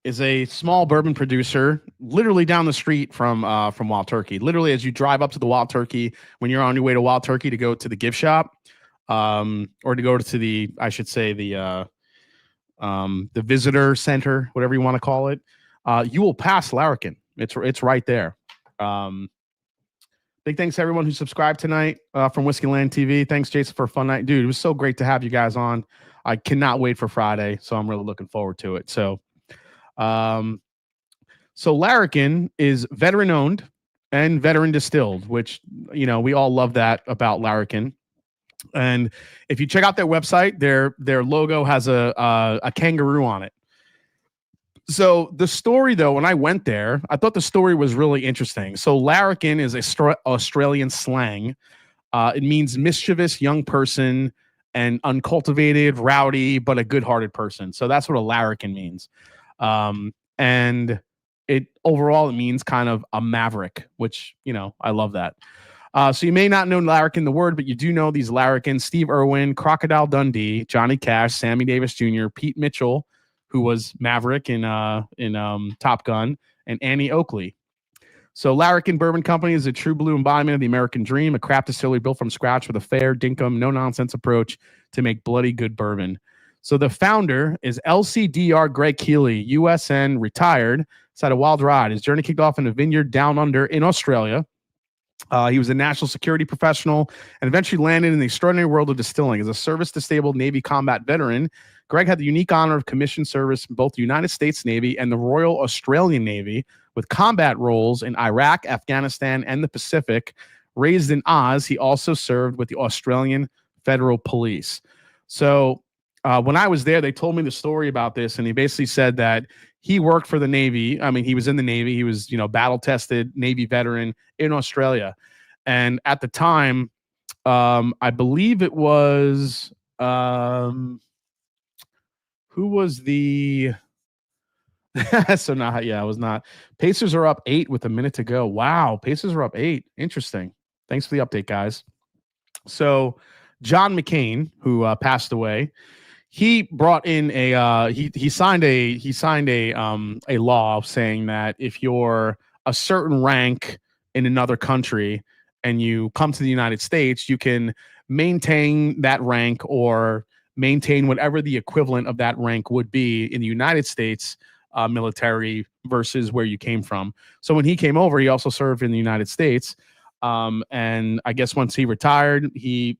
is a small bourbon producer literally down the street from Wild Turkey. Literally, as you drive up to the Wild Turkey, when you're on your way to Wild Turkey to go to the gift shop, or to go to the visitor center, whatever you want to call it, you will pass Larrikin. It's right there. Big thanks to everyone who subscribed tonight from Whiskeyland TV. Thanks, Jason, for a fun night. Dude, it was so great to have you guys on. I cannot wait for Friday, so I'm really looking forward to it. So Larrikin is veteran owned and veteran distilled, which, we all love that about Larrikin. And if you check out their website, their logo has a kangaroo on it. So the story, though, when I went there, I thought the story was really interesting. So Larrikin is Australian slang. It means mischievous young person and uncultivated, rowdy, but a good-hearted person. So that's what a larrikin means. And it means kind of a maverick, which, I love that. So you may not know larrikin the word, but you do know these larrikins: Steve Irwin, Crocodile Dundee, Johnny Cash, Sammy Davis Jr., Pete Mitchell, who was Maverick in Top Gun, and Annie Oakley. So Larrikin Bourbon Company is a true blue embodiment of the American dream, a craft distillery built from scratch with a fair, dinkum, no-nonsense approach to make bloody good bourbon. So the founder is LCDR Greg Keeley, USN, retired. He's had a wild ride. His journey kicked off in a vineyard down under in Australia. He was a national security professional and eventually landed in the extraordinary world of distilling. As a service-disabled Navy combat veteran, Greg had the unique honor of commissioned service in both the United States Navy and the Royal Australian Navy, with combat roles in Iraq, Afghanistan, and the Pacific. Raised in Oz, he also served with the Australian Federal Police. So when I was there, they told me the story about this, and he basically said that he worked for the Navy. I mean, he was in the Navy. He was, battle-tested Navy veteran in Australia. And at the time, I believe it was... who was the so not yeah, it was not. Pacers are up 8 with a minute to go. Wow, Pacers are up 8. Interesting. Thanks for the update, guys. So John McCain, who passed away, he brought in a he signed a law saying that if you're a certain rank in another country and you come to the United States, you can maintain that rank or maintain whatever the equivalent of that rank would be in the United States military versus where you came from. So when he came over, he also served in the United States. And I guess once he retired, they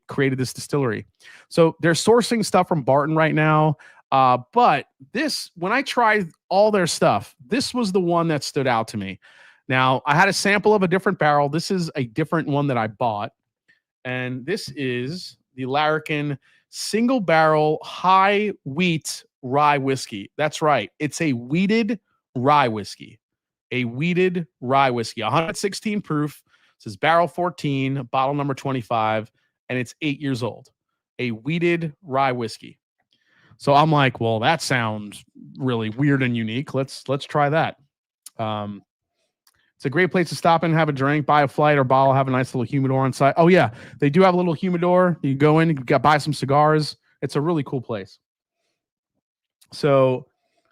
created this distillery. So they're sourcing stuff from Barton right now. But when I tried all their stuff, this was the one that stood out to me. Now, I had a sample of a different barrel. This is a different one that I bought. And this is the Larrikin Single Barrel High Wheat Rye Whiskey. That's right. It's a wheated rye whiskey. A wheated rye whiskey. 116 proof. It says barrel 14, bottle number 25, and it's 8 years old. A wheated rye whiskey. So I'm like, well, that sounds really weird and unique. Let's try that. It's a great place to stop and have a drink, buy a flight or bottle, have a nice little humidor on site. Oh yeah, they do have a little humidor. You go in, buy some cigars. It's a really cool place. So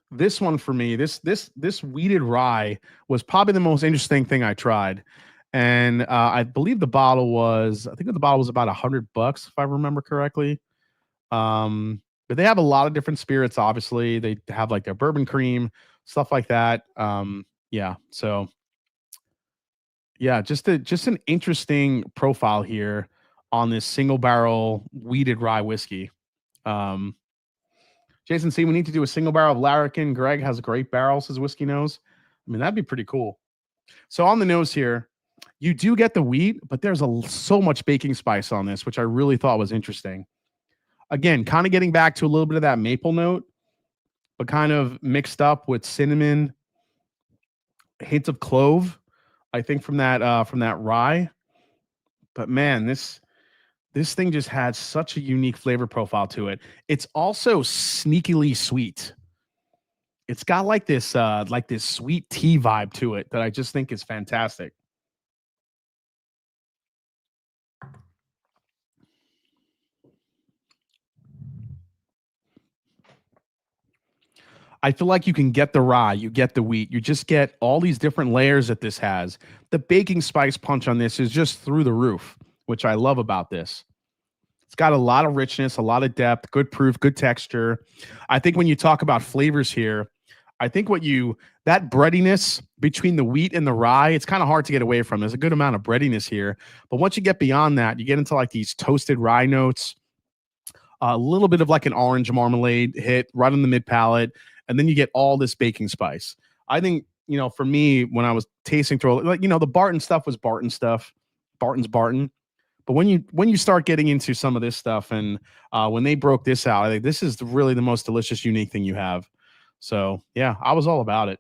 this one for me, this wheated rye was probably the most interesting thing I tried. And I believe the bottle was about $100 if I remember correctly. But they have a lot of different spirits. Obviously, they have like their bourbon cream, stuff like that. Yeah. So yeah, just an interesting profile here on this single barrel wheated rye whiskey. Jason C, we need to do a single barrel of Larrikin. Greg has great barrels, his whiskey nose. I mean, that'd be pretty cool. So on the nose here, you do get the wheat, but there's so much baking spice on this, which I really thought was interesting. Again, kind of getting back to a little bit of that maple note, but kind of mixed up with cinnamon, hints of clove, I think from that rye. But man, this thing just had such a unique flavor profile to it. It's also sneakily sweet. It's got like this sweet tea vibe to it that I just think is fantastic. I feel like you can get the rye, you get the wheat, you just get all these different layers that this has. The baking spice punch on this is just through the roof, which I love about this. It's got a lot of richness, a lot of depth, good proof, good texture. I think when you talk about flavors here, I think that breadiness between the wheat and the rye, it's kind of hard to get away from. There's a good amount of breadiness here. But once you get beyond that, you get into like these toasted rye notes, a little bit of like an orange marmalade hit right on the mid palate. And then you get all this baking spice. I think, for me, when I was tasting through, the Barton stuff was Barton stuff. Barton's Barton. But when you start getting into some of this stuff and when they broke this out, I think this is really the most delicious, unique thing you have. So, yeah, I was all about it.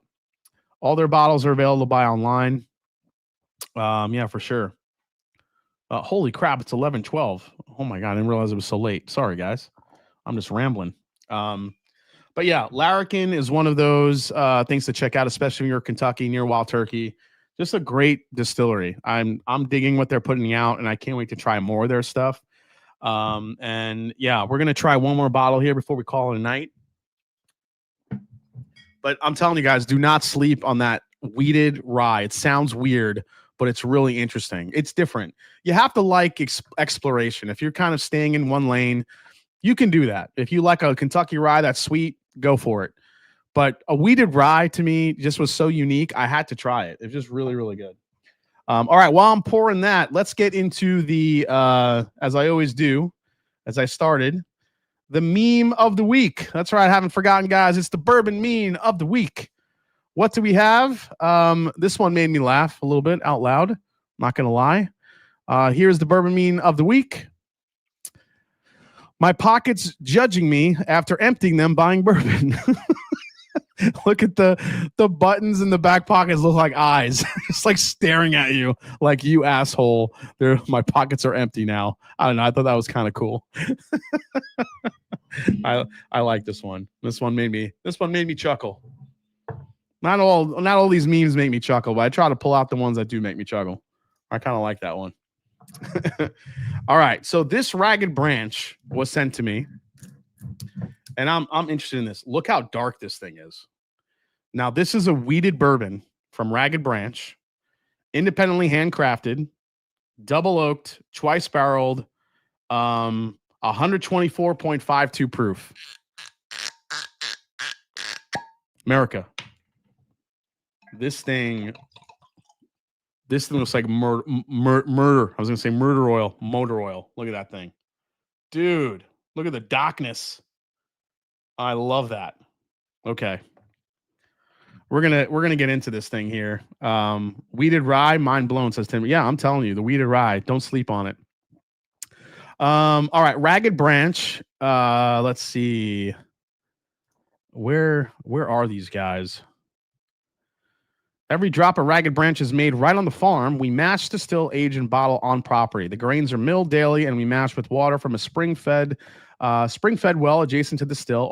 All their bottles are available to buy online. Yeah, for sure. Holy crap, it's 11:12. Oh, my God, I didn't realize it was so late. Sorry, guys. I'm just rambling. But yeah, Larrikin is one of those things to check out, especially when you're Kentucky near Wild Turkey. Just a great distillery. I'm digging what they're putting out, and I can't wait to try more of their stuff. And yeah, we're gonna try one more bottle here before we call it a night. But I'm telling you guys, do not sleep on that wheated rye. It sounds weird, but it's really interesting. It's different. You have to like exploration. If you're kind of staying in one lane, you can do that. If you like a Kentucky rye that's sweet, go for it. But a wheated rye to me just was so unique. I had to try it. It was just really, really good. All right. While I'm pouring that, let's get into the, as I always do, as I started, the meme of the week. That's right. I haven't forgotten, guys. It's the bourbon meme of the week. What do we have? This one made me laugh a little bit out loud. I'm not going to lie. Here's the bourbon meme of the week. My pockets judging me after emptying them buying bourbon. Look at the buttons in the back pockets look like eyes. Just like staring at you like, you asshole. My pockets are empty now. I don't know. I thought that was kind of cool. I like this one. This one made me chuckle. Not all these memes make me chuckle, but I try to pull out the ones that do make me chuckle. I kind of like that one. All right, so this Ragged Branch was sent to me, and I'm interested in this. Look how dark this thing is. Now, this is a wheated bourbon from Ragged Branch, independently handcrafted, double oaked, twice barreled, 124.52 proof. America. This thing looks like murder. I was gonna say motor oil. Look at that thing, dude. Look at the darkness. I love that. Okay, we're gonna get into this thing here. Weeded rye, mind blown, says Tim. Yeah, I'm telling you, the weeded rye. Don't sleep on it. All right, Ragged Branch. Let's see. Where are these guys? Every drop of Ragged Branch is made right on the farm. We mash, distill, age, and bottle on property. The grains are milled daily, and we mash with water from a spring-fed well adjacent to the still.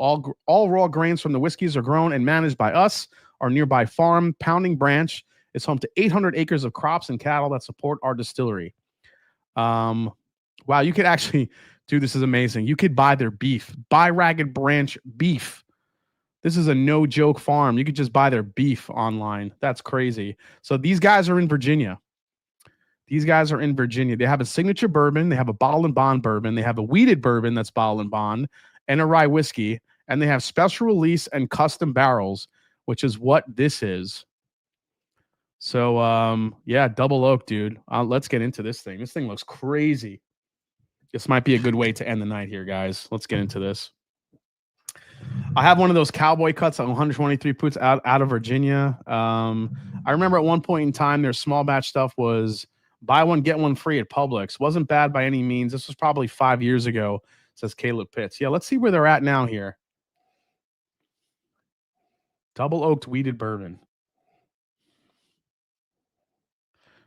All raw grains from the whiskeys are grown and managed by us. Our nearby farm, Pounding Branch, is home to 800 acres of crops and cattle that support our distillery. Wow, you could actually do this. Is amazing. You could buy their beef. Buy Ragged Branch beef. This is a no-joke farm. You could just buy their beef online. That's crazy. So these guys are in Virginia. They have a signature bourbon. They have a bottle and bond bourbon. They have a wheated bourbon that's bottle and bond, and a rye whiskey. And they have special release and custom barrels, which is what this is. So, yeah, double oak, dude. Let's get into this thing. This thing looks crazy. This might be a good way to end the night here, guys. Let's get into this. I have one of those cowboy cuts on 123 puts out of Virginia. I remember at one point in time, their small batch stuff was buy one, get one free at Publix. Wasn't bad by any means. This was probably 5 years ago, says Caleb Pitts. Yeah, let's see where they're at now here. Double oaked wheated bourbon.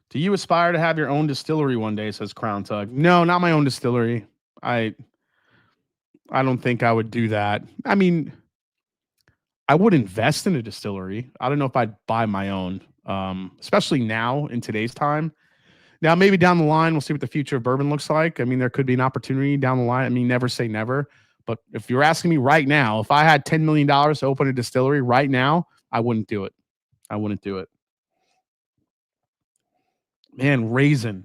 Do you aspire to have your own distillery one day, says Crown Tug? No, not my own distillery. I don't think I would do that. I mean, I would invest in a distillery. I don't know if I'd buy my own, especially now in today's time. Now, maybe down the line, we'll see what the future of bourbon looks like. I mean, there could be an opportunity down the line. I mean, never say never. But if you're asking me right now, if I had $10 million to open a distillery right now, I wouldn't do it. Man, raisin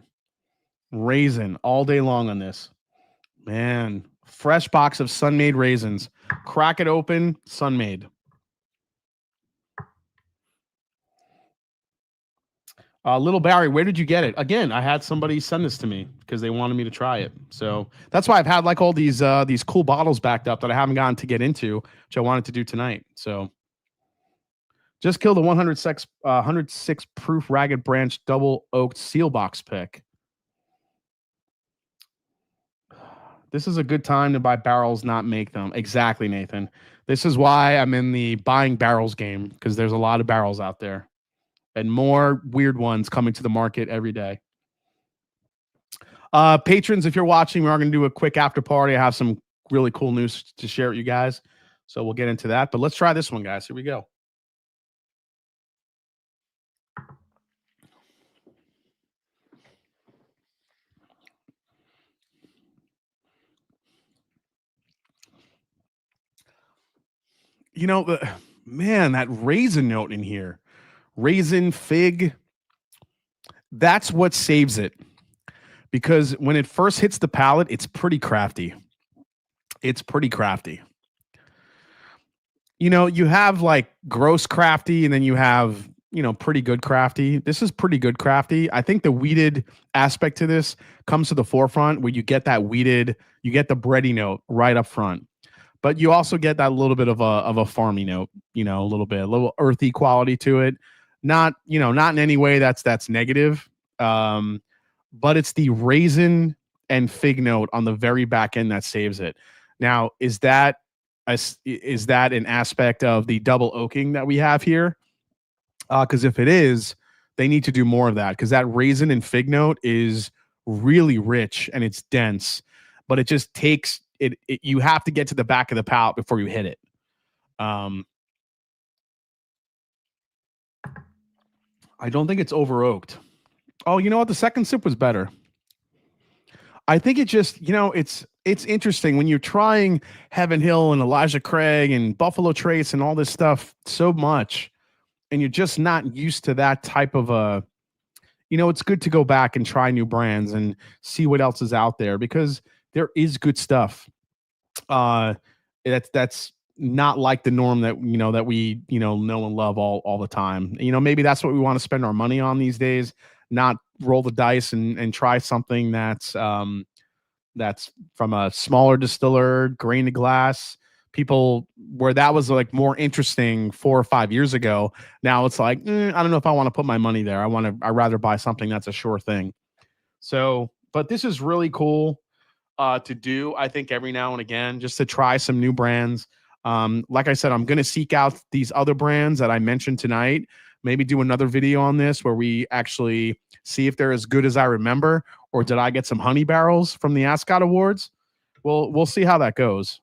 all day long on this. Man, fresh box of sun-made raisins. Crack it open, sun-made. Little Barry, where did you get it? Again, I had somebody send this to me because they wanted me to try it. So that's why I've had like all these cool bottles backed up that I haven't gotten to get into, which I wanted to do tonight. So just killed the 106 proof Ragged Branch double oaked seal box pick. This is a good time to buy barrels, not make them. Exactly, Nathan. This is why I'm in the buying barrels game, because there's a lot of barrels out there and more weird ones coming to the market every day. Patrons, if you're watching, we are going to do a quick after party. I have some really cool news to share with you guys, so we'll get into that. But let's try this one, guys. Here we go. You know, that raisin note in here, raisin, fig, that's what saves it. Because when it first hits the palate, it's pretty crafty. You know, you have like gross crafty, and then you have, you know, pretty good crafty. This is pretty good crafty. I think the wheated aspect to this comes to the forefront, where you get that wheated, you get the bready note right up front. But you also get that little bit of a farmy note, you know, a little earthy quality to it. Not in any way that's negative. But it's the raisin and fig note on the very back end that saves it. Now, is that an aspect of the double oaking that we have here? Because if it is, they need to do more of that, because that raisin and fig note is really rich and it's dense, but it you have to get to the back of the palate before you hit it. I don't think it's over oaked. Oh, you know what? The second sip was better. I think it just, it's interesting when you're trying Heaven Hill and Elijah Craig and Buffalo Trace and all this stuff so much, and you're just not used to that type of a, it's good to go back and try new brands and see what else is out there, because there is good stuff. That's not like the norm that that we know and love all the time. Maybe that's what we want to spend our money on these days, not roll the dice and try something that's from a smaller distiller, grain to glass. People where that was like more interesting 4 or 5 years ago. Now it's like, I don't know if I want to put my money there. I'd rather buy something that's a sure thing. So, but this is really cool to do, I think, every now and again, just to try some new brands. Like I said, I'm going to seek out these other brands that I mentioned tonight, maybe do another video on this where we actually see if they're as good as I remember, or did I get some honey barrels from the Ascot Awards? We'll see how that goes.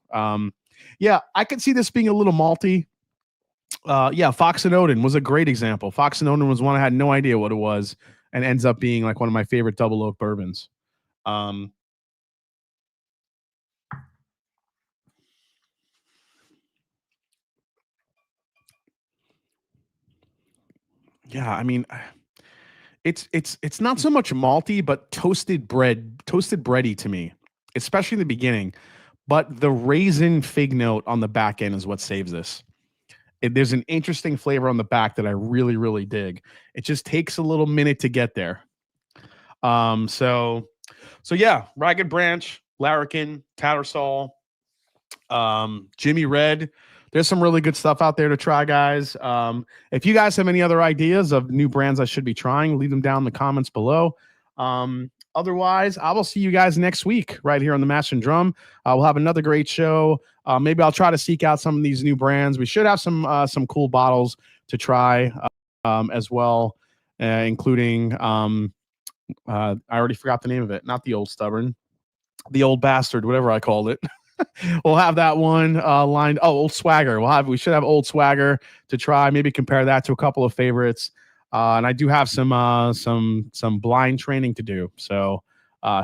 Yeah, I could see this being a little malty. Yeah, Fox and Odin was a great example. Fox and Odin was one I had no idea what it was, and ends up being like one of my favorite double oak bourbons. Yeah, I mean, it's not so much malty, but toasted bready to me, especially in the beginning. But the raisin fig note on the back end is what saves this. There's an interesting flavor on the back that I really, really dig. It just takes a little minute to get there. So yeah, Ragged Branch, Larrikin, Tattersall, Jimmy Red. There's some really good stuff out there to try, guys. If you guys have any other ideas of new brands I should be trying, leave them down in the comments below. Otherwise, I will see you guys next week right here on the Mash and Drum. We'll have another great show. Maybe I'll try to seek out some of these new brands. We should have some cool bottles to try as well, including I already forgot the name of it. Not the Old Stubborn, the Old Bastard, whatever I called it. We'll have that one lined. Oh, Old Swagger. We should have Old Swagger to try. Maybe compare that to a couple of favorites. And I do have some blind training to do. So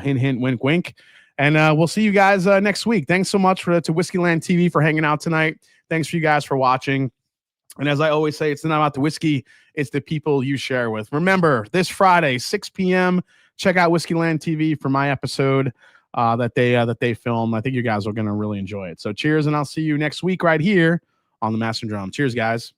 hint, hint, wink, wink. And we'll see you guys next week. Thanks so much to WHISKEYLAND TV for hanging out tonight. Thanks for you guys for watching. And as I always say, it's not about the whiskey, it's the people you share with. Remember, this Friday, 6 p.m., check out WHISKEYLAND TV for my episode that they filmed. I think you guys are going to really enjoy it. So cheers, and I'll see you next week right here on the Master Drum. Cheers, guys.